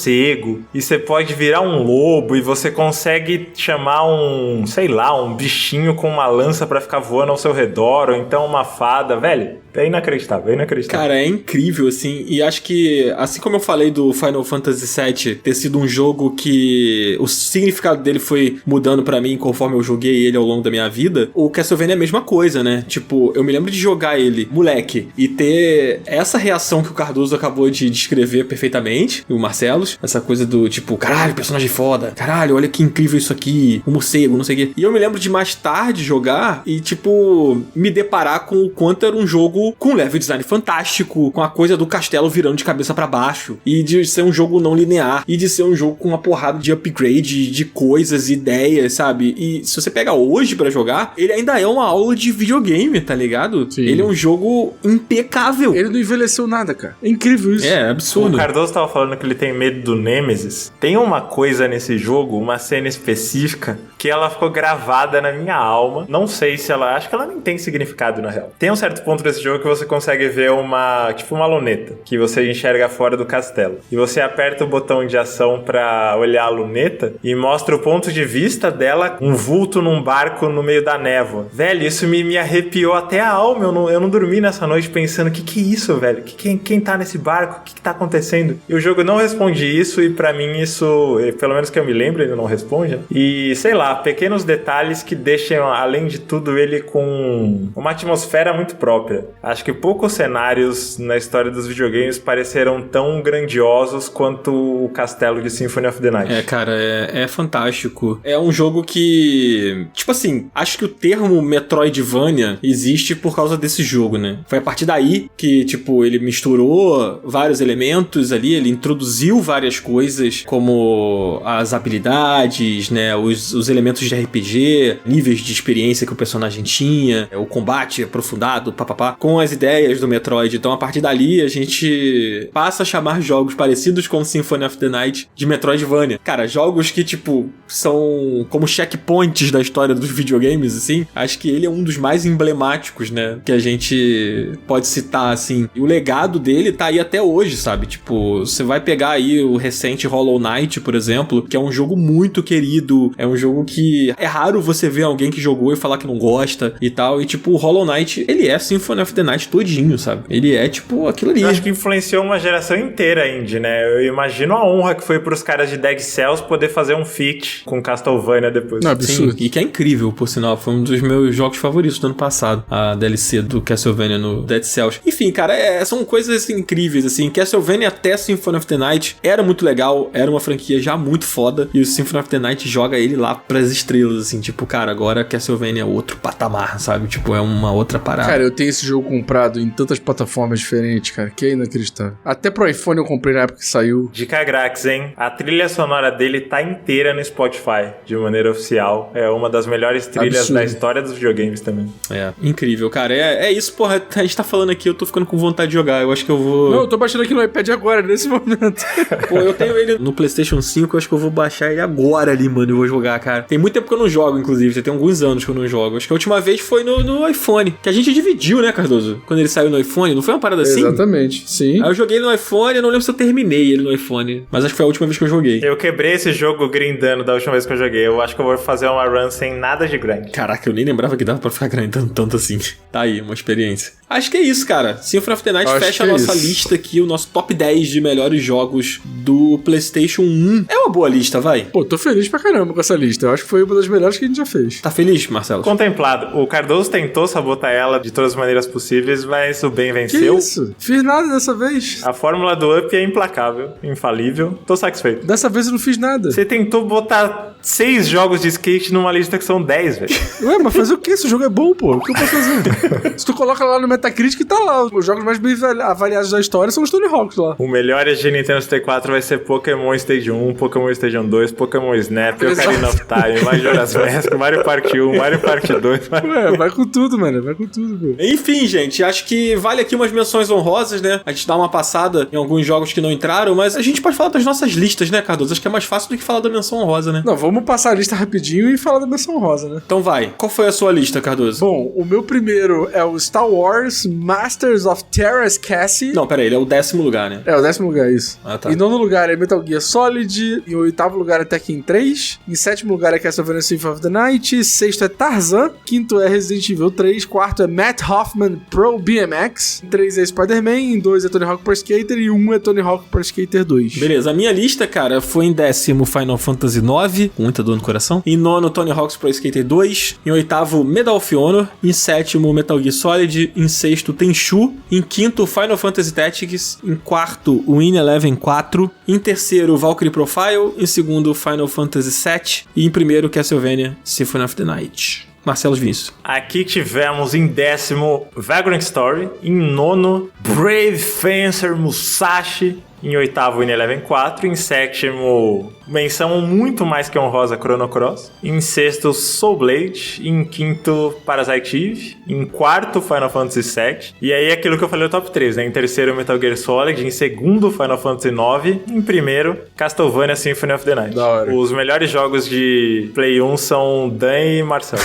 e você pode virar um lobo, e você consegue chamar um, sei lá, um bichinho com uma lança pra ficar voando ao seu redor, ou então uma fada, velho. É inacreditável, é inacreditável. Cara, é incrível, assim, e acho que, assim como eu falei do Final Fantasy VII ter sido um jogo que o significado dele foi mudando pra mim conforme eu joguei ele ao longo da minha vida, o Castlevania é a mesma coisa, né? Tipo, eu me lembro de jogar ele, moleque, e ter essa reação que o Cardoso acabou de descrever perfeitamente, o Marcelos, essa coisa do tipo, caralho, personagem foda, caralho, olha que incrível isso aqui, o morcego, não sei o quê. E eu me lembro de mais tarde jogar e, tipo, me deparar com o quanto era um jogo com level design fantástico, com a coisa do castelo virando de cabeça pra baixo, e de ser um jogo não linear, e de ser um jogo com uma porrada de upgrade, de coisas, ideias, sabe? E se você pega hoje pra jogar, ele ainda é uma aula de videogame, tá ligado? Sim. Ele é um jogo impecável. Ele não envelheceu nada, cara. É incrível isso. É absurdo. O Cardoso tava falando que ele tem medo do Nemesis. Tem uma coisa nesse jogo, uma cena específica, que ela ficou gravada na minha alma. Não sei se ela... Acho que ela nem tem significado, na real. Tem um certo ponto desse jogo que você consegue ver uma... Tipo uma luneta, que você enxerga fora do castelo. E você aperta o botão de ação pra olhar a luneta e mostra o ponto de vista dela, um vulto num barco no meio da névoa. Velho, isso me arrepiou até a alma. Eu não dormi nessa noite pensando, que é isso, velho? Quem tá nesse barco? O que tá acontecendo? E o jogo não responde isso, e pra mim isso, pelo menos que eu me lembro, ele não responde. E, sei lá, pequenos detalhes que deixam, além de tudo, ele com uma atmosfera muito própria. Acho que poucos cenários na história dos videogames pareceram tão grandiosos quanto o castelo de Symphony of the Night. É, cara, é fantástico. É um jogo que... Tipo assim, acho que o termo Metroidvania existe por causa desse jogo, né? Foi a partir daí que, tipo, ele misturou vários elementos ali, ele introduziu várias coisas, como as habilidades, né? Os elementos elementos de RPG, níveis de experiência que o personagem tinha, o combate aprofundado, papapá, com as ideias do Metroid. Então, a partir dali, a gente passa a chamar jogos parecidos com Symphony of the Night de Metroidvania. Cara, jogos que, tipo, são como checkpoints da história dos videogames, assim. Acho que ele é um dos mais emblemáticos, né, que a gente pode citar, assim. E o legado dele tá aí até hoje, sabe? Tipo, você vai pegar aí o recente Hollow Knight, por exemplo, que é um jogo muito querido, é um jogo que é raro você ver alguém que jogou e falar que não gosta e tal. E, tipo, o Hollow Knight, ele é Symphony of the Night todinho, sabe? Ele é, tipo, aquilo ali. Eu acho que influenciou uma geração inteira indie, né? Eu imagino a honra que foi pros caras de Dead Cells poder fazer um feat com Castlevania depois. Não, absurdo. Sim, e que é incrível, por sinal. Foi um dos meus jogos favoritos do ano passado, a DLC do Castlevania no Dead Cells. Enfim, cara, são coisas incríveis, assim. Castlevania até Symphony of the Night era muito legal, era uma franquia já muito foda, e o Symphony of the Night joga ele lá pras estrelas, assim. Tipo, cara, agora Castlevania é outro patamar, sabe? Tipo, é uma outra parada. Cara, eu tenho esse jogo comprado em tantas plataformas diferentes, cara, que é inacreditável. Até pro iPhone eu comprei na época que saiu. Dica grátis, hein? A trilha sonora dele tá inteira no Spotify, de maneira oficial. É uma das melhores trilhas Absurdo. da história dos videogames também. É, incrível, cara. É isso, porra. A gente tá falando aqui, eu tô ficando com vontade de jogar. Eu acho que eu vou... Não, eu tô baixando aqui no iPad agora, nesse momento. Pô, eu tenho ele no PlayStation 5, eu acho que eu vou baixar ele agora ali, mano, e vou jogar, cara. Tem muito tempo que eu não jogo, inclusive, já tem alguns anos que eu não jogo. Acho que a última vez foi no iPhone, que a gente dividiu, né, Cardoso? Quando ele saiu no iPhone, não foi uma parada assim? Exatamente, sim. Aí eu joguei ele no iPhone, eu não lembro se eu terminei ele no iPhone, mas acho que foi a última vez que eu joguei. Eu quebrei esse jogo grindando da última vez que eu joguei. Eu acho que eu vou fazer uma run sem nada de grind. Caraca, eu nem lembrava que dava pra ficar grindando tanto assim. Tá aí, uma experiência. Acho que é isso, cara. Symphony of the Night fecha a nossa lista aqui, o nosso top 10 de melhores jogos do PlayStation 1. É uma boa lista, vai. Pô, tô feliz pra caramba com essa lista. Eu acho que foi uma das melhores que a gente já fez. Tá feliz, Marcelo? Contemplado. O Cardoso tentou sabotar ela de todas as maneiras possíveis, mas o bem venceu. Que isso? Fiz nada dessa vez. A fórmula do Up é implacável, infalível. Tô satisfeito. Dessa vez eu não fiz nada. Você tentou botar 6 jogos de skate numa lista que são 10, velho. Ué, mas fazer o quê? Esse jogo é bom, pô. O que eu posso fazer? Se tu coloca lá no Metacritic, tá lá. Os jogos mais bem avaliados da história são os Tony Hawks lá. O melhor de Nintendo 64 vai ser Pokémon Stage 1, Pokémon Stage 2, Pokémon Snap, Ocarina of Time, Majora's Mask, Mario Party 1, Mario Party 2. Ué, vai com tudo, mano. Vai com tudo, pô. Enfim, gente, acho que vale aqui umas menções honrosas, né? A gente dá uma passada em alguns jogos que não entraram, mas a gente pode falar das nossas listas, né, Cardoso? Acho que é mais fácil do que falar da menção honrosa, né? Não, vamos passar a lista rapidinho e falar da menção rosa, né? Então vai. Qual foi a sua lista, Cardoso? Bom, o meu primeiro é o Star Wars Masters of Terra's Cassie. Não, pera aí, ele é o 10º lugar, né? É, o 10º lugar, isso. Ah, tá. Em 9º lugar é Metal Gear Solid. Em 8º lugar é Tekken 3. Em 7º lugar é Castlevania Symphony of the Night. 6º é Tarzan. 5º é Resident Evil 3. 4º é Matt Hoffman Pro BMX. Em 3 é Spider-Man. Em 2 é Tony Hawk Pro Skater. E 1 é Tony Hawk Pro Skater 2. Beleza, a minha lista, cara, foi em 10º Final Fantasy IX, com muita dor no coração. Em 9º Tony Hawk's Pro Skater 2. Em 8º Medal of Honor. Em 7º Metal Gear Solid. Em 6º Tenchu. Em 5º Final Fantasy Tactics. Em 4º Win Eleven 4. Em 3º Valkyrie Profile. Em 2º Final Fantasy VII. E em 1º Castlevania Symphony of the Night. Marcelo Vinícius. Aqui tivemos em 10º Vagrant Story. Em 9º Brave Fencer Musashi. Em 8º Win Eleven 4. Em 7º menção muito mais que honrosa Chrono Cross. Em 6º Soul Blade. Em 5º Parasite Eve. Em 4º Final Fantasy VII. E aí aquilo que eu falei no top 3, né? Em 3º Metal Gear Solid. Em 2º Final Fantasy IX. Em 1º Castlevania Symphony of the Night. Da hora. Os melhores jogos de Play 1 são Dan e Marcelo.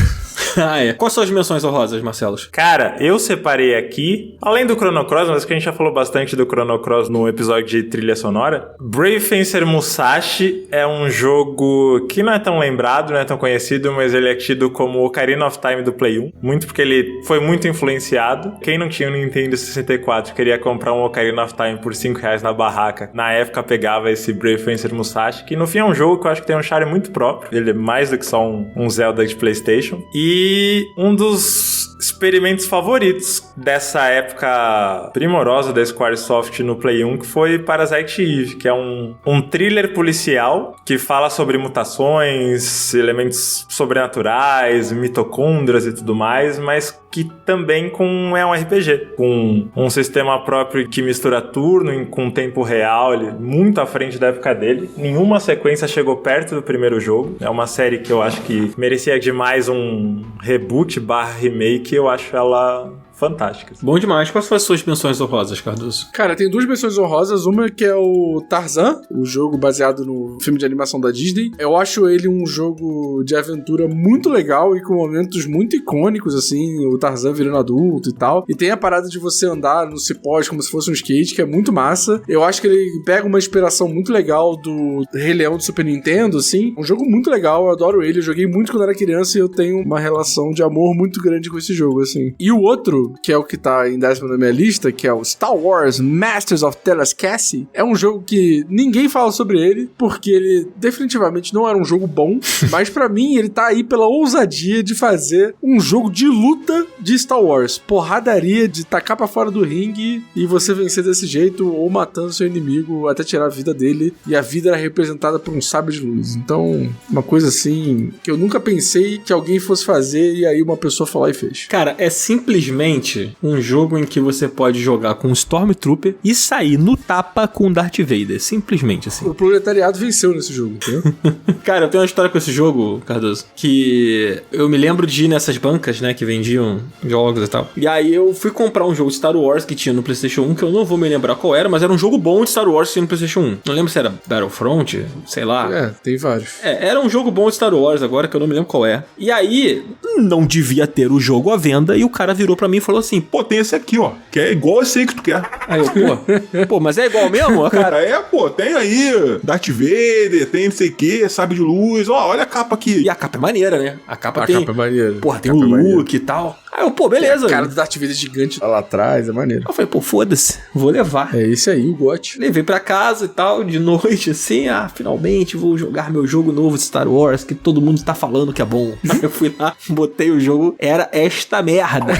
Ah, é. Quais são as menções honrosas, Marcelo? Cara, eu separei aqui, além do Chrono Cross, mas que a gente já falou bastante do Chrono Cross no episódio de trilha sonora. Brave Fencer Musashi é um jogo que não é tão lembrado, não é tão conhecido, mas ele é tido como Ocarina of Time do Play 1. Muito porque ele foi muito influenciado. Quem não tinha um Nintendo 64 queria comprar um Ocarina of Time por R$5 na barraca. Na época pegava esse Brave Fencer Musashi, que no fim é um jogo que eu acho que tem um charme muito próprio. Ele é mais do que só um Zelda de PlayStation. E um dos experimentos favoritos dessa época primorosa da Squaresoft no Play 1, que foi Parasite Eve, que é um thriller policial que fala sobre mutações, elementos sobrenaturais, mitocôndrias e tudo mais, mas que também é um RPG, com um sistema próprio que mistura turno com tempo real, ele muito à frente da época dele. Nenhuma sequência chegou perto do primeiro jogo. É uma série que eu acho que merecia demais um reboot / remake, eu acho ela fantástica. Bom demais. Quais foram as suas menções honrosas, Cardoso? Cara, tem duas menções honrosas. Uma que é o Tarzan, o jogo baseado no filme de animação da Disney. Eu acho ele um jogo de aventura muito legal e com momentos muito icônicos, assim, o Tarzan virando adulto e tal. E tem a parada de você andar no cipós como se fosse um skate, que é muito massa. Eu acho que ele pega uma inspiração muito legal do Rei Leão do Super Nintendo, assim. Um jogo muito legal, eu adoro ele. Eu joguei muito quando era criança e eu tenho uma relação de amor muito grande com esse jogo, assim. E o outro, que é o que tá em 10º na minha lista, que é o Star Wars Masters of Teräs, é um jogo que ninguém fala sobre ele, porque ele definitivamente não era um jogo bom, mas pra mim ele tá aí pela ousadia de fazer um jogo de luta de Star Wars. Porradaria de tacar pra fora do ringue e você vencer desse jeito, ou matando seu inimigo até tirar a vida dele, e a vida era representada por um sabre de luz. Então, uma coisa assim, que eu nunca pensei que alguém fosse fazer, e aí uma pessoa foi lá e fez. Cara, é simplesmente um jogo em que você pode jogar com um Stormtrooper e sair no tapa com Darth Vader. Simplesmente assim. O proletariado venceu nesse jogo, entendeu? Cara, eu tenho uma história com esse jogo, Cardoso, que eu me lembro de ir nessas bancas, né, que vendiam jogos e tal. E aí eu fui comprar um jogo de Star Wars que tinha no PlayStation 1, que eu não vou me lembrar qual era, mas era um jogo bom de Star Wars que tinha no PlayStation 1. Não lembro se era Battlefront, sei lá. É, tem vários. Era um jogo bom de Star Wars agora, que eu não me lembro qual é. E aí, não devia ter o jogo à venda, e o cara virou pra mim e falou assim, Pô, tem esse aqui, ó, que é igual esse aí que tu quer. aí eu, pô, mas é igual mesmo, cara? Pô, tem aí Darth Vader, tem não sei o que, sabre de luz, ó, olha a capa aqui. E a capa é maneira, né? A capa A capa é maneira. Porra, tem o Luke e tal. Aí eu, pô, beleza. A cara do Darth Vader gigante lá atrás, é maneiro. Eu falei, pô, foda-se, vou levar. É esse aí, o GOT. Levei pra casa e tal, de noite, assim, finalmente vou jogar meu jogo novo de Star Wars, que todo mundo tá falando que é bom. Aí eu fui lá, botei o jogo, era esta merda.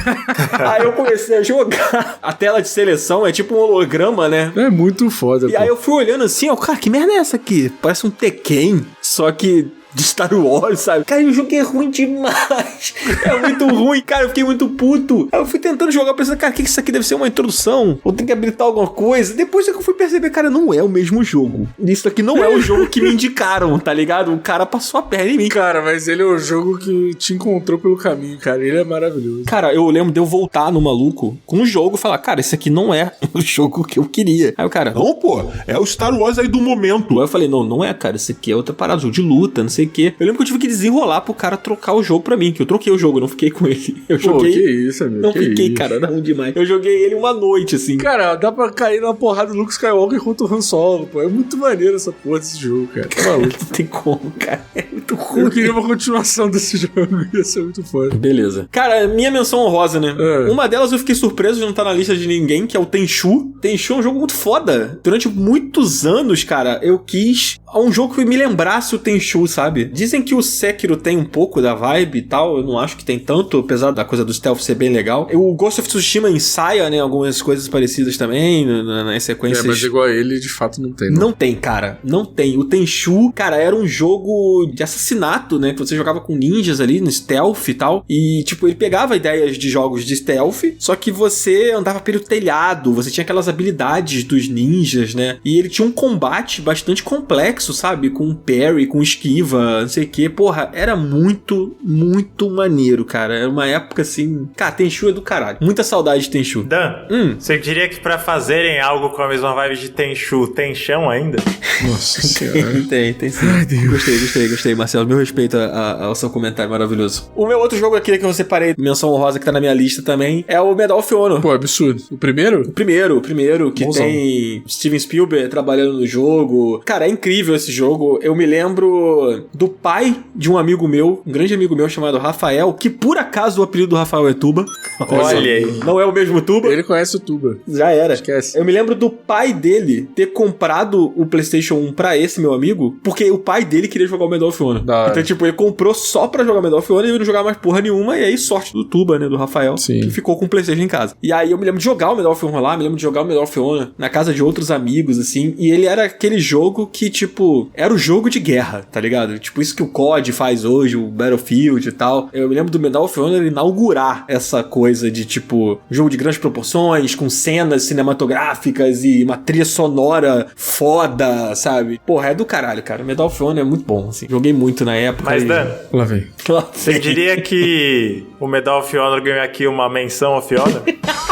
Aí eu comecei a jogar. A tela de seleção é tipo um holograma, né? É muito foda, E aí eu fui olhando assim, ó, cara, que merda é essa aqui? Parece um Tekken, só que de Star Wars, sabe? Cara, o jogo é ruim demais. É muito ruim, cara. Eu fiquei muito puto. Aí eu fui tentando jogar, pensando, cara, o que isso aqui deve ser uma introdução? Ou tem que habilitar alguma coisa? Depois é que eu fui perceber, cara, não é o mesmo jogo. Isso aqui não é o jogo que me indicaram, tá ligado? O cara passou a perna em mim. Cara, mas ele é o jogo que te encontrou pelo caminho, cara. Ele é maravilhoso. Cara, eu lembro de eu voltar no maluco com o jogo e falar, cara, esse aqui não é o jogo que eu queria. Aí o cara, Não, pô, é o Star Wars aí do momento. Aí eu falei, não é, cara, esse aqui é outra parada, jogo de luta, não sei o quê. Eu lembro que eu tive que desenrolar pro cara trocar o jogo pra mim, que eu troquei o jogo, eu não fiquei com ele. Eu joguei... que isso, amigo. Não que fiquei, isso. cara, era ruim demais. Eu joguei ele uma noite, assim. Cara, dá pra cair na porrada do Luke Skywalker contra o Han Solo, pô. É muito maneiro essa porra desse jogo, cara. Tá maluco. Não tem como, cara. É muito ruim. Eu queria uma continuação desse jogo, ia ser muito foda. Beleza. Cara, minha menção honrosa, né? É. Uma delas eu fiquei surpreso de não estar na lista de ninguém, que é o Tenchu. Tenchu é um jogo muito foda. Durante muitos anos, cara, eu quis um jogo que me lembrasse o Tenchu, sabe? Dizem que o Sekiro tem um pouco da vibe e tal, eu não acho que tem tanto, apesar da coisa do stealth ser bem legal. O Ghost of Tsushima ensaia, né, algumas coisas parecidas também, nas sequências. Mas igual a ele, de fato, não tem. Não tem, cara. Não tem. O Tenchu, cara, era um jogo de assassinato, né? Que você jogava com ninjas ali no stealth e tal. E, tipo, ele pegava ideias de jogos de stealth, só que você andava pelo telhado, você tinha aquelas habilidades dos ninjas, né? E ele tinha um combate bastante complexo, sabe? Com parry, com esquiva, não sei o quê. Porra, era muito, muito maneiro, cara. Era uma época assim... Cara, Tenchu é do caralho. Muita saudade de Tenchu. Dan, você diria que pra fazerem algo com a mesma vibe de Tenchu, tem chão ainda? Nossa senhora. Tem sim. Ai, Deus. Gostei, Marcelo. Meu respeito ao seu comentário maravilhoso. O meu outro jogo aqui que eu separei, menção honrosa que tá na minha lista também, é o Medal of Honor. Pô, absurdo. O primeiro? O primeiro, que Bonzão. tem Steven Spielberg trabalhando no jogo. Cara, é incrível. incrível esse jogo. Eu me lembro do pai de um amigo meu, um grande amigo meu chamado Rafael, que por acaso o apelido do Rafael é Tuba. Olha aí. Não é o mesmo Tuba. Ele conhece o Tuba. Já era. Esquece. Eu me lembro do pai dele ter comprado o PlayStation 1 pra esse meu amigo, porque o pai dele queria jogar o Medal of Honor. Da hora. Então, tipo, ele comprou só pra jogar o Medal of Honor e ele não jogava mais porra nenhuma. E aí, sorte do Tuba, né, do Rafael, Sim. que ficou com o PlayStation em casa. E aí, eu me lembro de jogar o Medal of Honor lá, me lembro de jogar o Medal of Honor na casa de outros amigos, assim. E ele era aquele jogo que, tipo, era o jogo de guerra, tá ligado? Tipo, isso que o COD faz hoje, o Battlefield e tal. Eu me lembro do Medal of Honor inaugurar essa coisa de, tipo, jogo de grandes proporções, com cenas cinematográficas e uma trilha sonora foda, sabe? Porra, é do caralho, cara. Medal of Honor é muito bom, assim. Joguei muito na época. Mas, Dan, Lá vem. você diria que o Medal of Honor ganhou aqui uma menção of Honor?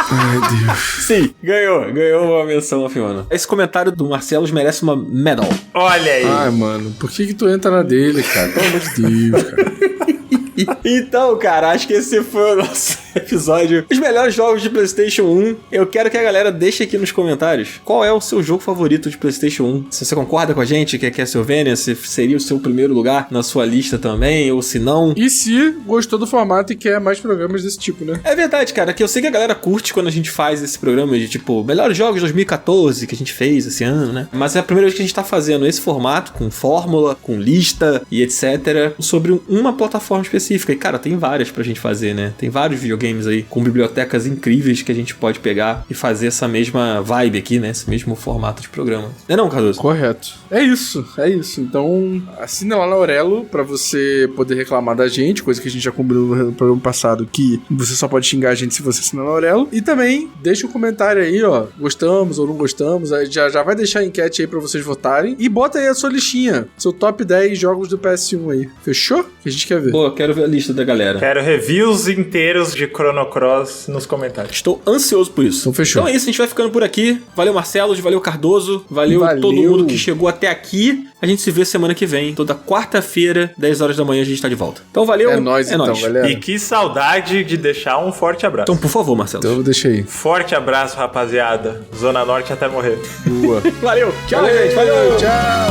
Ai, Deus. Sim, ganhou uma menção ao Fiona. Esse comentário do Marcelos merece uma medal. Olha aí. Ai, mano, por que tu entra na dele, cara? Pelo amor de Deus, cara. Então, cara, acho que esse foi o nosso episódio. Os melhores jogos de PlayStation 1. Eu quero que a galera deixe aqui nos comentários qual é o seu jogo favorito de PlayStation 1. Se você concorda com a gente que é Castlevania, se seria o seu primeiro lugar na sua lista também, ou se não. E se gostou do formato e quer mais programas desse tipo, né? É verdade, cara, que eu sei que a galera curte quando a gente faz esse programa de, tipo, melhores jogos de 2014 que a gente fez esse ano, né? Mas é a primeira vez que a gente tá fazendo esse formato, com fórmula, com lista e etc, sobre uma plataforma específica. E, cara, tem várias pra gente fazer, né? Tem vários videogames aí com bibliotecas incríveis que a gente pode pegar e fazer essa mesma vibe aqui, né? Esse mesmo formato de programa. Não é não, Cardoso? Correto. É isso. Então, assine lá na Aurelo pra você poder reclamar da gente, coisa que a gente já combinou no programa passado, que você só pode xingar a gente se você assinar na Aurelo. E também, deixa um comentário aí, ó, gostamos ou não gostamos, aí já vai deixar a enquete aí pra vocês votarem. E bota aí a sua listinha, seu top 10 jogos do PS1 aí. Fechou? Que a gente quer ver. Pô, quero ver a lista da galera. Quero reviews inteiros de Chrono Cross nos comentários. Estou ansioso por isso. Então fechou. Então é isso, a gente vai ficando por aqui. Valeu, Marcelo, valeu, Cardoso, valeu todo mundo que chegou até aqui. A gente se vê semana que vem, toda quarta-feira, 10 horas da manhã, a gente tá de volta. Então valeu. É nóis então, galera. E que saudade de deixar um forte abraço. Então, por favor, Marcelo. Então deixa aí. Forte abraço, rapaziada. Zona Norte até morrer. Boa. Valeu. Tchau, gente. Valeu. Tchau.